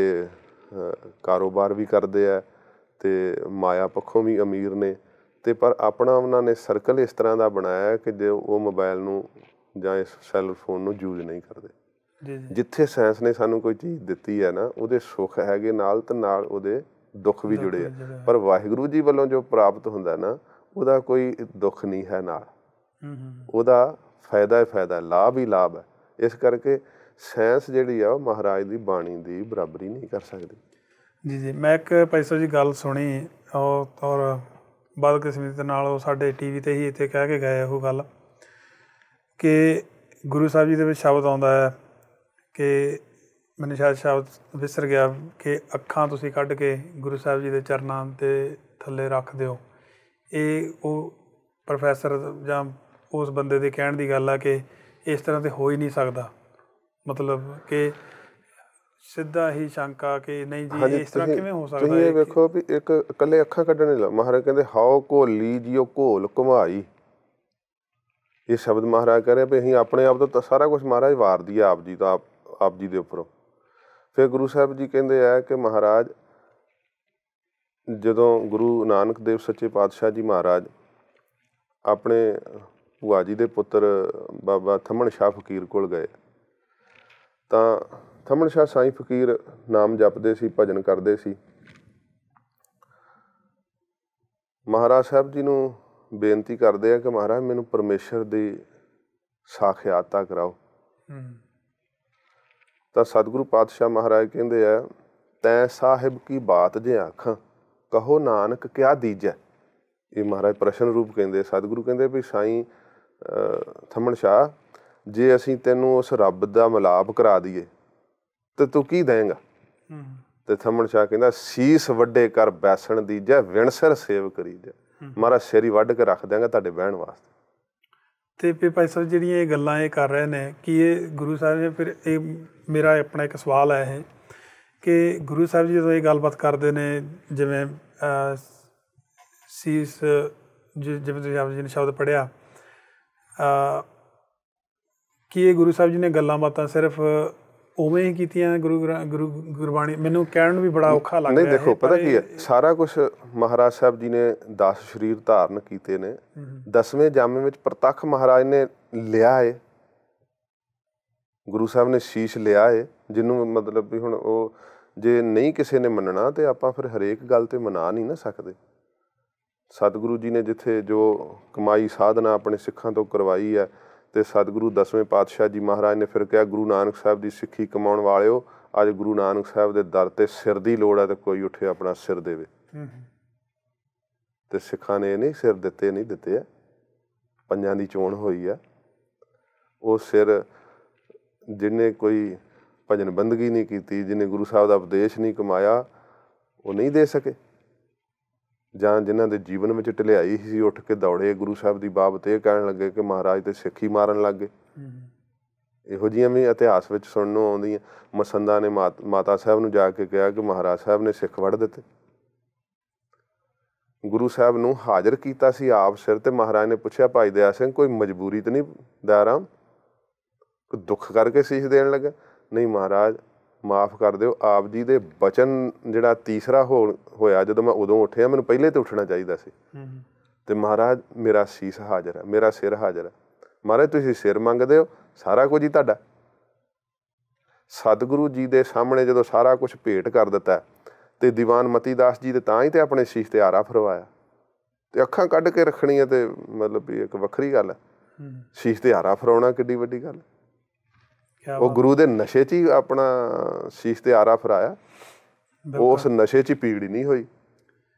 ਕਾਰੋਬਾਰ ਵੀ ਕਰਦੇ ਆ ਅਤੇ ਮਾਇਆ ਪੱਖੋਂ ਵੀ ਅਮੀਰ ਨੇ। ਅਤੇ ਪਰ ਆਪਣਾ ਉਹਨਾਂ ਨੇ ਸਰਕਲ ਇਸ ਤਰ੍ਹਾਂ ਦਾ ਬਣਾਇਆ ਕਿ ਜੇ ਉਹ ਮੋਬਾਇਲ ਨੂੰ ਜਾਂ ਇਸ ਸੈੱਲ ਫੋਨ ਨੂੰ ਯੂਜ਼ ਨਹੀਂ ਕਰਦੇ। ਜਿੱਥੇ ਸਾਇੰਸ ਨੇ ਸਾਨੂੰ ਕੋਈ ਚੀਜ਼ ਦਿੱਤੀ ਹੈ ਨਾ, ਉਹਦੇ ਸੁੱਖ ਹੈਗੇ ਨਾਲ, ਅਤੇ ਨਾਲ ਉਹਦੇ ਦੁੱਖ ਵੀ ਜੁੜੇ ਆ। ਪਰ ਵਾਹਿਗੁਰੂ ਜੀ ਵੱਲੋਂ ਜੋ ਪ੍ਰਾਪਤ ਹੁੰਦਾ ਨਾ, ਉਹਦਾ ਕੋਈ ਦੁੱਖ ਨਹੀਂ ਹੈ ਨਾਲ, ਉਹਦਾ ਫਾਇਦਾ ਹੀ ਫਾਇਦਾ, ਲਾਭ ਹੀ ਲਾਭ ਹੈ। ਇਸ ਕਰਕੇ ਸਾਇੰਸ ਜਿਹੜੀ ਆ ਉਹ ਮਹਾਰਾਜ ਦੀ ਬਾਣੀ ਦੀ ਬਰਾਬਰੀ ਨਹੀਂ ਕਰ ਸਕਦੀ ਜੀ। ਮੈਂ ਇੱਕ ਭਾਈ ਸਾਹਿਬ ਜੀ ਗੱਲ ਸੁਣੀ ਔਰ ਬਦਕਿਸਮਤੀ ਦੇ ਨਾਲ ਉਹ ਸਾਡੇ TV 'ਤੇ ਹੀ ਇੱਥੇ ਕਹਿ ਕੇ ਗਏ ਉਹ ਗੱਲ ਕਿ ਗੁਰੂ ਸਾਹਿਬ ਜੀ ਦੇ ਵਿੱਚ ਸ਼ਬਦ ਆਉਂਦਾ ਹੈ ਕਿ ਮੈਨੂੰ ਸ਼ਾਇਦ ਸ਼ਬਦ ਵਿਸਰ ਗਿਆ ਕਿ ਅੱਖਾਂ ਤੁਸੀਂ ਕੱਢ ਕੇ ਗੁਰੂ ਸਾਹਿਬ ਜੀ ਦੇ ਚਰਨਾਂ ਦੇ ਥੱਲੇ ਰੱਖ ਦਿਓ। ਇਹ ਉਹ ਪ੍ਰੋਫੈਸਰ ਜਾਂ ਉਸ ਬੰਦੇ ਦੇ ਕਹਿਣ ਦੀ ਗੱਲ ਆ ਕਿ ਇਸ ਤਰ੍ਹਾਂ ਤਾਂ ਹੋ ਹੀ ਨਹੀਂ ਸਕਦਾ। ਮਤਲਬ ਕਿ ਸਿੱਧਾ ਹੀ ਸ਼ੰਕਾ ਕਿ ਨਹੀਂ ਜੀ ਇਸ ਤਰ੍ਹਾਂ ਕਿਵੇਂ ਹੋ ਸਕਦਾ। ਤੁਸੀਂ ਇਹ ਵੇਖੋ ਵੀ ਇੱਕ ਇਕੱਲੇ ਅੱਖਾਂ ਕੱਢਣ ਲਾ, ਮਹਾਰਾਜ ਕਹਿੰਦੇ ਹਾਓ ਘੋਲੀ ਜਿਉ ਘੋਲ ਘੁਮਾਈ। ਇਹ ਸ਼ਬਦ ਮਹਾਰਾਜ ਕਹਿ ਰਹੇ ਵੀ ਅਸੀਂ ਆਪਣੇ ਆਪ ਤੋਂ ਸਾਰਾ ਕੁਛ ਮਹਾਰਾਜ ਵਾਰਦੀ ਆ ਆਪ ਜੀ ਦੇ ਉੱਪਰੋਂ। ਫਿਰ ਗੁਰੂ ਸਾਹਿਬ ਜੀ ਕਹਿੰਦੇ ਆ ਕਿ ਮਹਾਰਾਜ ਜਦੋਂ ਗੁਰੂ ਨਾਨਕ ਦੇਵ ਸੱਚੇ ਪਾਤਸ਼ਾਹ ਜੀ ਮਹਾਰਾਜ ਆਪਣੇ ਭੂਆ ਜੀ ਦੇ ਪੁੱਤਰ ਬਾਬਾ ਥੰਮਣ ਸ਼ਾਹ ਫਕੀਰ ਕੋਲ ਗਏ, ਤਾਂ ਥੰਮਣ ਸ਼ਾਹ ਸਾਈਂ ਫਕੀਰ ਨਾਮ ਜਪਦੇ ਸੀ, ਭਜਨ ਕਰਦੇ ਸੀ। ਮਹਾਰਾਜ ਸਾਹਿਬ ਜੀ ਨੂੰ ਬੇਨਤੀ ਕਰਦੇ ਆ ਕਿ ਮਹਾਰਾਜ ਮੈਨੂੰ ਪਰਮੇਸ਼ਰ ਦੀ ਸਾਖਿਆਤਤਾ ਕਰਾਓ। ਤਾਂ ਸਤਿਗੁਰੂ ਪਾਤਸ਼ਾਹ ਮਹਾਰਾਜ ਕਹਿੰਦੇ ਆ ਤੈਂ ਸਾਹਿਬ ਕੀ ਬਾਤ ਜੇ ਆਖਾਂ ਕਹੋ ਨਾਨਕ ਕਿਆ ਦੀਜੈ। ਇਹ ਮਹਾਰਾਜ ਪ੍ਰਸ਼ਨ ਰੂਪ ਕਹਿੰਦੇ। ਸਤਿਗੁਰੂ ਕਹਿੰਦੇ ਵੀ ਸਾਈਂ ਥੰਮਣ ਸ਼ਾਹ, ਜੇ ਅਸੀਂ ਤੈਨੂੰ ਉਸ ਰੱਬ ਦਾ ਮਿਲਾਪ ਕਰਾ ਦਈਏ ਤੇ ਤੂੰ ਕੀ ਦੇਂਗਾ? ਤੇ ਥੰਮਣ ਸ਼ਾਹ ਕਹਿੰਦਾ ਸੀਸ ਵੱਡੇ ਕਰ ਬੈਸਣ ਦੀਜੈ ਵਿਣਸਰ ਸੇਵ ਕਰੀਜੈ। ਮਹਾਰਾਜ ਸਿਰ ਹੀ ਵੱਢ ਕੇ ਰੱਖ ਦਿਆਂਗਾ ਤੁਹਾਡੇ ਬਹਿਣ ਵਾਸਤੇ। ਤੇ ਭਾਈ ਸਾਹਿਬ ਜਿਹੜੀਆਂ ਇਹ ਗੱਲਾਂ ਇਹ ਕਰ ਰਹੇ ਨੇ ਕਿ ਇਹ ਗੁਰੂ ਸਾਹਿਬ ਨੇ ਫਿਰ ਇਹ ਮੇਰਾ ਆਪਣਾ ਇੱਕ ਸਵਾਲ ਹੈ ਇਹ ਕਿ ਗੁਰੂ ਸਾਹਿਬ ਜੀ ਜਦੋਂ ਇਹ ਗੱਲਬਾਤ ਕਰਦੇ ਨੇ ਜਿਵੇਂ ਸੀਸ ਜਿਵੇਂ ਤੁਸੀਂ ਆਪ ਜੀ ਨੇ ਸ਼ਬਦ ਪੜ੍ਹਿਆ ਕਿ ਇਹ ਗੁਰੂ ਸਾਹਿਬ ਜੀ ਨੇ ਗੱਲਾਂ ਬਾਤਾਂ ਸਿਰਫ ਉਵੇਂ ਹੀ ਕੀਤੀਆਂ ਗੁਰਬਾਣੀ? ਮੈਨੂੰ ਕਹਿਣ ਨੂੰ ਵੀ ਬੜਾ ਔਖਾ ਲੱਗਦਾ। ਨਹੀਂ ਦੇਖੋ ਪਤਾ ਕੀ ਹੈ, ਸਾਰਾ ਕੁਛ ਮਹਾਰਾਜ ਸਾਹਿਬ ਜੀ ਨੇ 10 ਸਰੀਰ ਧਾਰਨ ਕੀਤੇ ਨੇ। 10ਵੇਂ ਜਾਮੇ ਵਿੱਚ ਪ੍ਰਤੱਖ ਮਹਾਰਾਜ ਨੇ ਲਿਆ ਏ, ਗੁਰੂ ਸਾਹਿਬ ਨੇ ਸ਼ੀਸ਼ ਲਿਆ ਏ, ਜਿਹਨੂੰ ਮਤਲਬ ਵੀ ਹੁਣ ਉਹ ਜੇ ਨਹੀਂ ਕਿਸੇ ਨੇ ਮੰਨਣਾ ਤੇ ਆਪਾਂ ਫਿਰ ਹਰੇਕ ਗੱਲ ਤੇ ਮਨਾ ਨਹੀਂ ਨਾ ਸਕਦੇ। ਸਤਿਗੁਰੂ ਜੀ ਨੇ ਜਿੱਥੇ ਜੋ ਕਮਾਈ ਸਾਧਨਾ ਆਪਣੇ ਸਿੱਖਾਂ ਤੋਂ ਕਰਵਾਈ ਹੈ ਤੇ ਸਤਿਗੁਰੂ 10ਵੇਂ ਪਾਤਸ਼ਾਹ ਜੀ ਮਹਾਰਾਜ ਨੇ ਫਿਰ ਕਿਹਾ ਗੁਰੂ ਨਾਨਕ ਸਾਹਿਬ ਦੀ ਸਿੱਖੀ ਕਮਾਉਣ ਵਾਲਿਓ, ਅੱਜ ਗੁਰੂ ਨਾਨਕ ਸਾਹਿਬ ਦੇ ਦਰ ਤੇ ਸਿਰ ਦੀ ਲੋੜ ਹੈ ਤੇ ਕੋਈ ਉੱਠੇ ਆਪਣਾ ਸਿਰ ਦੇਵੇ। ਤੇ ਸਿੱਖਾਂ ਨੇ ਇਹ ਨਹੀਂ ਸਿਰ ਦਿੱਤੇ, ਨਹੀਂ ਦਿੱਤੇ ਆ, ਪੰਜਾਂ ਦੀ ਚੋਣ ਹੋਈ ਆ। ਉਹ ਸਿਰ ਜਿਹਨੇ ਕੋਈ ਭਜਨ ਬੰਦਗੀ ਨਹੀਂ ਕੀਤੀ, ਜਿਹਨੇ ਗੁਰੂ ਸਾਹਿਬ ਦਾ ਉਪਦੇਸ਼ ਨਹੀਂ ਕਮਾਇਆ, ਉਹ ਨਹੀਂ ਦੇ ਸਕੇ। ਜਾਂ ਜਿਨ੍ਹਾਂ ਦੇ ਜੀਵਨ ਵਿੱਚ ਢਲਿਆਈ ਸੀ ਉੱਠ ਕੇ ਦੌੜੇ ਗੁਰੂ ਸਾਹਿਬ ਦੀ ਬਾਬਤ ਇਹ ਕਹਿਣ ਲੱਗੇ ਕਿ ਮਹਾਰਾਜ ਤੇ ਸਿੱਖ ਹੀ ਮਾਰਨ ਲੱਗ ਗਏ। ਇਹੋ ਜਿਹੀਆਂ ਵੀ ਇਤਿਹਾਸ ਵਿੱਚ ਸੁਣਨ ਨੂੰ ਆਉਂਦੀਆਂ। ਮਸੰਦਾ ਨੇ ਮਾਤਾ ਸਾਹਿਬ ਨੂੰ ਜਾ ਕੇ ਕਿਹਾ ਕਿ ਮਹਾਰਾਜ ਸਾਹਿਬ ਨੇ ਸਿੱਖ ਵੱਢ ਦਿੱਤੇ। ਗੁਰੂ ਸਾਹਿਬ ਨੂੰ ਹਾਜ਼ਰ ਕੀਤਾ ਸੀ ਆਪ ਸਿਰ ਤੇ। ਮਹਾਰਾਜ ਨੇ ਪੁੱਛਿਆ ਭਾਈ ਦਇਆ ਸਿੰਘ ਕੋਈ ਮਜਬੂਰੀ ਤਾਂ ਨਹੀਂ ਦਇਆ ਰਾਮ, ਕੋਈ ਦੁੱਖ ਕਰਕੇ ਸੀਸ ਦੇਣ ਲੱਗਾ? ਨਹੀਂ ਮਹਾਰਾਜ ਮਾਫ਼ ਕਰ ਦਿਓ, ਆਪ ਜੀ ਦੇ ਬਚਨ ਜਿਹੜਾ ਤੀਸਰਾ ਹੋਇਆ ਜਦੋਂ ਮੈਂ ਉਦੋਂ ਉੱਠਿਆ, ਮੈਨੂੰ ਪਹਿਲੇ ਤੇ ਉੱਠਣਾ ਚਾਹੀਦਾ ਸੀ। ਤੇ ਮਹਾਰਾਜ ਮੇਰਾ ਸੀਸ ਹਾਜ਼ਰ ਹੈ, ਮੇਰਾ ਸਿਰ ਹਾਜ਼ਰ ਹੈ। ਮਹਾਰਾਜ ਤੁਸੀਂ ਸਿਰ ਮੰਗਦੇ ਹੋ, ਸਾਰਾ ਕੁਝ ਹੀ ਤੁਹਾਡਾ। ਸਤਿਗੁਰੂ ਜੀ ਦੇ ਸਾਹਮਣੇ ਜਦੋਂ ਸਾਰਾ ਕੁਝ ਭੇਟ ਕਰ ਦਿੱਤਾ ਤੇ ਦੀਵਾਨ ਮਤੀ ਦਾਸ ਜੀ ਦੇ ਤਾਂ ਹੀ ਤੇ ਆਪਣੇ ਸੀਸ ਤੇ ਆਰਾ ਫਰਵਾਇਆ। ਤੇ ਅੱਖਾਂ ਕੱਢ ਕੇ ਰੱਖਣੀਆਂ ਤੇ ਮਤਲਬ ਵੀ ਇੱਕ ਵੱਖਰੀ ਗੱਲ ਹੈ। ਸੀਸ ਤੇ ਆਰਾ ਫਰਾਉਣਾ ਕਿੱਡੀ ਵੱਡੀ ਗੱਲ ਹੈ। ਉਹ ਗੁਰੂ ਦੇ ਨਸ਼ੇ 'ਚ ਹੀ ਆਪਣਾ ਸੀਸ ਤੇ ਆਰਾ ਫਰਾਇਆ। ਉਸ ਨਸ਼ੇ 'ਚ ਹੀ ਪੀੜ ਨਹੀਂ ਹੋਈ।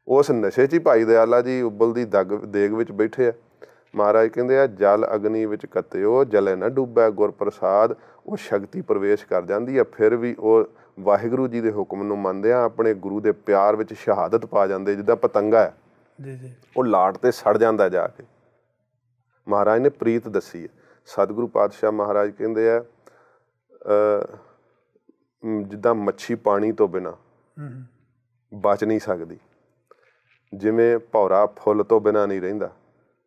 ਉਸ ਨਸ਼ੇ 'ਚ ਹੀ ਭਾਈ ਦਇਆਲਾ ਜੀ ਉਬਲਦੀ ਦੇਗ ਵਿੱਚ ਬੈਠੇ ਆ। ਮਹਾਰਾਜ ਕਹਿੰਦੇ ਆ ਜਲ ਅਗਨੀ ਵਿੱਚ ਕੱਤਿਓ ਜਲੇ ਨਾ ਡੁੱਬੈ ਗੁਰ ਪ੍ਰਸਾਦ। ਉਹ ਸ਼ਕਤੀ ਪ੍ਰਵੇਸ਼ ਕਰ ਜਾਂਦੀ ਆ, ਫਿਰ ਵੀ ਉਹ ਵਾਹਿਗੁਰੂ ਜੀ ਦੇ ਹੁਕਮ ਨੂੰ ਮੰਨਦੇ ਆ, ਆਪਣੇ ਗੁਰੂ ਦੇ ਪਿਆਰ ਵਿੱਚ ਸ਼ਹਾਦਤ ਪਾ ਜਾਂਦੇ। ਜਿੱਦਾਂ ਪਤੰਗਾ ਹੈ ਉਹ ਲਾਟ ਤੇ ਸੜ ਜਾਂਦਾ ਜਾ ਕੇ। ਮਹਾਰਾਜ ਨੇ ਪ੍ਰੀਤ ਦੱਸੀ ਹੈ। ਸਤਿਗੁਰੂ ਪਾਤਸ਼ਾਹ ਮਹਾਰਾਜ ਕਹਿੰਦੇ ਆ ਜਿੱਦਾਂ ਮੱਛੀ ਪਾਣੀ ਤੋਂ ਬਿਨਾਂ ਬਚ ਨਹੀਂ ਸਕਦੀ, ਜਿਵੇਂ ਭੌਰਾ ਫੁੱਲ ਤੋਂ ਬਿਨਾਂ ਨਹੀਂ ਰਹਿੰਦਾ,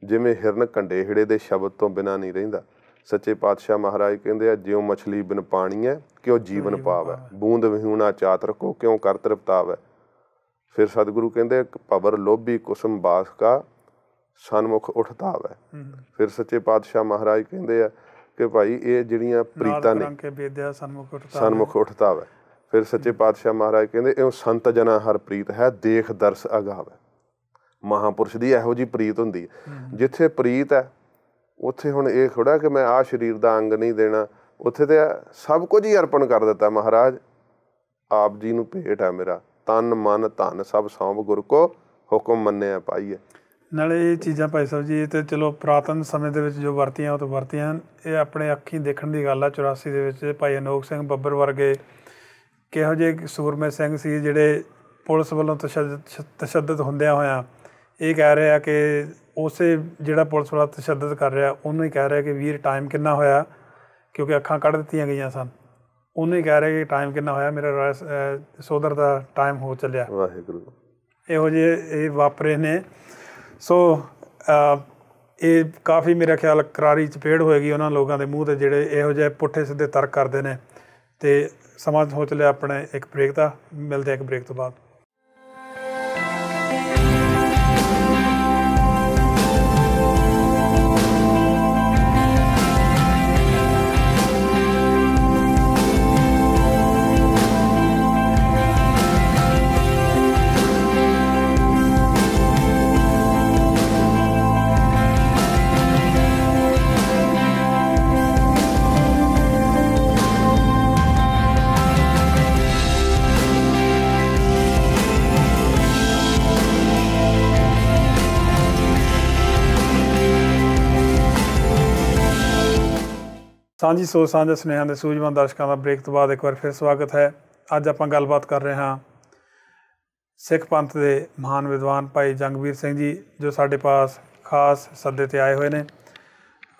ਜਿਵੇਂ ਹਿਰਨ ਕੰਡੇ ਹਿੜੇ ਦੇ ਸ਼ਬਦ ਤੋਂ ਬਿਨਾਂ ਨਹੀਂ ਰਹਿੰਦਾ। ਸੱਚੇ ਪਾਤਸ਼ਾਹ ਮਹਾਰਾਜ ਕਹਿੰਦੇ ਆ ਜਿਉਂ ਮਛਲੀ ਬਿਨ ਪਾਣੀ ਹੈ ਕਿਉਂ ਜੀਵਨ ਪਾਵੈ, ਬੂੰਦ ਵਿਹੂਣਾ ਚਾਤ ਰੱਖੋ ਕਿਉਂ ਕਰ ਤ੍ਰਿਪਤਾਵੈ। ਫਿਰ ਸਤਿਗੁਰੂ ਕਹਿੰਦੇ ਭਵਰ ਲੋਭੀ ਕੁਸਮ ਬਾਸ ਕਾ ਸਨਮੁਖ ਉੱਠਤਾਵੈ। ਫਿਰ ਸੱਚੇ ਪਾਤਸ਼ਾਹ ਮਹਾਰਾਜ ਕਹਿੰਦੇ ਆ ਕਿ ਭਾਈ ਇਹ ਜਿਹੜੀਆਂ ਪ੍ਰੀਤਾਂ ਨੇ ਸਨਮੁਖ ਉੱਠਤਾਵੈ। ਫਿਰ ਸੱਚੇ ਪਾਤਸ਼ਾਹ ਮਹਾਰਾਜ ਕਹਿੰਦੇ ਇਉਂ ਸੰਤ ਜਨਾ ਹਰ ਪ੍ਰੀਤ ਹੈ ਦੇਖ ਦਰਸ ਅਗਾਵੈ। ਮਹਾਂਪੁਰਸ਼ ਦੀ ਇਹੋ ਜਿਹੀ ਪ੍ਰੀਤ ਹੁੰਦੀ ਹੈ। ਜਿੱਥੇ ਪ੍ਰੀਤ ਹੈ ਉੱਥੇ ਹੁਣ ਇਹ ਥੋੜ੍ਹਾ ਕਿ ਮੈਂ ਆਹ ਸਰੀਰ ਦਾ ਅੰਗ ਨਹੀਂ ਦੇਣਾ, ਉੱਥੇ ਤੇ ਸਭ ਕੁਝ ਹੀ ਅਰਪਣ ਕਰ ਦਿੱਤਾ। ਮਹਾਰਾਜ ਆਪ ਜੀ ਨੂੰ ਭੇਟ ਹੈ ਮੇਰਾ ਤਨ ਮਨ ਧਨ ਸਭ ਸੌਂਪ ਗੁਰ ਕੋ ਹੁਕਮ ਮੰਨਿਆ ਪਾਈਏ। ਨਾਲੇ ਇਹ ਚੀਜ਼ਾਂ ਭਾਈ ਸਾਹਿਬ ਜੀ ਤੇ ਚਲੋ ਪੁਰਾਤਨ ਸਮੇਂ ਦੇ ਵਿੱਚ ਜੋ ਵਰਤੀਆਂ ਉਹ ਤਾਂ ਵਰਤੀਆਂ, ਇਹ ਆਪਣੇ ਅੱਖੀਂ ਦੇਖਣ ਦੀ ਗੱਲ ਆ। 84 ਦੇ ਵਿੱਚ ਭਾਈ ਅਨੋਖ ਸਿੰਘ ਬੱਬਰ ਵਰਗੇ ਕਿਹੋ ਜਿਹੇ ਸੂਰਮੇ ਸਿੰਘ ਸੀ ਜਿਹੜੇ ਪੁਲਿਸ ਵੱਲੋਂ ਤਸ਼ੱਦਦ ਹੁੰਦਿਆਂ ਹੋਇਆਂ ਇਹ ਕਹਿ ਰਹੇ ਆ ਕਿ ਉਸੇ ਜਿਹੜਾ ਪੁਲਿਸ ਵਾਲਾ ਤਸ਼ੱਦਦ ਕਰ ਰਿਹਾ ਉਹਨੂੰ ਹੀ ਕਹਿ ਰਿਹਾ ਕਿ ਵੀਰ ਟਾਈਮ ਕਿੰਨਾ ਹੋਇਆ, ਕਿਉਂਕਿ ਅੱਖਾਂ ਕੱਢ ਦਿੱਤੀਆਂ ਗਈਆਂ ਸਨ। ਉਹਨੂੰ ਹੀ ਕਹਿ ਰਿਹਾ ਕਿ ਟਾਈਮ ਕਿੰਨਾ ਹੋਇਆ, ਮੇਰਾ ਸੋਦਰ ਦਾ ਟਾਈਮ ਹੋ ਚੱਲਿਆ। ਵਾਹਿਗੁਰੂ ਇਹੋ ਜਿਹੇ ਇਹ ਵਾਪਰੇ ਨੇ। ਸੋ ਇਹ ਕਾਫੀ ਮੇਰਾ ਖਿਆਲ ਕਰਾਰੀ ਚਪੇੜ ਹੋਏਗੀ ਉਹਨਾਂ ਲੋਕਾਂ ਦੇ ਮੂੰਹ 'ਤੇ ਜਿਹੜੇ ਇਹੋ ਜਿਹੇ ਪੁੱਠੇ ਸਿੱਧੇ ਤਰਕ ਕਰਦੇ ਨੇ। ਅਤੇ ਸਮਾਂ ਹੋ ਚੱਲਿਆ ਆਪਣੇ ਇੱਕ ਬ੍ਰੇਕ ਦਾ, ਮਿਲਦੇ ਇੱਕ ਬ੍ਰੇਕ ਤੋਂ ਬਾਅਦ। ਸਾਂਝੀ ਸੋਚ ਸਾਂਝੇ ਸੁਨੇਹਿਆਂ ਦੇ ਸੂਝਵਾਨ ਦਰਸ਼ਕਾਂ ਦਾ ਬ੍ਰੇਕ ਤੋਂ ਬਾਅਦ ਇੱਕ ਵਾਰ ਫਿਰ ਸਵਾਗਤ ਹੈ। ਅੱਜ ਆਪਾਂ ਗੱਲਬਾਤ ਕਰ ਰਹੇ ਹਾਂ ਸਿੱਖ ਪੰਥ ਦੇ ਮਹਾਨ ਵਿਦਵਾਨ ਭਾਈ ਜੰਗਵੀਰ ਸਿੰਘ ਜੀ, ਜੋ ਸਾਡੇ ਪਾਸ ਖਾਸ ਸੱਦੇ 'ਤੇ ਆਏ ਹੋਏ ਨੇ।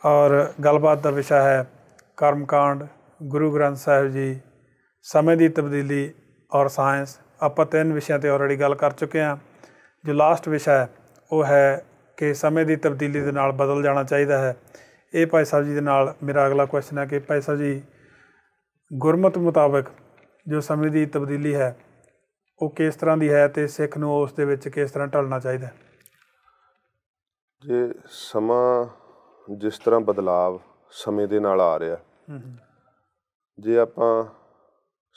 ਔਰ ਗੱਲਬਾਤ ਦਾ ਵਿਸ਼ਾ ਹੈ ਕਰਮਕਾਂਡ, ਗੁਰੂ ਗ੍ਰੰਥ ਸਾਹਿਬ ਜੀ, ਸਮੇਂ ਦੀ ਤਬਦੀਲੀ ਔਰ ਸਾਇੰਸ। ਆਪਾਂ 3 ਵਿਸ਼ਿਆਂ 'ਤੇ ਆਲਰੇਡੀ ਗੱਲ ਕਰ ਚੁੱਕੇ ਹਾਂ। ਜੋ ਲਾਸਟ ਵਿਸ਼ਾ ਹੈ ਉਹ ਹੈ ਕਿ ਸਮੇਂ ਦੀ ਤਬਦੀਲੀ ਦੇ ਨਾਲ ਬਦਲ ਜਾਣਾ ਚਾਹੀਦਾ ਹੈ। ਇਹ ਭਾਈ ਸਾਹਿਬ ਜੀ ਦੇ ਨਾਲ ਮੇਰਾ ਅਗਲਾ ਕੁਐਸਚਨ ਹੈ ਕਿ ਭਾਈ ਸਾਹਿਬ ਜੀ, ਗੁਰਮਤਿ ਮੁਤਾਬਕ ਜੋ ਸਮੇਂ ਦੀ ਤਬਦੀਲੀ ਹੈ ਉਹ ਕਿਸ ਤਰ੍ਹਾਂ ਦੀ ਹੈ ਅਤੇ ਸਿੱਖ ਨੂੰ ਉਸ ਦੇ ਵਿੱਚ ਕਿਸ ਤਰ੍ਹਾਂ ਢਲਣਾ ਚਾਹੀਦਾ? ਜੇ ਸਮਾਂ ਜਿਸ ਤਰ੍ਹਾਂ ਬਦਲਾਵ ਸਮੇਂ ਦੇ ਨਾਲ ਆ ਰਿਹਾ, ਜੇ ਆਪਾਂ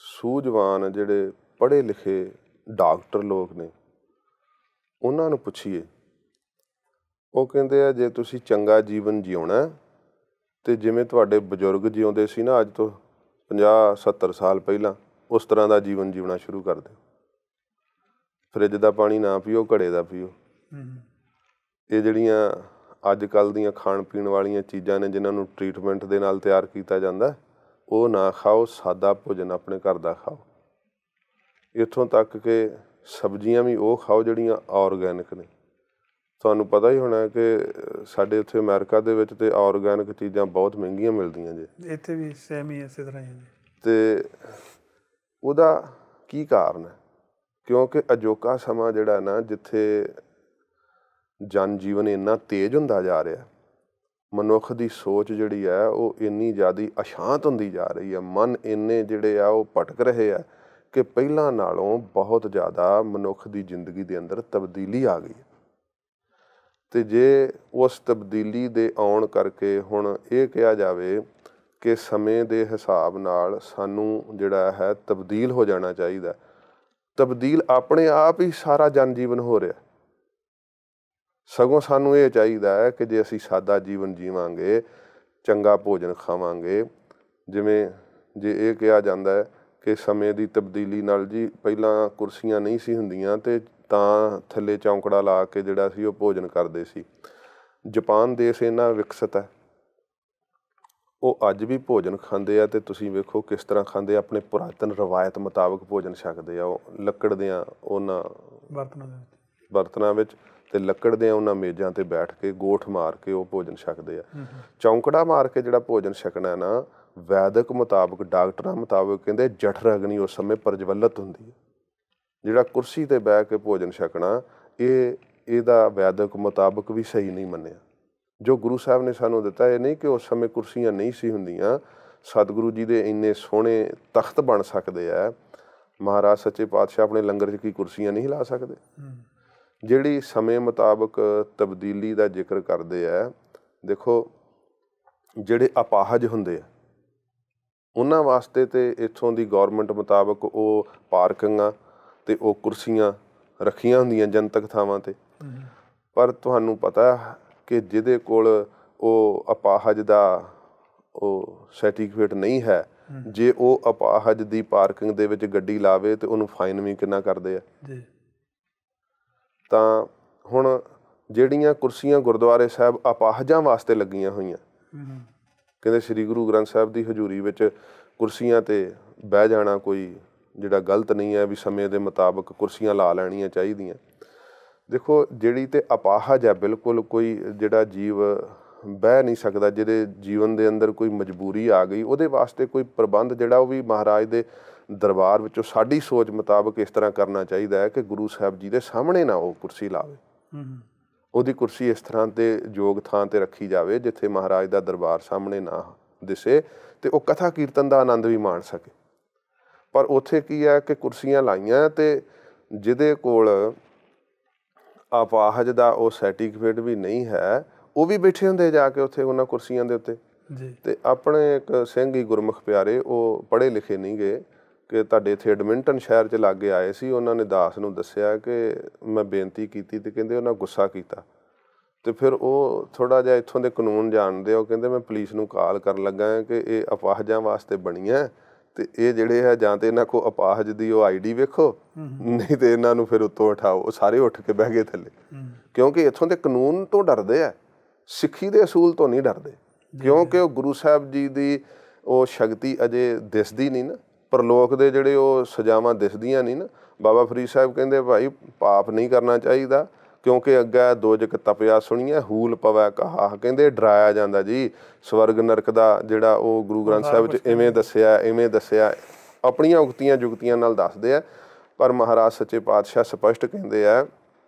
ਸੂਝਵਾਨ ਜਿਹੜੇ ਪੜ੍ਹੇ ਲਿਖੇ ਡਾਕਟਰ ਲੋਕ ਨੇ ਉਹਨਾਂ ਨੂੰ ਪੁੱਛੀਏ, ਉਹ ਕਹਿੰਦੇ ਆ ਜੇ ਤੁਸੀਂ ਚੰਗਾ ਜੀਵਨ ਜਿਉਣਾ ਅਤੇ ਜਿਵੇਂ ਤੁਹਾਡੇ ਬਜ਼ੁਰਗ ਜਿਉਂਦੇ ਸੀ ਨਾ ਅੱਜ ਤੋਂ 50-70 ਸਾਲ ਪਹਿਲਾਂ, ਉਸ ਤਰ੍ਹਾਂ ਦਾ ਜੀਵਨ ਜਿਉਣਾ ਸ਼ੁਰੂ ਕਰ ਦਿਓ। ਫਰਿੱਜ ਦਾ ਪਾਣੀ ਨਾ ਪੀਓ, ਘੜੇ ਦਾ ਪੀਓ। ਇਹ ਜਿਹੜੀਆਂ ਅੱਜ ਕੱਲ੍ਹ ਦੀਆਂ ਖਾਣ ਪੀਣ ਵਾਲੀਆਂ ਚੀਜ਼ਾਂ ਨੇ ਜਿਨ੍ਹਾਂ ਨੂੰ ਟਰੀਟਮੈਂਟ ਦੇ ਨਾਲ ਤਿਆਰ ਕੀਤਾ ਜਾਂਦਾ, ਉਹ ਨਾ ਖਾਓ। ਸਾਦਾ ਭੋਜਨ ਆਪਣੇ ਘਰ ਦਾ ਖਾਓ। ਇੱਥੋਂ ਤੱਕ ਕਿ ਸਬਜ਼ੀਆਂ ਵੀ ਉਹ ਖਾਓ ਜਿਹੜੀਆਂ ਔਰਗੈਨਿਕ ਨੇ। ਤੁਹਾਨੂੰ ਪਤਾ ਹੀ ਹੋਣਾ ਕਿ ਸਾਡੇ ਉੱਥੇ ਅਮਰੀਕਾ ਦੇ ਵਿੱਚ ਤਾਂ ਔਰਗੈਨਿਕ ਚੀਜ਼ਾਂ ਬਹੁਤ ਮਹਿੰਗੀਆਂ ਮਿਲਦੀਆਂ ਜੇ। ਇੱਥੇ ਵੀ ਸੇਮ ਹੀ ਇਸੇ ਤਰ੍ਹਾਂ ਹੀ ਹੈ। ਅਤੇ ਉਹਦਾ ਕੀ ਕਾਰਨ ਹੈ? ਕਿਉਂਕਿ ਅਜੋਕਾ ਸਮਾਂ ਜਿਹੜਾ ਨਾ, ਜਿੱਥੇ ਜਨ ਜੀਵਨ ਇੰਨਾ ਤੇਜ਼ ਹੁੰਦਾ ਜਾ ਰਿਹਾ, ਮਨੁੱਖ ਦੀ ਸੋਚ ਜਿਹੜੀ ਹੈ ਉਹ ਇੰਨੀ ਜ਼ਿਆਦਾ ਅਸ਼ਾਂਤ ਹੁੰਦੀ ਜਾ ਰਹੀ ਹੈ। ਮਨ ਇੰਨੇ ਜਿਹੜੇ ਆ ਉਹ ਭਟਕ ਰਹੇ ਆ ਕਿ ਪਹਿਲਾਂ ਨਾਲੋਂ ਬਹੁਤ ਜ਼ਿਆਦਾ ਮਨੁੱਖ ਦੀ ਜ਼ਿੰਦਗੀ ਦੇ ਅੰਦਰ ਤਬਦੀਲੀ ਆ ਗਈ। ਅਤੇ ਜੇ ਉਸ ਤਬਦੀਲੀ ਦੇ ਆਉਣ ਕਰਕੇ ਹੁਣ ਇਹ ਕਿਹਾ ਜਾਵੇ ਕਿ ਸਮੇਂ ਦੇ ਹਿਸਾਬ ਨਾਲ ਸਾਨੂੰ ਜਿਹੜਾ ਹੈ ਤਬਦੀਲ ਹੋ ਜਾਣਾ ਚਾਹੀਦਾ, ਤਬਦੀਲ ਆਪਣੇ ਆਪ ਹੀ ਸਾਰਾ ਜਨ ਜੀਵਨ ਹੋ ਰਿਹਾ। ਸਗੋਂ ਸਾਨੂੰ ਇਹ ਚਾਹੀਦਾ ਹੈ ਕਿ ਜੇ ਅਸੀਂ ਸਾਦਾ ਜੀਵਨ ਜੀਵਾਂਗੇ, ਚੰਗਾ ਭੋਜਨ ਖਾਵਾਂਗੇ, ਜਿਵੇਂ ਜੇ ਇਹ ਕਿਹਾ ਜਾਂਦਾ ਹੈ ਕਿ ਸਮੇਂ ਦੀ ਤਬਦੀਲੀ ਨਾਲ ਜੀ ਪਹਿਲਾਂ ਕੁਰਸੀਆਂ ਨਹੀਂ ਸੀ ਹੁੰਦੀਆਂ ਅਤੇ ਤਾਂ ਥੱਲੇ ਚੌਂਕੜਾ ਲਾ ਕੇ ਜਿਹੜਾ ਸੀ ਉਹ ਭੋਜਨ ਕਰਦੇ ਸੀ। ਜਪਾਨ ਦੇਸ਼ ਇੰਨਾ ਵਿਕਸਿਤ ਹੈ, ਉਹ ਅੱਜ ਵੀ ਭੋਜਨ ਖਾਂਦੇ ਆ ਅਤੇ ਤੁਸੀਂ ਵੇਖੋ ਕਿਸ ਤਰ੍ਹਾਂ ਖਾਂਦੇ ਆ। ਆਪਣੇ ਪੁਰਾਤਨ ਰਵਾਇਤ ਮੁਤਾਬਕ ਭੋਜਨ ਛਕਦੇ ਆ। ਉਹ ਲੱਕੜ ਦਿਆਂ ਉਹਨਾਂ ਬਰਤਨਾਂ ਵਿੱਚ ਅਤੇ ਲੱਕੜ ਦਿਆਂ ਉਹਨਾਂ ਮੇਜ਼ਾਂ 'ਤੇ ਬੈਠ ਕੇ ਗੋਠ ਮਾਰ ਕੇ ਉਹ ਭੋਜਨ ਛਕਦੇ ਆ। ਚੌਂਕੜਾ ਮਾਰ ਕੇ ਜਿਹੜਾ ਭੋਜਨ ਛਕਣਾ ਨਾ, ਵੈਦਿਕ ਮੁਤਾਬਕ, ਡਾਕਟਰਾਂ ਮੁਤਾਬਕ ਕਹਿੰਦੇ ਜਠਰ ਅਗਨੀ ਉਸ ਸਮੇਂ ਪ੍ਰਜਵੱਲਿਤ ਹੁੰਦੀ ਹੈ। ਜਿਹੜਾ ਕੁਰਸੀ 'ਤੇ ਬਹਿ ਕੇ ਭੋਜਨ ਛਕਣਾ, ਇਹਦਾ ਵੈਦਿਕ ਮੁਤਾਬਕ ਵੀ ਸਹੀ ਨਹੀਂ ਮੰਨਿਆ। ਜੋ ਗੁਰੂ ਸਾਹਿਬ ਨੇ ਸਾਨੂੰ ਦਿੱਤਾ, ਇਹ ਨਹੀਂ ਕਿ ਉਸ ਸਮੇਂ ਕੁਰਸੀਆਂ ਨਹੀਂ ਸੀ ਹੁੰਦੀਆਂ। ਸਤਿਗੁਰੂ ਜੀ ਦੇ ਇੰਨੇ ਸੋਹਣੇ ਤਖਤ ਬਣ ਸਕਦੇ ਆ। ਮਹਾਰਾਜ ਸੱਚੇ ਪਾਤਸ਼ਾਹ ਆਪਣੇ ਲੰਗਰ 'ਚ ਕੀ ਕੁਰਸੀਆਂ ਨਹੀਂ ਲਾ ਸਕਦੇ? ਜਿਹੜੀ ਸਮੇਂ ਮੁਤਾਬਕ ਤਬਦੀਲੀ ਦਾ ਜ਼ਿਕਰ ਕਰਦੇ ਆ, ਦੇਖੋ ਜਿਹੜੇ ਅਪਾਹਜ ਹੁੰਦੇ ਆ ਉਹਨਾਂ ਵਾਸਤੇ ਤਾਂ ਇੱਥੋਂ ਦੀ ਗੌਰਮੈਂਟ ਮੁਤਾਬਕ ਉਹ ਪਾਰਕਿੰਗਾਂ ਅਤੇ ਉਹ ਕੁਰਸੀਆਂ ਰੱਖੀਆਂ ਹੁੰਦੀਆਂ ਜਨਤਕ ਥਾਵਾਂ 'ਤੇ। ਪਰ ਤੁਹਾਨੂੰ ਪਤਾ ਕਿ ਜਿਹਦੇ ਕੋਲ ਉਹ ਅਪਾਹਜ ਦਾ ਉਹ ਸਰਟੀਫਿਕੇਟ ਨਹੀਂ ਹੈ, ਜੇ ਉਹ ਅਪਾਹਜ ਦੀ ਪਾਰਕਿੰਗ ਦੇ ਵਿੱਚ ਗੱਡੀ ਲਾਵੇ ਤਾਂ ਉਹਨੂੰ ਫਾਈਨ ਵੀ ਕਿੰਨਾ ਕਰਦੇ ਆ। ਤਾਂ ਹੁਣ ਜਿਹੜੀਆਂ ਕੁਰਸੀਆਂ ਗੁਰਦੁਆਰੇ ਸਾਹਿਬ ਅਪਾਹਜਾਂ ਵਾਸਤੇ ਲੱਗੀਆਂ ਹੋਈਆਂ, ਕਹਿੰਦੇ ਸ਼੍ਰੀ ਗੁਰੂ ਗ੍ਰੰਥ ਸਾਹਿਬ ਦੀ ਹਜ਼ੂਰੀ ਵਿੱਚ ਕੁਰਸੀਆਂ 'ਤੇ ਬਹਿ ਜਾਣਾ ਕੋਈ ਜਿਹੜਾ ਗਲਤ ਨਹੀਂ ਹੈ, ਵੀ ਸਮੇਂ ਦੇ ਮੁਤਾਬਕ ਕੁਰਸੀਆਂ ਲਾ ਲੈਣੀਆਂ ਚਾਹੀਦੀਆਂ। ਦੇਖੋ ਜਿਹੜੀ ਤਾਂ ਅਪਾਹਜ ਹੈ, ਬਿਲਕੁਲ ਕੋਈ ਜਿਹੜਾ ਜੀਵ ਬਹਿ ਨਹੀਂ ਸਕਦਾ, ਜਿਹਦੇ ਜੀਵਨ ਦੇ ਅੰਦਰ ਕੋਈ ਮਜਬੂਰੀ ਆ ਗਈ, ਉਹਦੇ ਵਾਸਤੇ ਕੋਈ ਪ੍ਰਬੰਧ ਜਿਹੜਾ ਉਹ ਵੀ ਮਹਾਰਾਜ ਦੇ ਦਰਬਾਰ ਵਿੱਚੋਂ ਸਾਡੀ ਸੋਚ ਮੁਤਾਬਕ ਇਸ ਤਰ੍ਹਾਂ ਕਰਨਾ ਚਾਹੀਦਾ ਹੈ ਕਿ ਗੁਰੂ ਸਾਹਿਬ ਜੀ ਦੇ ਸਾਹਮਣੇ ਨਾ ਉਹ ਕੁਰਸੀ ਲਾਵੇ। ਉਹਦੀ ਕੁਰਸੀ ਇਸ ਤਰ੍ਹਾਂ 'ਤੇ ਯੋਗ ਥਾਂ 'ਤੇ ਰੱਖੀ ਜਾਵੇ ਜਿੱਥੇ ਮਹਾਰਾਜ ਦਾ ਦਰਬਾਰ ਸਾਹਮਣੇ ਨਾ ਦਿਸੇ ਅਤੇ ਉਹ ਕਥਾ ਕੀਰਤਨ ਦਾ ਆਨੰਦ ਵੀ ਮਾਣ ਸਕੇ। ਪਰ ਉੱਥੇ ਕੀ ਹੈ ਕਿ ਕੁਰਸੀਆਂ ਲਾਈਆਂ ਅਤੇ ਜਿਹਦੇ ਕੋਲ ਅਪਾਹਜ ਦਾ ਉਹ ਸਰਟੀਫਿਕੇਟ ਵੀ ਨਹੀਂ ਹੈ, ਉਹ ਵੀ ਬੈਠੇ ਹੁੰਦੇ ਜਾ ਕੇ ਉੱਥੇ ਉਹਨਾਂ ਕੁਰਸੀਆਂ ਦੇ ਉੱਤੇ। ਅਤੇ ਆਪਣੇ ਇੱਕ ਸਿੰਘ ਹੀ ਗੁਰਮੁਖ ਪਿਆਰੇ, ਉਹ ਪੜ੍ਹੇ ਲਿਖੇ ਨਹੀਂ ਗਏ, ਕਿ ਤੁਹਾਡੇ ਇੱਥੇ ਐਡਮਿੰਟਨ ਸ਼ਹਿਰ 'ਚ ਲਾਗੇ ਆਏ ਸੀ। ਉਹਨਾਂ ਨੇ ਦਾਸ ਨੂੰ ਦੱਸਿਆ ਕਿ ਮੈਂ ਬੇਨਤੀ ਕੀਤੀ ਅਤੇ ਕਹਿੰਦੇ ਉਹਨਾਂ ਗੁੱਸਾ ਕੀਤਾ। ਅਤੇ ਫਿਰ ਉਹ ਥੋੜ੍ਹਾ ਜਿਹਾ ਇੱਥੋਂ ਦੇ ਕਾਨੂੰਨ ਜਾਣਦੇ, ਉਹ ਕਹਿੰਦੇ ਮੈਂ ਪੁਲਿਸ ਨੂੰ ਕਾਲ ਕਰਨ ਲੱਗਾ ਕਿ ਇਹ ਅਪਾਹਜਾਂ ਵਾਸਤੇ ਬਣੀਆਂ ਅਤੇ ਇਹ ਜਿਹੜੇ ਹੈ ਜਾਂ ਤਾਂ ਇਹਨਾਂ ਕੋਲ ਅਪਾਹਜ ਦੀ ਉਹ ID ਵੇਖੋ, ਨਹੀਂ ਤਾਂ ਇਹਨਾਂ ਨੂੰ ਫਿਰ ਉੱਤੋਂ ਉਠਾਓ। ਉਹ ਸਾਰੇ ਉੱਠ ਕੇ ਬਹਿ ਗਏ ਥੱਲੇ, ਕਿਉਂਕਿ ਇੱਥੋਂ ਦੇ ਕਾਨੂੰਨ ਤੋਂ ਡਰਦੇ ਆ, ਸਿੱਖੀ ਦੇ ਅਸੂਲ ਤੋਂ ਨਹੀਂ ਡਰਦੇ। ਕਿਉਂਕਿ ਉਹ ਗੁਰੂ ਸਾਹਿਬ ਜੀ ਦੀ ਉਹ ਸ਼ਕਤੀ ਅਜੇ ਦਿਸਦੀ ਨਹੀਂ ਨਾ, ਪਰਲੋਕ ਦੇ ਜਿਹੜੇ ਉਹ ਸਜ਼ਾਵਾਂ ਦਿਸਦੀਆਂ ਨਹੀਂ ਨਾ। ਬਾਬਾ ਫਰੀਦ ਸਾਹਿਬ ਕਹਿੰਦੇ ਭਾਈ ਪਾਪ ਨਹੀਂ ਕਰਨਾ ਚਾਹੀਦਾ, ਕਿਉਂਕਿ ਅੱਗੇ ਦੋਜਕ ਤਪਿਆ ਸੁਣੀਏ ਹੂਲ ਪਵੈ ਕਹਾਹ। ਕਹਿੰਦੇ ਡਰਾਇਆ ਜਾਂਦਾ ਜੀ ਸਵਰਗ ਨਰਕ ਦਾ, ਜਿਹੜਾ ਉਹ ਗੁਰੂ ਗ੍ਰੰਥ ਸਾਹਿਬ 'ਚ ਇਵੇਂ ਦੱਸਿਆ ਆਪਣੀਆਂ ਉਕਤੀਆਂ ਜੁਗਤੀਆਂ ਨਾਲ ਦੱਸਦੇ ਆ। ਪਰ ਮਹਾਰਾਜ ਸੱਚੇ ਪਾਤਸ਼ਾਹ ਸਪਸ਼ਟ ਕਹਿੰਦੇ ਆ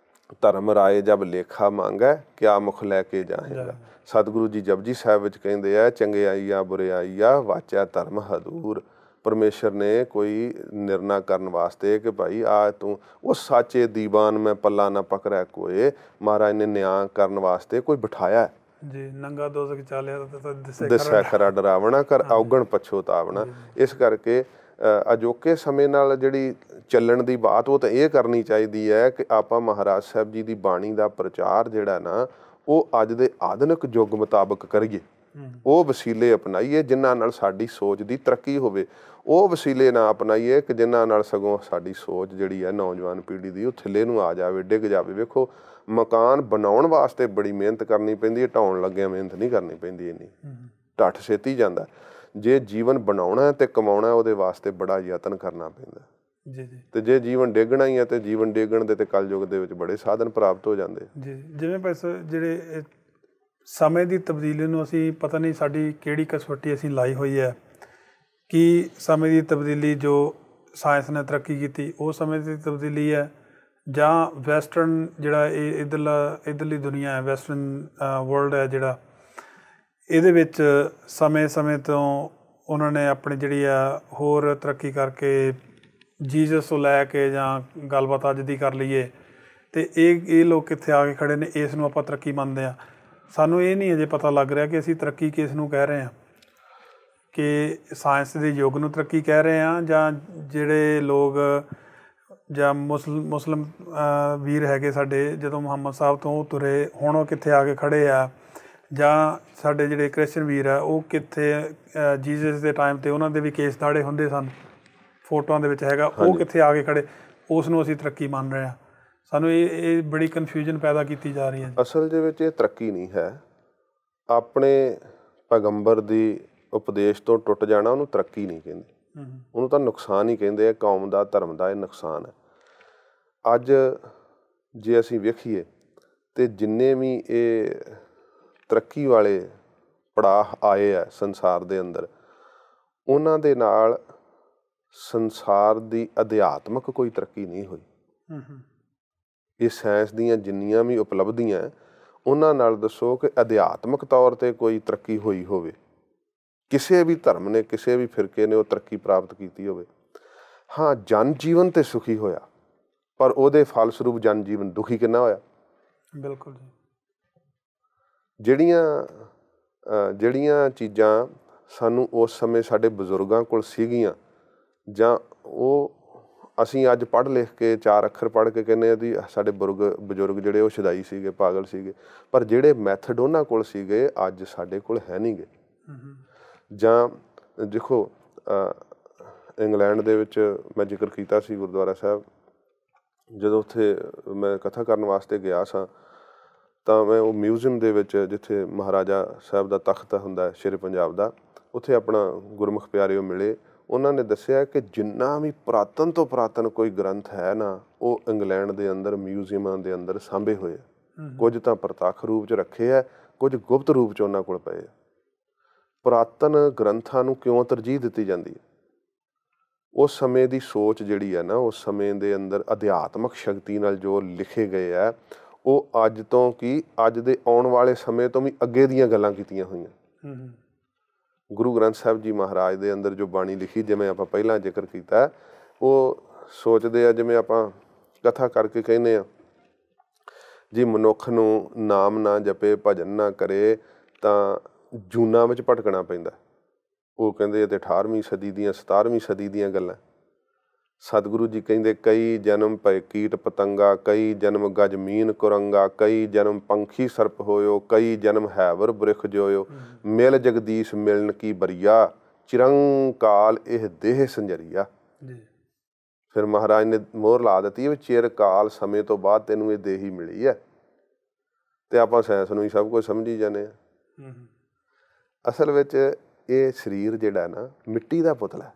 ਧਰਮ ਰਾਏ ਜਬ ਲੇਖਾ ਮੰਗੈ ਕਿਆ ਮੁਖ ਲੈ ਕੇ ਜਾਏਗਾ। ਸਤਿਗੁਰੂ ਜੀ ਜਪਜੀ ਸਾਹਿਬ ਵਿੱਚ ਕਹਿੰਦੇ ਆ ਚੰਗਿਆਈਆ ਬੁਰਿਆਈਆ ਵਾਚਿਆ ਧਰਮ ਹਦੂਰ। ਪਰਮੇਸ਼ਰ ਨੇ ਕੋਈ ਨਿਰਣਾ ਕਰਨ ਵਾਸਤੇ ਕਿ ਭਾਈ ਆ ਤੂੰ ਉਹ ਸਾਚੇ ਦੀਵਾਨ ਮੈਂ ਪੱਲਾ ਨਾ ਪਕੜਿਆ ਕੋਏ, ਮਹਾਰਾਜ ਨੇ ਨਿਆਂ ਕਰਨ ਵਾਸਤੇ ਕੋਈ ਬਿਠਾਇਆ ਜੀ। ਨੰਗਾ ਦੋਜ਼ਖ ਚਾਲਿਆ ਦਿਸੈ ਖਰਾ ਡਰਾਵਣਾ ਕਰ ਔਗਣ ਪਛੋਤਾਵਣਾ। ਇਸ ਕਰਕੇ ਅਜੋਕੇ ਸਮੇਂ ਨਾਲ ਜਿਹੜੀ ਚੱਲਣ ਦੀ ਬਾਤ ਉਹ ਤਾਂ ਇਹ ਕਰਨੀ ਚਾਹੀਦੀ ਹੈ ਕਿ ਆਪਾਂ ਮਹਾਰਾਜ ਸਾਹਿਬ ਜੀ ਦੀ ਬਾਣੀ ਦਾ ਪ੍ਰਚਾਰ ਜਿਹੜਾ ਨਾ ਉਹ ਅੱਜ ਦੇ ਆਧੁਨਿਕ ਯੁੱਗ ਮੁਤਾਬਕ ਕਰੀਏ। ਉਹ ਵਸੀਲੇ ਅਪਣਾਈਏ ਜਿਨ੍ਹਾਂ ਨਾਲ ਸਾਡੀ ਸੋਚ ਦੀ ਤਰੱਕੀ ਹੋਵੇ। ਉਹ ਵਸੀਲੇ ਨਾ ਅਪਣਾਈਏ ਕਿ ਜਿਨ੍ਹਾਂ ਨਾਲ ਸਗੋਂ ਸਾਡੀ ਸੋਚ ਜਿਹੜੀ ਹੈ ਨੌਜਵਾਨ ਪੀੜ੍ਹੀ ਦੀ ਉਹ ਥੱਲੇ ਨੂੰ ਆ ਜਾਵੇ, ਡਿੱਗ ਜਾਵੇ। ਵੇਖੋ ਮਕਾਨ ਬਣਾਉਣ ਵਾਸਤੇ ਬੜੀ ਮਿਹਨਤ ਕਰਨੀ ਪੈਂਦੀ ਹੈ, ਢਾਉਣ ਲੱਗਿਆ ਮਿਹਨਤ ਨਹੀਂ ਕਰਨੀ ਪੈਂਦੀ ਇੰਨੀ, ਢੱਠ ਛੇਤੀ ਜਾਂਦਾ। ਜੇ ਜੀਵਨ ਬਣਾਉਣਾ ਤੇ ਕਮਾਉਣਾ ਉਹਦੇ ਵਾਸਤੇ ਬੜਾ ਯਤਨ ਕਰਨਾ ਪੈਂਦਾ ਜੀ। ਤੇ ਜੇ ਜੀਵਨ ਡੇਗਣਾ ਹੀ ਹੈ ਤੇ ਜੀਵਨ ਡੇਗਣ ਦੇ ਤੇ ਕਲਯੁੱਗ ਦੇ ਵਿੱਚ ਬੜੇ ਸਾਧਨ ਪ੍ਰਾਪਤ ਹੋ ਜਾਂਦੇ ਜੀ। ਜਿਵੇਂ ਪੈਸੇ ਜਿਹੜੇ ਸਮੇਂ ਦੀ ਤਬਦੀਲੀ ਨੂੰ ਅਸੀਂ ਪਤਾ ਨਹੀਂ ਸਾਡੀ ਕਿਹੜੀ ਕਸਵੱਟੀ ਅਸੀਂ ਲਾਈ ਹੋਈ ਹੈ ਕਿ ਸਮੇਂ ਦੀ ਤਬਦੀਲੀ ਜੋ ਸਾਇੰਸ ਨੇ ਤਰੱਕੀ ਕੀਤੀ ਉਹ ਸਮੇਂ ਦੀ ਤਬਦੀਲੀ ਹੈ ਜਾਂ ਵੈਸਟਰਨ ਜਿਹੜਾ ਇਹ ਇੱਧਰਲੀ ਦੁਨੀਆ ਹੈ, ਵੈਸਟਰਨ ਵਰਲਡ ਹੈ ਜਿਹੜਾ, ਇਹਦੇ ਵਿੱਚ ਸਮੇਂ ਤੋਂ ਉਹਨਾਂ ਨੇ ਆਪਣੀ ਜਿਹੜੀ ਆ ਹੋਰ ਤਰੱਕੀ ਕਰਕੇ ਜੀਸਸ ਤੋਂ ਲੈ ਕੇ ਜਾਂ ਗੱਲਬਾਤ ਅੱਜ ਦੀ ਕਰ ਲਈਏ ਅਤੇ ਇਹ ਲੋਕ ਕਿੱਥੇ ਆ ਕੇ ਖੜ੍ਹੇ ਨੇ, ਇਸ ਨੂੰ ਆਪਾਂ ਤਰੱਕੀ ਮੰਨਦੇ ਹਾਂ। ਸਾਨੂੰ ਇਹ ਨਹੀਂ ਅਜੇ ਪਤਾ ਲੱਗ ਰਿਹਾ ਕਿ ਅਸੀਂ ਤਰੱਕੀ ਕਿਸ ਨੂੰ ਕਹਿ ਰਹੇ ਹਾਂ, ਕਿ ਸਾਇੰਸ ਦੇ ਯੁੱਗ ਨੂੰ ਤਰੱਕੀ ਕਹਿ ਰਹੇ ਹਾਂ ਜਾਂ ਜਿਹੜੇ ਲੋਕ ਜਾਂ ਮੁਸਲਿਮ ਵੀਰ ਹੈਗੇ ਸਾਡੇ ਜਦੋਂ ਮੁਹੰਮਦ ਸਾਹਿਬ ਤੋਂ ਤੁਰੇ ਹੁਣ ਉਹ ਕਿੱਥੇ ਆ ਕੇ ਖੜ੍ਹੇ ਆ, ਜਾਂ ਸਾਡੇ ਜਿਹੜੇ ਕ੍ਰਿਸਚਨ ਵੀਰ ਆ ਉਹ ਕਿੱਥੇ ਜੀਸਸ ਦੇ ਟਾਈਮ 'ਤੇ ਉਹਨਾਂ ਦੇ ਵੀ ਕੇਸ ਦਾੜੇ ਹੁੰਦੇ ਸਨ, ਫੋਟੋਆਂ ਦੇ ਵਿੱਚ ਹੈਗਾ, ਉਹ ਕਿੱਥੇ ਆ ਕੇ ਖੜ੍ਹੇ, ਉਸ ਨੂੰ ਅਸੀਂ ਤਰੱਕੀ ਮੰਨ ਰਹੇ ਹਾਂ। ਸਾਨੂੰ ਇਹ ਬੜੀ ਕਨਫਿਊਜ਼ਨ ਪੈਦਾ ਕੀਤੀ ਜਾ ਰਹੀ ਹੈ। ਅਸਲ ਦੇ ਵਿੱਚ ਇਹ ਤਰੱਕੀ ਨਹੀਂ ਹੈ। ਆਪਣੇ ਪੈਗੰਬਰ ਦੀ ਉਪਦੇਸ਼ ਤੋਂ ਟੁੱਟ ਜਾਣਾ ਉਹਨੂੰ ਤਰੱਕੀ ਨਹੀਂ ਕਹਿੰਦੇ, ਉਹਨੂੰ ਤਾਂ ਨੁਕਸਾਨ ਹੀ ਕਹਿੰਦੇ ਆ। ਕੌਮ ਦਾ ਧਰਮ ਦਾ ਇਹ ਨੁਕਸਾਨ ਹੈ। ਅੱਜ ਜੇ ਅਸੀਂ ਵੇਖੀਏ ਤਾਂ ਜਿੰਨੇ ਵੀ ਇਹ ਤਰੱਕੀ ਵਾਲੇ ਪੜਾਅ ਆਏ ਆ ਸੰਸਾਰ ਦੇ ਅੰਦਰ, ਉਹਨਾਂ ਦੇ ਨਾਲ ਸੰਸਾਰ ਦੀ ਅਧਿਆਤਮਕ ਕੋਈ ਤਰੱਕੀ ਨਹੀਂ ਹੋਈ। ਇਹ ਸਾਇੰਸ ਦੀਆਂ ਜਿੰਨੀਆਂ ਵੀ ਉਪਲਬਧੀਆਂ ਉਹਨਾਂ ਨਾਲ ਦੱਸੋ ਕਿ ਅਧਿਆਤਮਕ ਤੌਰ 'ਤੇ ਕੋਈ ਤਰੱਕੀ ਹੋਈ ਹੋਵੇ, ਕਿਸੇ ਵੀ ਧਰਮ ਨੇ ਕਿਸੇ ਵੀ ਫਿਰਕੇ ਨੇ ਉਹ ਤਰੱਕੀ ਪ੍ਰਾਪਤ ਕੀਤੀ ਹੋਵੇ। ਹਾਂ, ਜਨ ਜੀਵਨ ਤਾਂ ਸੁਖੀ ਹੋਇਆ, ਪਰ ਉਹਦੇ ਫਲਸਰੂਪ ਜਨ ਜੀਵਨ ਦੁਖੀ ਕਿੰਨਾ ਹੋਇਆ। ਬਿਲਕੁਲ ਜੀ। ਜਿਹੜੀਆਂ ਚੀਜ਼ਾਂ ਸਾਨੂੰ ਉਸ ਸਮੇਂ ਸਾਡੇ ਬਜ਼ੁਰਗਾਂ ਕੋਲ ਸੀਗੀਆਂ, ਜਾਂ ਉਹ ਅਸੀਂ ਅੱਜ ਪੜ੍ਹ ਲਿਖ ਕੇ 4 ਅੱਖਰ ਪੜ੍ਹ ਕੇ ਕਹਿੰਦੇ ਹਾਂ ਵੀ ਸਾਡੇ ਬਜ਼ੁਰਗ ਜਿਹੜੇ ਉਹ ਸ਼ੁਦਾਈ ਸੀਗੇ, ਪਾਗਲ ਸੀਗੇ, ਪਰ ਜਿਹੜੇ ਮੈਥਡ ਉਹਨਾਂ ਕੋਲ ਸੀਗੇ ਅੱਜ ਸਾਡੇ ਕੋਲ ਹੈ ਨਹੀਂ ਗੇ। ਜਾਂ ਦੇਖੋ ਇੰਗਲੈਂਡ ਦੇ ਵਿੱਚ ਮੈਂ ਜ਼ਿਕਰ ਕੀਤਾ ਸੀ ਗੁਰਦੁਆਰਾ ਸਾਹਿਬ, ਜਦੋਂ ਉੱਥੇ ਮੈਂ ਕਥਾ ਕਰਨ ਵਾਸਤੇ ਗਿਆ ਸਾਂ ਤਾਂ ਮੈਂ ਉਹ ਮਿਊਜ਼ੀਅਮ ਦੇ ਵਿੱਚ ਜਿੱਥੇ ਮਹਾਰਾਜਾ ਸਾਹਿਬ ਦਾ ਤਖਤ ਹੁੰਦਾ ਸ਼ੇਰ ਪੰਜਾਬ ਦਾ, ਉੱਥੇ ਆਪਣਾ ਗੁਰਮੁਖ ਪਿਆਰੇ ਉਹ ਮਿਲੇ। ਉਹਨਾਂ ਨੇ ਦੱਸਿਆ ਕਿ ਜਿੰਨਾ ਵੀ ਪੁਰਾਤਨ ਤੋਂ ਪੁਰਾਤਨ ਕੋਈ ਗ੍ਰੰਥ ਹੈ ਨਾ ਉਹ ਇੰਗਲੈਂਡ ਦੇ ਅੰਦਰ ਮਿਊਜ਼ੀਅਮਾਂ ਦੇ ਅੰਦਰ ਸਾਂਭੇ ਹੋਏ ਆ। ਕੁਝ ਤਾਂ ਪ੍ਰਤੱਖ ਰੂਪ 'ਚ ਰੱਖੇ ਆ, ਕੁਝ ਗੁਪਤ ਰੂਪ 'ਚ ਉਹਨਾਂ ਕੋਲ ਪਏ ਆ। ਪੁਰਾਤਨ ਗ੍ਰੰਥਾਂ ਨੂੰ ਕਿਉਂ ਤਰਜੀਹ ਦਿੱਤੀ ਜਾਂਦੀ ਹੈ? ਉਸ ਸਮੇਂ ਦੀ ਸੋਚ ਜਿਹੜੀ ਹੈ ਨਾ, ਉਸ ਸਮੇਂ ਦੇ ਅੰਦਰ ਅਧਿਆਤਮਕ ਸ਼ਕਤੀ ਨਾਲ ਜੋ ਲਿਖੇ ਗਏ ਆ ਉਹ ਅੱਜ ਤੋਂ ਕੀ ਅੱਜ ਦੇ ਆਉਣ ਵਾਲੇ ਸਮੇਂ ਤੋਂ ਵੀ ਅੱਗੇ ਦੀਆਂ ਗੱਲਾਂ ਕੀਤੀਆਂ ਹੋਈਆਂ। ਗੁਰੂ ਗ੍ਰੰਥ ਸਾਹਿਬ ਜੀ ਮਹਾਰਾਜ ਦੇ ਅੰਦਰ ਜੋ ਬਾਣੀ ਲਿਖੀ, ਜਿਵੇਂ ਆਪਾਂ ਪਹਿਲਾਂ ਜ਼ਿਕਰ ਕੀਤਾ, ਉਹ ਸੋਚਦੇ ਆ ਜਿਵੇਂ ਆਪਾਂ ਕਥਾ ਕਰਕੇ ਕਹਿੰਦੇ ਆ ਜੀ, ਮਨੁੱਖ ਨੂੰ ਨਾਮ ਨਾ ਜਪੇ ਭਜਨ ਨਾ ਕਰੇ ਤਾਂ ਜੂਨਾਂ ਵਿੱਚ ਭਟਕਣਾ ਪੈਂਦਾ। ਉਹ ਕਹਿੰਦੇ ਇਹ ਤਾਂ 18ਵੀਂ ਸਦੀ ਦੀਆਂ 17ਵੀਂ ਸਦੀ ਦੀਆਂ ਗੱਲਾਂ। ਸਤਿਗੁਰੂ ਜੀ ਕਹਿੰਦੇ ਕਈ ਜਨਮ ਭਏ ਕੀਟ ਪਤੰਗਾ, ਕਈ ਜਨਮ ਗਜ ਮੀਨ ਕੁਰੰਗਾ, ਕਈ ਜਨਮ ਪੰਖੀ ਸਰਪ ਹੋਇਓ, ਕਈ ਜਨਮ ਹੈਵਰ ਬ੍ਰਿਖ ਜੋਇਓ, ਮਿਲ ਜਗਦੀਸ਼ ਮਿਲਣ ਕੀ ਬਰੀਆ, ਚਿਰੰਕਾਲ ਇਹ ਦੇਹ ਸੰਜਰੀਆ। ਫਿਰ ਮਹਾਰਾਜ ਨੇ ਮੋਹਰ ਲਾ ਦਿੱਤੀ ਵੀ ਚਿਰਕਾਲ ਸਮੇਂ ਤੋਂ ਬਾਅਦ ਤੈਨੂੰ ਇਹ ਦੇਹ ਹੀ ਮਿਲੀ ਹੈ। ਤੇ ਆਪਾਂ ਸਾਇੰਸ ਨੂੰ ਹੀ ਸਭ ਕੁਝ ਸਮਝੀ ਜਾਂਦੇ ਹਾਂ। ਅਸਲ ਵਿੱਚ ਇਹ ਸਰੀਰ ਜਿਹੜਾ ਨਾ ਮਿੱਟੀ ਦਾ ਪੁਤਲਾ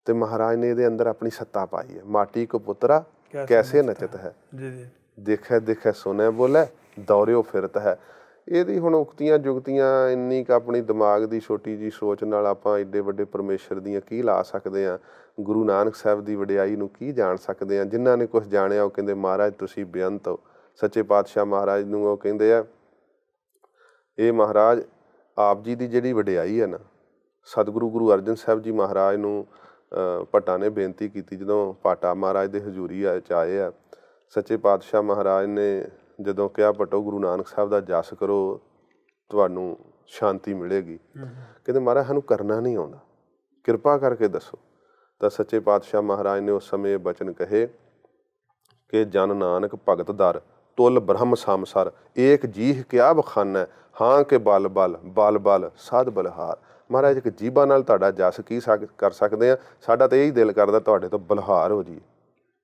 ਤੇ ਮਹਾਰਾਜ ਨੇ ਇਹਦੇ ਅੰਦਰ ਆਪਣੀ ਸੱਤਾ ਪਾਈ ਹੈ। ਮਾਟੀ ਕੋ ਪੁੱਤਰਾ ਕੈਸੇ ਨਚਤ ਹੈ, ਦੇਖੈ ਦੇਖੈ ਸੋਨੇ ਬੋਲੇ ਦੌੜਿਓ ਫਿਰਤ ਹੈ। ਇਹਦੀ ਹੁਣ ਉਕਤੀਆਂ ਜੁਗਤੀਆਂ ਇੰਨੀ ਕੁ ਆਪਣੀ ਦਿਮਾਗ ਦੀ ਛੋਟੀ ਜਿਹੀ ਸੋਚ ਨਾਲ ਆਪਾਂ ਏਡੇ ਵੱਡੇ ਪਰਮੇਸ਼ਰ ਦੀਆਂ ਕੀ ਲਾ ਸਕਦੇ ਹਾਂ, ਗੁਰੂ ਨਾਨਕ ਸਾਹਿਬ ਦੀ ਵਡਿਆਈ ਨੂੰ ਕੀ ਜਾਣ ਸਕਦੇ ਹਾਂ। ਜਿਨ੍ਹਾਂ ਨੇ ਕੁਛ ਜਾਣਿਆ ਉਹ ਕਹਿੰਦੇ ਮਹਾਰਾਜ ਤੁਸੀਂ ਬੇਅੰਤ ਹੋ। ਸੱਚੇ ਪਾਤਸ਼ਾਹ ਮਹਾਰਾਜ ਨੂੰ ਉਹ ਕਹਿੰਦੇ ਆ, ਇਹ ਮਹਾਰਾਜ ਆਪ ਜੀ ਦੀ ਜਿਹੜੀ ਵਡਿਆਈ ਹੈ ਨਾ, ਸਤਿਗੁਰੂ ਗੁਰੂ ਅਰਜਨ ਸਾਹਿਬ ਜੀ ਮਹਾਰਾਜ ਨੂੰ ਭੱਟਾਂ ਨੇ ਬੇਨਤੀ ਕੀਤੀ ਜਦੋਂ ਭਾਟਾ ਮਹਾਰਾਜ ਦੇ ਹਜ਼ੂਰੀ ਚ ਆਏ ਆ। ਸੱਚੇ ਪਾਤਸ਼ਾਹ ਮਹਾਰਾਜ ਨੇ ਜਦੋਂ ਕਿਹਾ ਭੱਟੋ ਗੁਰੂ ਨਾਨਕ ਸਾਹਿਬ ਦਾ ਜਸ ਕਰੋ ਤੁਹਾਨੂੰ ਸ਼ਾਂਤੀ ਮਿਲੇਗੀ। ਕਹਿੰਦੇ ਮਹਾਰਾਜ ਸਾਨੂੰ ਕਰਨਾ ਨਹੀਂ ਆਉਂਦਾ, ਕਿਰਪਾ ਕਰਕੇ ਦੱਸੋ। ਤਾਂ ਸੱਚੇ ਪਾਤਸ਼ਾਹ ਮਹਾਰਾਜ ਨੇ ਉਸ ਸਮੇਂ ਬਚਨ ਕਹੇ ਕਿ ਜਨ ਨਾਨਕ ਭਗਤ ਦਰ ਤੁਲ ਬ੍ਰਹਮ ਸਮਸਰ ਏਕ ਜੀਹ ਕਿਆ ਬਖਾਨਾ ਹਾਂ ਕਿ ਬਲ ਬਲ ਬਲ ਬਲ ਸਾਧ ਬਲਹਾਰ। ਮਹਾਰਾਜ ਇੱਕ ਜੀਭਾਂ ਨਾਲ ਤੁਹਾਡਾ ਜਸ ਕੀ ਕਰ ਸਕਦੇ ਆ, ਸਾਡਾ ਤਾਂ ਇਹੀ ਦਿਲ ਕਰਦਾ ਤੁਹਾਡੇ ਤੋਂ ਬਲਹਾਰ ਹੋ ਜੀ,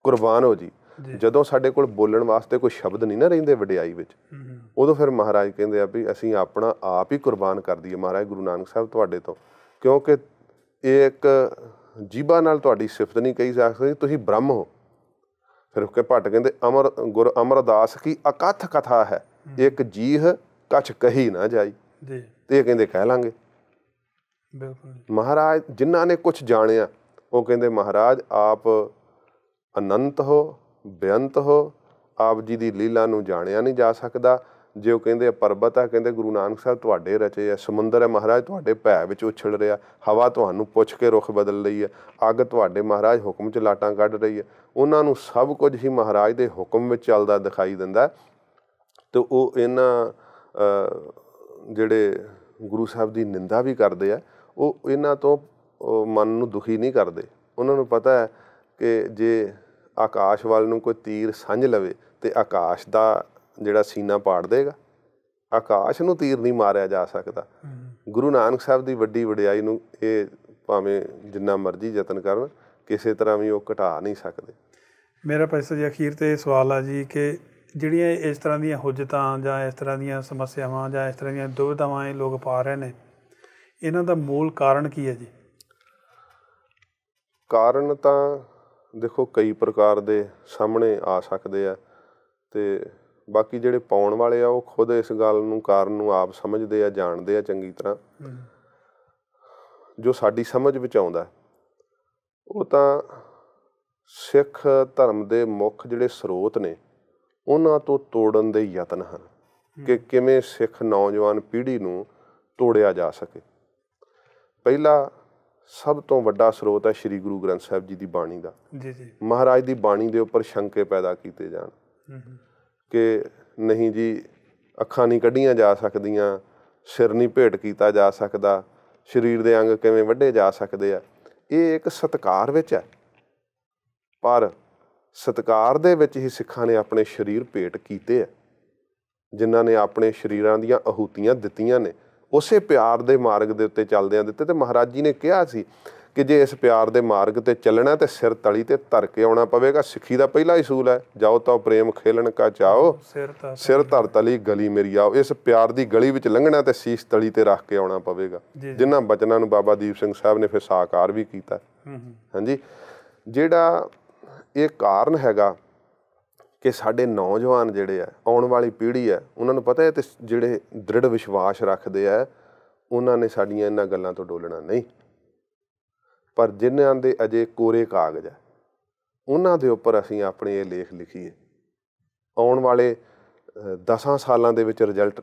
ਕੁਰਬਾਨ ਹੋ ਜੀ। ਜਦੋਂ ਸਾਡੇ ਕੋਲ ਬੋਲਣ ਵਾਸਤੇ ਕੋਈ ਸ਼ਬਦ ਨਹੀਂ ਨਾ ਰਹਿੰਦੇ ਵਡਿਆਈ ਵਿੱਚ, ਉਦੋਂ ਫਿਰ ਮਹਾਰਾਜ ਕਹਿੰਦੇ ਆ ਵੀ ਅਸੀਂ ਆਪਣਾ ਆਪ ਹੀ ਕੁਰਬਾਨ ਕਰ ਦਈਏ ਮਹਾਰਾਜ ਗੁਰੂ ਨਾਨਕ ਸਾਹਿਬ ਤੁਹਾਡੇ ਤੋਂ, ਕਿਉਂਕਿ ਇਹ ਇੱਕ ਜੀਭਾਂ ਨਾਲ ਤੁਹਾਡੀ ਸਿਫਤ ਨਹੀਂ ਕਹੀ ਜਾ ਸਕਦੀ, ਤੁਸੀਂ ਬ੍ਰਹਮ ਹੋ। ਫਿਰ ਕੇ ਭੱਟ ਕਹਿੰਦੇ ਅਮਰ ਗੁਰ ਅਮਰਦਾਸ ਕੀ ਅਕਥ ਕਥਾ ਹੈ ਇੱਕ ਜੀਹ ਕਛ ਕਹੀ ਨਾ ਜਾਈ। ਤੇ ਇਹ ਕਹਿੰਦੇ ਕਹਿ ਲਾਂਗੇ। ਮਹਾਰਾਜ ਜਿਨ੍ਹਾਂ ਨੇ ਕੁਛ ਜਾਣਿਆ ਉਹ ਕਹਿੰਦੇ ਮਹਾਰਾਜ ਆਪ ਅਨੰਤ ਹੋ, ਬੇਅੰਤ ਹੋ, ਆਪ ਜੀ ਦੀ ਲੀਲਾ ਨੂੰ ਜਾਣਿਆ ਨਹੀਂ ਜਾ ਸਕਦਾ। ਜੇ ਉਹ ਕਹਿੰਦੇ ਪਰਬਤ ਹੈ, ਕਹਿੰਦੇ ਗੁਰੂ ਨਾਨਕ ਸਾਹਿਬ ਤੁਹਾਡੇ ਰਚੇ ਹੈ। ਸਮੁੰਦਰ ਹੈ ਮਹਾਰਾਜ ਤੁਹਾਡੇ ਭੈ ਵਿੱਚ ਉਛਲ ਰਿਹਾ, ਹਵਾ ਤੁਹਾਨੂੰ ਪੁੱਛ ਕੇ ਰੁੱਖ ਬਦਲ ਰਹੀ ਹੈ, ਅੱਗ ਤੁਹਾਡੇ ਮਹਾਰਾਜ ਹੁਕਮ 'ਚ ਲਾਟਾਂ ਕੱਢ ਰਹੀ ਹੈ। ਉਹਨਾਂ ਨੂੰ ਸਭ ਕੁਝ ਹੀ ਮਹਾਰਾਜ ਦੇ ਹੁਕਮ ਵਿੱਚ ਚੱਲਦਾ ਦਿਖਾਈ ਦਿੰਦਾ। ਅਤੇ ਉਹ ਇਹਨਾਂ ਜਿਹੜੇ ਗੁਰੂ ਸਾਹਿਬ ਦੀ ਨਿੰਦਾ ਵੀ ਕਰਦੇ ਆ, ਉਹ ਇਹਨਾਂ ਤੋਂ ਮਨ ਨੂੰ ਦੁਖੀ ਨਹੀਂ ਕਰਦੇ। ਉਹਨਾਂ ਨੂੰ ਪਤਾ ਹੈ ਕਿ ਜੇ ਆਕਾਸ਼ ਵੱਲ ਨੂੰ ਕੋਈ ਤੀਰ ਸੰਝ ਲਵੇ ਅਤੇ ਆਕਾਸ਼ ਦਾ ਜਿਹੜਾ ਸੀਨਾ ਪਾੜ ਦੇਗਾ। ਆਕਾਸ਼ ਨੂੰ ਤੀਰ ਨਹੀਂ ਮਾਰਿਆ ਜਾ ਸਕਦਾ। ਗੁਰੂ ਨਾਨਕ ਸਾਹਿਬ ਦੀ ਵੱਡੀ ਵਡਿਆਈ ਨੂੰ ਇਹ ਭਾਵੇਂ ਜਿੰਨਾ ਮਰਜ਼ੀ ਯਤਨ ਕਰਨ, ਕਿਸੇ ਤਰ੍ਹਾਂ ਵੀ ਉਹ ਘਟਾ ਨਹੀਂ ਸਕਦੇ। ਮੇਰਾ ਪੈਸਾ ਜੀ ਅਖੀਰ 'ਤੇ ਸਵਾਲ ਆ ਜੀ ਕਿ ਜਿਹੜੀਆਂ ਇਸ ਤਰ੍ਹਾਂ ਦੀਆਂ ਹੁਜਤਾਂ ਜਾਂ ਇਸ ਤਰ੍ਹਾਂ ਦੀਆਂ ਸਮੱਸਿਆਵਾਂ ਜਾਂ ਇਸ ਤਰ੍ਹਾਂ ਦੀਆਂ ਦੁਵਿਧਾਵਾਂ ਇਹ ਲੋਕ ਪਾ ਰਹੇ ਨੇ, ਇਹਨਾਂ ਦਾ ਮੂਲ ਕਾਰਨ ਕੀ ਹੈ ਜੀ? ਕਾਰਨ ਤਾਂ ਦੇਖੋ ਕਈ ਪ੍ਰਕਾਰ ਦੇ ਸਾਹਮਣੇ ਆ ਸਕਦੇ ਆ, ਅਤੇ ਬਾਕੀ ਜਿਹੜੇ ਪਾਉਣ ਵਾਲੇ ਆ ਉਹ ਖੁਦ ਇਸ ਗੱਲ ਨੂੰ ਕਾਰਨ ਨੂੰ ਆਪ ਸਮਝਦੇ ਆ, ਜਾਣਦੇ ਆ ਚੰਗੀ ਤਰ੍ਹਾਂ। ਜੋ ਸਾਡੀ ਸਮਝ ਵਿੱਚ ਆਉਂਦਾ ਉਹ ਤਾਂ ਸਿੱਖ ਧਰਮ ਦੇ ਮੁੱਖ ਜਿਹੜੇ ਸਰੋਤ ਨੇ ਉਹਨਾਂ ਤੋਂ ਤੋੜਨ ਦੇ ਯਤਨ ਹਨ ਕਿ ਕਿਵੇਂ ਸਿੱਖ ਨੌਜਵਾਨ ਪੀੜ੍ਹੀ ਨੂੰ ਤੋੜਿਆ ਜਾ ਸਕੇ। ਪਹਿਲਾ ਸਭ ਤੋਂ ਵੱਡਾ ਸਰੋਤ ਹੈ ਸ਼੍ਰੀ ਗੁਰੂ ਗ੍ਰੰਥ ਸਾਹਿਬ ਜੀ ਦੀ ਬਾਣੀ ਦਾ। ਮਹਾਰਾਜ ਦੀ ਬਾਣੀ ਦੇ ਉੱਪਰ ਸ਼ੰਕੇ ਪੈਦਾ ਕੀਤੇ ਜਾਣ ਕਿ ਨਹੀਂ ਜੀ ਅੱਖਾਂ ਨਹੀਂ ਕੱਢੀਆਂ ਜਾ ਸਕਦੀਆਂ, ਸਿਰ ਨਹੀਂ ਭੇਟ ਕੀਤਾ ਜਾ ਸਕਦਾ, ਸਰੀਰ ਦੇ ਅੰਗ ਕਿਵੇਂ ਵੱਢੇ ਜਾ ਸਕਦੇ ਆ। ਇਹ ਇੱਕ ਸਤਿਕਾਰ ਵਿੱਚ ਹੈ, ਪਰ ਸਤਿਕਾਰ ਦੇ ਵਿੱਚ ਹੀ ਸਿੱਖਾਂ ਨੇ ਆਪਣੇ ਸਰੀਰ ਭੇਟ ਕੀਤੇ ਆ। ਜਿਨ੍ਹਾਂ ਨੇ ਆਪਣੇ ਸਰੀਰਾਂ ਦੀਆਂ ਆਹੂਤੀਆਂ ਦਿੱਤੀਆਂ ਨੇ ਉਸੇ ਪਿਆਰ ਦੇ ਮਾਰਗ ਦੇ ਉੱਤੇ ਚੱਲਦਿਆਂ ਦਿੱਤੇ। ਅਤੇ ਮਹਾਰਾਜ ਜੀ ਨੇ ਕਿਹਾ ਸੀ ਕਿ ਜੇ ਇਸ ਪਿਆਰ ਦੇ ਮਾਰਗ 'ਤੇ ਚੱਲਣਾ ਤਾਂ ਸਿਰ ਤਲੀ 'ਤੇ ਧਰ ਕੇ ਆਉਣਾ ਪਵੇਗਾ। ਸਿੱਖੀ ਦਾ ਪਹਿਲਾ ਹੀ ਅਸੂਲ ਹੈ, ਜਾਓ ਤਾਂ ਪ੍ਰੇਮ ਖੇਲਣ ਕਾ ਚਾਓ, ਸਿਰ ਧਰ ਤਲੀ ਗਲੀ ਮੇਰੀ ਆਓ। ਇਸ ਪਿਆਰ ਦੀ ਗਲੀ ਵਿੱਚ ਲੰਘਣਾ ਤੇ ਸੀਸ ਤਲੀ 'ਤੇ ਰੱਖ ਕੇ ਆਉਣਾ ਪਵੇਗਾ। ਜਿਨ੍ਹਾਂ ਬਚਨਾਂ ਨੂੰ ਬਾਬਾ ਦੀਪ ਸਿੰਘ ਸਾਹਿਬ ਨੇ ਫਿਰ ਸਾਕਾਰ ਵੀ ਕੀਤਾ। ਹਾਂਜੀ, ਜਿਹੜਾ ਇਹ ਕਾਰਨ ਹੈਗਾ ਕਿ ਸਾਡੇ ਨੌਜਵਾਨ ਜਿਹੜੇ ਆ, ਆਉਣ ਵਾਲੀ ਪੀੜ੍ਹੀ ਹੈ, ਉਹਨਾਂ ਨੂੰ ਪਤਾ ਹੈ ਅਤੇ ਜਿਹੜੇ ਦ੍ਰਿੜ ਵਿਸ਼ਵਾਸ ਰੱਖਦੇ ਆ ਉਹਨਾਂ ਨੇ ਸਾਡੀਆਂ ਇਹਨਾਂ ਗੱਲਾਂ ਤੋਂ ਡੋਲਣਾ ਨਹੀਂ। ਪਰ ਜਿਨ੍ਹਾਂ ਦੇ ਅਜੇ ਕੋਰੇ ਕਾਗਜ਼ ਹੈ ਉਹਨਾਂ ਦੇ ਉੱਪਰ ਅਸੀਂ ਆਪਣੇ ਇਹ ਲੇਖ ਲਿਖੀਏ। ਆਉਣ ਵਾਲੇ 10 ਸਾਲਾਂ ਦੇ ਵਿੱਚ ਰਿਜ਼ਲਟ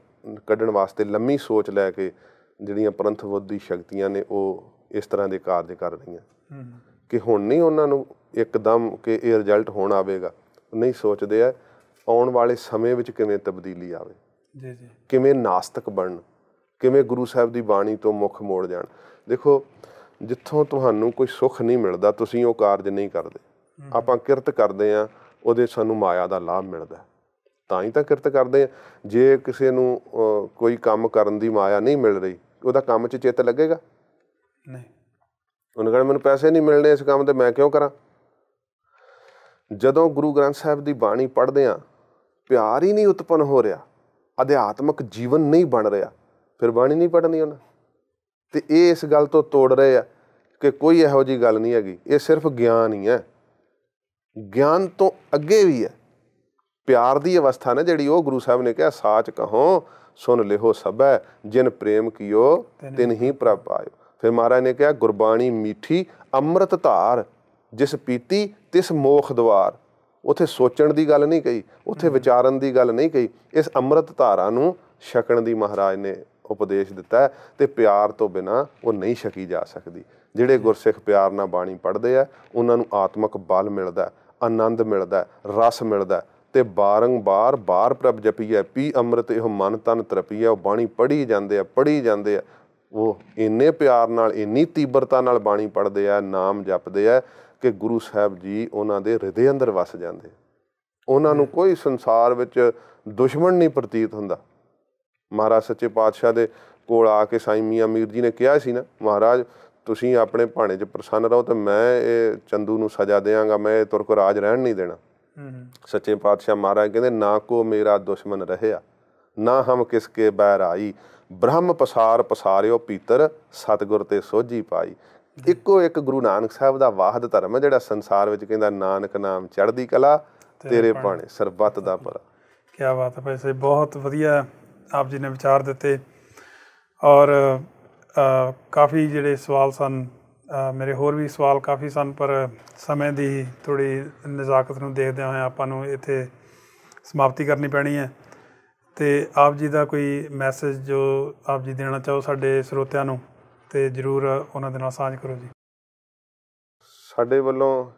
ਕੱਢਣ ਵਾਸਤੇ ਲੰਮੀ ਸੋਚ ਲੈ ਕੇ ਜਿਹੜੀਆਂ ਪੰਥ ਵਿਰੋਧੀ ਸ਼ਕਤੀਆਂ ਨੇ ਉਹ ਇਸ ਤਰ੍ਹਾਂ ਦੇ ਕਾਰਜ ਕਰ ਰਹੀਆਂ ਕਿ ਹੁਣ ਨਹੀਂ ਉਹਨਾਂ ਨੂੰ ਇੱਕਦਮ ਕਿ ਇਹ ਰਿਜ਼ਲਟ ਹੁਣ ਆਵੇਗਾ, ਨਹੀਂ ਸੋਚਦੇ ਆ ਆਉਣ ਵਾਲੇ ਸਮੇਂ ਵਿੱਚ ਕਿਵੇਂ ਤਬਦੀਲੀ ਆਵੇ, ਕਿਵੇਂ ਨਾਸਤਕ ਬਣਨ, ਕਿਵੇਂ ਗੁਰੂ ਸਾਹਿਬ ਦੀ ਬਾਣੀ ਤੋਂ ਮੁੱਖ ਮੋੜ ਜਾਣ। ਦੇਖੋ ਜਿੱਥੋਂ ਤੁਹਾਨੂੰ ਕੋਈ ਸੁੱਖ ਨਹੀਂ ਮਿਲਦਾ ਤੁਸੀਂ ਉਹ ਕਾਰਜ ਨਹੀਂ ਕਰਦੇ। ਆਪਾਂ ਕਿਰਤ ਕਰਦੇ ਹਾਂ, ਉਹਦੇ ਸਾਨੂੰ ਮਾਇਆ ਦਾ ਲਾਭ ਮਿਲਦਾ, ਤਾਂ ਹੀ ਤਾਂ ਕਿਰਤ ਕਰਦੇ ਹਾਂ। ਜੇ ਕਿਸੇ ਨੂੰ ਕੋਈ ਕੰਮ ਕਰਨ ਦੀ ਮਾਇਆ ਨਹੀਂ ਮਿਲ ਰਹੀ, ਉਹਦਾ ਕੰਮ 'ਚ ਚਿੱਤ ਲੱਗੇਗਾ ਨਹੀਂ। ਉਹਨੇ ਕਹਿਣਾ ਮੈਨੂੰ ਪੈਸੇ ਨਹੀਂ ਮਿਲਣੇ ਇਸ ਕੰਮ 'ਤੇ, ਮੈਂ ਕਿਉਂ ਕਰਾਂ। ਜਦੋਂ ਗੁਰੂ ਗ੍ਰੰਥ ਸਾਹਿਬ ਦੀ ਬਾਣੀ ਪੜ੍ਹਦੇ ਹਾਂ, ਪਿਆਰ ਹੀ ਨਹੀਂ ਉਤਪੰਨ ਹੋ ਰਿਹਾ, ਅਧਿਆਤਮਕ ਜੀਵਨ ਨਹੀਂ ਬਣ ਰਿਹਾ, ਫਿਰ ਬਾਣੀ ਨਹੀਂ ਪੜ੍ਹਨੀ ਉਹਨਾਂ। ਅਤੇ ਇਹ ਇਸ ਗੱਲ ਤੋਂ ਤੋੜ ਰਹੇ ਆ ਕਿ ਕੋਈ ਇਹੋ ਜਿਹੀ ਗੱਲ ਨਹੀਂ ਹੈਗੀ, ਇਹ ਸਿਰਫ ਗਿਆਨ ਹੀ ਹੈ। ਗਿਆਨ ਤੋਂ ਅੱਗੇ ਵੀ ਹੈ ਪਿਆਰ ਦੀ ਅਵਸਥਾ ਨਾ ਜਿਹੜੀ, ਉਹ ਗੁਰੂ ਸਾਹਿਬ ਨੇ ਕਿਹਾ ਸਾਚ ਕਹੋ ਸੁਣ ਲਿਹੋ ਸਭੈ ਜਿਨ ਪ੍ਰੇਮ ਕੀਓ ਤਿਨ ਹੀ ਪ੍ਰਭ ਪਾਇਓ। ਫਿਰ ਮਹਾਰਾਜ ਨੇ ਕਿਹਾ ਗੁਰਬਾਣੀ ਮੀਠੀ ਅੰਮ੍ਰਿਤ ਧਾਰ ਜਿਸ ਪੀਤੀ ਤਿਸ ਮੋਖ ਦੁਆਰ। ਉੱਥੇ ਸੋਚਣ ਦੀ ਗੱਲ ਨਹੀਂ ਕਹੀ, ਉੱਥੇ ਵਿਚਾਰਨ ਦੀ ਗੱਲ ਨਹੀਂ ਕਹੀ, ਇਸ ਅੰਮ੍ਰਿਤ ਧਾਰਾ ਨੂੰ ਛਕਣ ਦੀ ਮਹਾਰਾਜ ਨੇ ਉਪਦੇਸ਼ ਦਿੱਤਾ ਹੈ। ਅਤੇ ਪਿਆਰ ਤੋਂ ਬਿਨਾਂ ਉਹ ਨਹੀਂ ਛਕੀ ਜਾ ਸਕਦੀ। ਜਿਹੜੇ ਗੁਰਸਿੱਖ ਪਿਆਰ ਨਾਲ ਬਾਣੀ ਪੜ੍ਹਦੇ ਆ ਉਹਨਾਂ ਨੂੰ ਆਤਮਿਕ ਬਲ ਮਿਲਦਾ, ਆਨੰਦ ਮਿਲਦਾ, ਰਸ ਮਿਲਦਾ। ਅਤੇ ਬਾਰੰਬਾਰ ਬਾਰ ਪ੍ਰਭ ਜਪੀਐ ਪੀ ਅੰਮ੍ਰਿਤ ਇਹੋ ਮਨ ਤਨ ਤਰਪੀਐ। ਉਹ ਬਾਣੀ ਪੜ੍ਹੀ ਜਾਂਦੇ ਆ, ਪੜ੍ਹੀ ਜਾਂਦੇ ਆ। ਉਹ ਇੰਨੇ ਪਿਆਰ ਨਾਲ, ਇੰਨੀ ਤੀਬਰਤਾ ਨਾਲ ਬਾਣੀ ਪੜ੍ਹਦੇ ਆ, ਨਾਮ ਜਪਦੇ ਆ ਕਿ ਗੁਰੂ ਸਾਹਿਬ ਜੀ ਉਹਨਾਂ ਦੇ ਹਿਰਦੇ ਅੰਦਰ ਵਸ ਜਾਂਦੇ। ਉਹਨਾਂ ਨੂੰ ਕੋਈ ਸੰਸਾਰ ਵਿੱਚ ਦੁਸ਼ਮਣ ਨਹੀਂ ਪ੍ਰਤੀਤ ਹੁੰਦਾ। ਮਹਾਰਾਜ ਸੱਚੇ ਪਾਤਸ਼ਾਹ ਦੇ ਕੋਲ ਆ ਕੇ ਸਾਈਂ ਮੀਆਂ ਮੀਰ ਜੀ ਨੇ ਕਿਹਾ ਸੀ ਨਾ, ਮਹਾਰਾਜ ਤੁਸੀਂ ਆਪਣੇ ਭਾਣੇ 'ਚ ਪ੍ਰਸੰਨ ਰਹੋ ਅਤੇ ਮੈਂ ਇਹ ਚੰਦੂ ਨੂੰ ਸਜ਼ਾ ਦਿਆਂਗਾ, ਮੈਂ ਇਹ ਤੁਰਕ ਰਾਜ ਰਹਿਣ ਨਹੀਂ ਦੇਣਾ। ਸੱਚੇ ਪਾਤਸ਼ਾਹ ਮਹਾਰਾਜ ਕਹਿੰਦੇ ਨਾ ਕੋ ਮੇਰਾ ਦੁਸ਼ਮਣ ਰਹਿਆ ਨਾ ਹਮ ਕਿਸ ਕੇ ਬੈਰ ਆਈ, ਬ੍ਰਹਮ ਪਸਾਰ ਪਸਾਰਿਓ ਭੀਤਰ ਸਤਿਗੁਰ ਤੇ ਸੋਝੀ ਪਾਈ। ਇੱਕੋ ਇੱਕ ਗੁਰੂ ਨਾਨਕ ਸਾਹਿਬ ਦਾ ਵਾਹਦ ਧਰਮ ਹੈ ਜਿਹੜਾ ਸੰਸਾਰ ਵਿੱਚ ਕਹਿੰਦਾ ਨਾਨਕ ਨਾਮ ਚੜ੍ਹਦੀ ਕਲਾ ਤੇਰੇ ਭਾਣੇ ਸਰਬੱਤ ਦਾ ਭਲਾ। ਕਿਆ ਬਾਤ ਹੈ ਭਾਈ ਸਾਹਿਬ, ਬਹੁਤ ਵਧੀਆ ਆਪ ਜੀ ਨੇ ਵਿਚਾਰ ਦਿੱਤੇ। ਔਰ ਕਾਫੀ ਜਿਹੜੇ ਸਵਾਲ ਸਨ, ਮੇਰੇ ਹੋਰ ਵੀ ਸਵਾਲ ਕਾਫੀ ਸਨ, ਪਰ ਸਮੇਂ ਦੀ ਥੋੜ੍ਹੀ ਨਜ਼ਾਕਤ ਨੂੰ ਦੇਖਦਿਆਂ ਹੋਇਆ ਆਪਾਂ ਨੂੰ ਇੱਥੇ ਸਮਾਪਤੀ ਕਰਨੀ ਪੈਣੀ ਹੈ। ਅਤੇ ਆਪ ਜੀ ਦਾ ਕੋਈ ਮੈਸੇਜ ਜੋ ਆਪ ਜੀ ਦੇਣਾ ਚਾਹੋ ਸਾਡੇ ਸਰੋਤਿਆਂ ਨੂੰ, ਅਤੇ ਜ਼ਰੂਰ ਉਹਨਾਂ ਦੇ ਨਾਲ ਸਾਂਝ ਕਰੋ ਜੀ। ਸਾਡੇ ਵੱਲੋਂ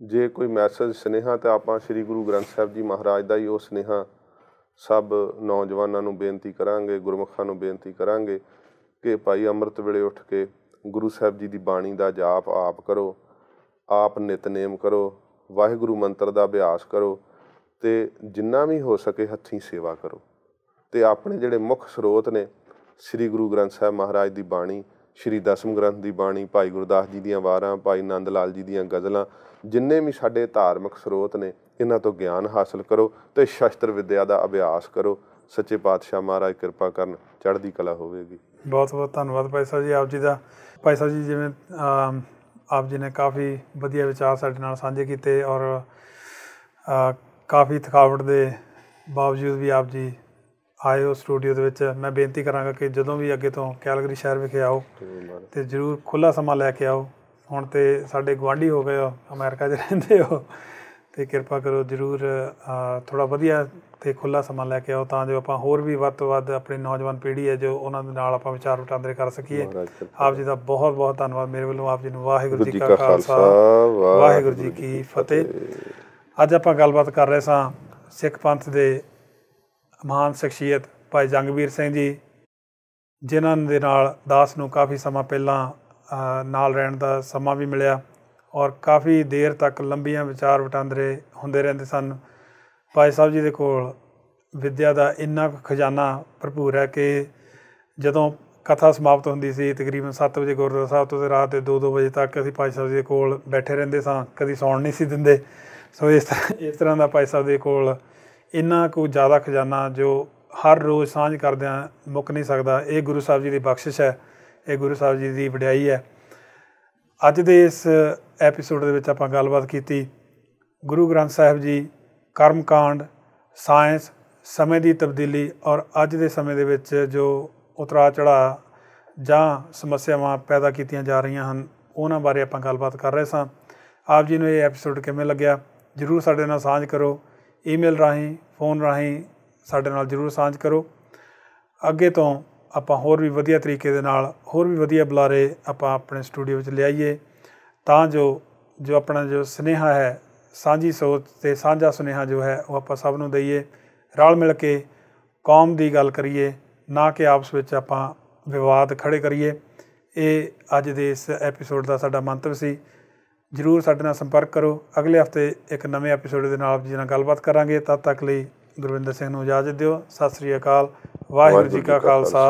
ਜੇ ਕੋਈ ਮੈਸੇਜ ਸੁਨੇਹਾ ਤਾਂ ਆਪਾਂ ਸ਼੍ਰੀ ਗੁਰੂ ਗ੍ਰੰਥ ਸਾਹਿਬ ਜੀ ਮਹਾਰਾਜ ਦਾ ਹੀ ਉਹ ਸੁਨੇਹਾ ਸਭ ਨੌਜਵਾਨਾਂ ਨੂੰ ਬੇਨਤੀ ਕਰਾਂਗੇ, ਗੁਰਮੁਖਾਂ ਨੂੰ ਬੇਨਤੀ ਕਰਾਂਗੇ ਕਿ ਭਾਈ ਅੰਮ੍ਰਿਤ ਵੇਲੇ ਉੱਠ ਕੇ ਗੁਰੂ ਸਾਹਿਬ ਜੀ ਦੀ ਬਾਣੀ ਦਾ ਜਾਪ ਆਪ ਕਰੋ, ਆਪ ਨਿਤਨੇਮ ਕਰੋ, ਵਾਹਿਗੁਰੂ ਮੰਤਰ ਦਾ ਅਭਿਆਸ ਕਰੋ ਅਤੇ ਜਿੰਨਾ ਵੀ ਹੋ ਸਕੇ ਹੱਥੀਂ ਸੇਵਾ ਕਰੋ। ਅਤੇ ਆਪਣੇ ਜਿਹੜੇ ਮੁੱਖ ਸਰੋਤ ਨੇ ਸ਼੍ਰੀ ਗੁਰੂ ਗ੍ਰੰਥ ਸਾਹਿਬ ਮਹਾਰਾਜ ਦੀ ਬਾਣੀ, ਸ਼੍ਰੀ ਦਸਮ ਗ੍ਰੰਥ ਦੀ ਬਾਣੀ, ਭਾਈ ਗੁਰਦਾਸ ਜੀ ਦੀਆਂ ਵਾਰਾਂ, ਭਾਈ ਨੰਦ ਲਾਲ ਜੀ ਦੀਆਂ ਗਜ਼ਲਾਂ, ਜਿੰਨੇ ਵੀ ਸਾਡੇ ਧਾਰਮਿਕ ਸਰੋਤ ਨੇ ਇਹਨਾਂ ਤੋਂ ਗਿਆਨ ਹਾਸਲ ਕਰੋ ਅਤੇ ਸ਼ਸਤਰ ਵਿੱਦਿਆ ਦਾ ਅਭਿਆਸ ਕਰੋ। ਸੱਚੇ ਪਾਤਸ਼ਾਹ ਮਹਾਰਾਜ ਕਿਰਪਾ ਕਰਨ, ਚੜ੍ਹਦੀ ਕਲਾ ਹੋਵੇਗੀ। ਬਹੁਤ ਬਹੁਤ ਧੰਨਵਾਦ ਭਾਈ ਸਾਹਿਬ ਜੀ ਆਪ ਜੀ ਦਾ। ਭਾਈ ਸਾਹਿਬ ਜੀ ਜਿਵੇਂ ਆਪ ਜੀ ਨੇ ਕਾਫੀ ਵਧੀਆ ਵਿਚਾਰ ਸਾਡੇ ਨਾਲ ਸਾਂਝੇ ਕੀਤੇ, ਔਰ ਕਾਫੀ ਥਕਾਵਟ ਦੇ ਬਾਵਜੂਦ ਵੀ ਆਪ ਜੀ ਆਏ ਹੋ ਸਟੂਡੀਓ ਦੇ ਵਿੱਚ। ਮੈਂ ਬੇਨਤੀ ਕਰਾਂਗਾ ਕਿ ਜਦੋਂ ਵੀ ਅੱਗੇ ਤੋਂ ਕੈਲਗਰੀ ਸ਼ਹਿਰ ਵਿਖੇ ਆਓ ਅਤੇ ਜ਼ਰੂਰ ਖੁੱਲ੍ਹਾ ਸਮਾਂ ਲੈ ਕੇ ਆਓ। ਹੁਣ ਤਾਂ ਸਾਡੇ ਗੁਆਂਢੀ ਹੋ ਗਏ ਹੋ, ਅਮਰੀਕਾ 'ਚ ਰਹਿੰਦੇ ਹੋ, ਅਤੇ ਕਿਰਪਾ ਕਰੋ ਜ਼ਰੂਰ ਥੋੜ੍ਹਾ ਵਧੀਆ ਅਤੇ ਖੁੱਲ੍ਹਾ ਸਮਾਂ ਲੈ ਕੇ ਆਓ, ਤਾਂ ਜੋ ਆਪਾਂ ਹੋਰ ਵੀ ਵੱਧ ਤੋਂ ਵੱਧ ਆਪਣੀ ਨੌਜਵਾਨ ਪੀੜ੍ਹੀ ਹੈ ਜੋ ਉਹਨਾਂ ਦੇ ਨਾਲ ਆਪਾਂ ਵਿਚਾਰ ਵਟਾਂਦਰੇ ਕਰ ਸਕੀਏ। ਆਪ ਜੀ ਦਾ ਬਹੁਤ ਬਹੁਤ ਧੰਨਵਾਦ ਮੇਰੇ ਵੱਲੋਂ। ਆਪ ਜੀ ਨੂੰ ਵਾਹਿਗੁਰੂ ਜੀ ਕਾ ਖਾਲਸਾ, ਵਾਹਿਗੁਰੂ ਜੀ ਕੀ ਫਤਿਹ। ਅੱਜ ਆਪਾਂ ਗੱਲਬਾਤ ਕਰ ਰਹੇ ਸਾਂ ਸਿੱਖ ਪੰਥ ਦੇ ਮਹਾਨ ਸ਼ਖਸੀਅਤ ਭਾਈ ਜੰਗਬੀਰ ਸਿੰਘ ਜੀ, ਜਿਨ੍ਹਾਂ ਦੇ ਨਾਲ ਦਾਸ ਨੂੰ ਕਾਫੀ ਸਮਾਂ ਪਹਿਲਾਂ ਨਾਲ ਰਹਿਣ ਦਾ ਸਮਾਂ ਵੀ ਮਿਲਿਆ, ਔਰ ਕਾਫੀ ਦੇਰ ਤੱਕ ਲੰਬੀਆਂ ਵਿਚਾਰ ਵਟਾਂਦਰੇ ਹੁੰਦੇ ਰਹਿੰਦੇ ਸਨ। ਭਾਈ ਸਾਹਿਬ ਜੀ ਦੇ ਕੋਲ ਵਿੱਦਿਆ ਦਾ ਇੰਨਾ ਕੁ ਖਜ਼ਾਨਾ ਭਰਪੂਰ ਹੈ ਕਿ ਜਦੋਂ ਕਥਾ ਸਮਾਪਤ ਹੁੰਦੀ ਸੀ ਤਕਰੀਬਨ 7 ਵਜੇ ਗੁਰਦੁਆਰਾ ਸਾਹਿਬ ਤੋਂ, ਅਤੇ ਰਾਤ ਦੇ 2-2 ਵਜੇ ਤੱਕ ਅਸੀਂ ਭਾਈ ਸਾਹਿਬ ਜੀ ਦੇ ਕੋਲ ਬੈਠੇ ਰਹਿੰਦੇ ਸਾਂ, ਕਦੀ ਸੌਣ ਨਹੀਂ ਸੀ ਦਿੰਦੇ। ਸੋ ਇਸ ਤਰ੍ਹਾਂ ਦਾ ਭਾਈ ਸਾਹਿਬ ਦੇ ਕੋਲ ਇੰਨਾ ਕੁ ਜ਼ਿਆਦਾ ਖਜ਼ਾਨਾ ਜੋ ਹਰ ਰੋਜ਼ ਸਾਂਝ ਕਰਦਿਆਂ ਮੁੱਕ ਨਹੀਂ ਸਕਦਾ। ਇਹ ਗੁਰੂ ਸਾਹਿਬ ਜੀ ਦੀ ਬਖਸ਼ਿਸ਼ ਹੈ, ਇਹ ਗੁਰੂ ਸਾਹਿਬ ਜੀ ਦੀ ਵਡਿਆਈ ਹੈ। ਅੱਜ ਦੇ ਇਸ ਐਪੀਸੋਡ ਦੇ ਵਿੱਚ ਆਪਾਂ ਗੱਲਬਾਤ ਕੀਤੀ ਗੁਰੂ ਗ੍ਰੰਥ ਸਾਹਿਬ ਜੀ, ਕਰਮ ਕਾਂਡ, ਸਾਇੰਸ, ਸਮੇਂ ਦੀ ਤਬਦੀਲੀ, ਔਰ ਅੱਜ ਦੇ ਸਮੇਂ ਦੇ ਵਿੱਚ ਜੋ ਉਤਰਾਅ ਚੜ੍ਹਾਅ ਜਾਂ ਸਮੱਸਿਆਵਾਂ ਪੈਦਾ ਕੀਤੀਆਂ ਜਾ ਰਹੀਆਂ ਹਨ, ਉਹਨਾਂ ਬਾਰੇ ਆਪਾਂ ਗੱਲਬਾਤ ਕਰ ਰਹੇ ਸਾਂ। ਆਪ ਜੀ ਨੂੰ ਇਹ ਐਪੀਸੋਡ ਕਿਵੇਂ ਲੱਗਿਆ ਜ਼ਰੂਰ ਸਾਡੇ ਨਾਲ ਸਾਂਝ ਕਰੋ। ਈਮੇਲ ਰਾਹੀਂ, ਫੋਨ ਰਾਹੀਂ ਸਾਡੇ ਨਾਲ ਜ਼ਰੂਰ ਸਾਂਝ ਕਰੋ। ਅੱਗੇ ਤੋਂ ਆਪਾਂ ਹੋਰ ਵੀ ਵਧੀਆ ਤਰੀਕੇ ਦੇ ਨਾਲ ਹੋਰ ਵੀ ਵਧੀਆ ਬੁਲਾਰੇ ਆਪਾਂ ਆਪਣੇ ਸਟੂਡੀਓ ਵਿੱਚ ਲਿਆਈਏ, ਤਾਂ ਜੋ ਆਪਣਾ ਜੋ ਸੁਨੇਹਾ ਹੈ, ਸਾਂਝੀ ਸੋਚ ਅਤੇ ਸਾਂਝਾ ਸੁਨੇਹਾ ਜੋ ਹੈ ਉਹ ਆਪਾਂ ਸਭ ਨੂੰ ਦਈਏ, ਰਲ ਮਿਲ ਕੇ ਕੌਮ ਦੀ ਗੱਲ ਕਰੀਏ, ਨਾ ਕਿ ਆਪਸ ਵਿੱਚ ਆਪਾਂ ਵਿਵਾਦ ਖੜ੍ਹੇ ਕਰੀਏ। ਇਹ ਅੱਜ ਦੇ ਇਸ ਐਪੀਸੋਡ ਦਾ ਸਾਡਾ ਮੰਤਵ ਸੀ। ਜ਼ਰੂਰ ਸਾਡੇ ਨਾਲ ਸੰਪਰਕ ਕਰੋ। ਅਗਲੇ ਹਫ਼ਤੇ ਇੱਕ ਨਵੇਂ ਐਪੀਸੋਡ ਦੇ ਨਾਲ ਆਪ ਜੀ ਨਾਲ ਗੱਲਬਾਤ ਕਰਾਂਗੇ। ਤਦ ਤੱਕ ਲਈ ਗੁਰਵਿੰਦਰ ਸਿੰਘ ਨੂੰ ਇਜਾਜ਼ਤ ਦਿਓ। ਸਤਿ ਸ੍ਰੀ ਅਕਾਲ। ਵਾਹਿਗੁਰੂ ਜੀ ਕਾ ਖਾਲਸਾ,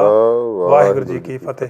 ਵਾਹਿਗੁਰੂ ਜੀ ਕੀ ਫਤਿਹ।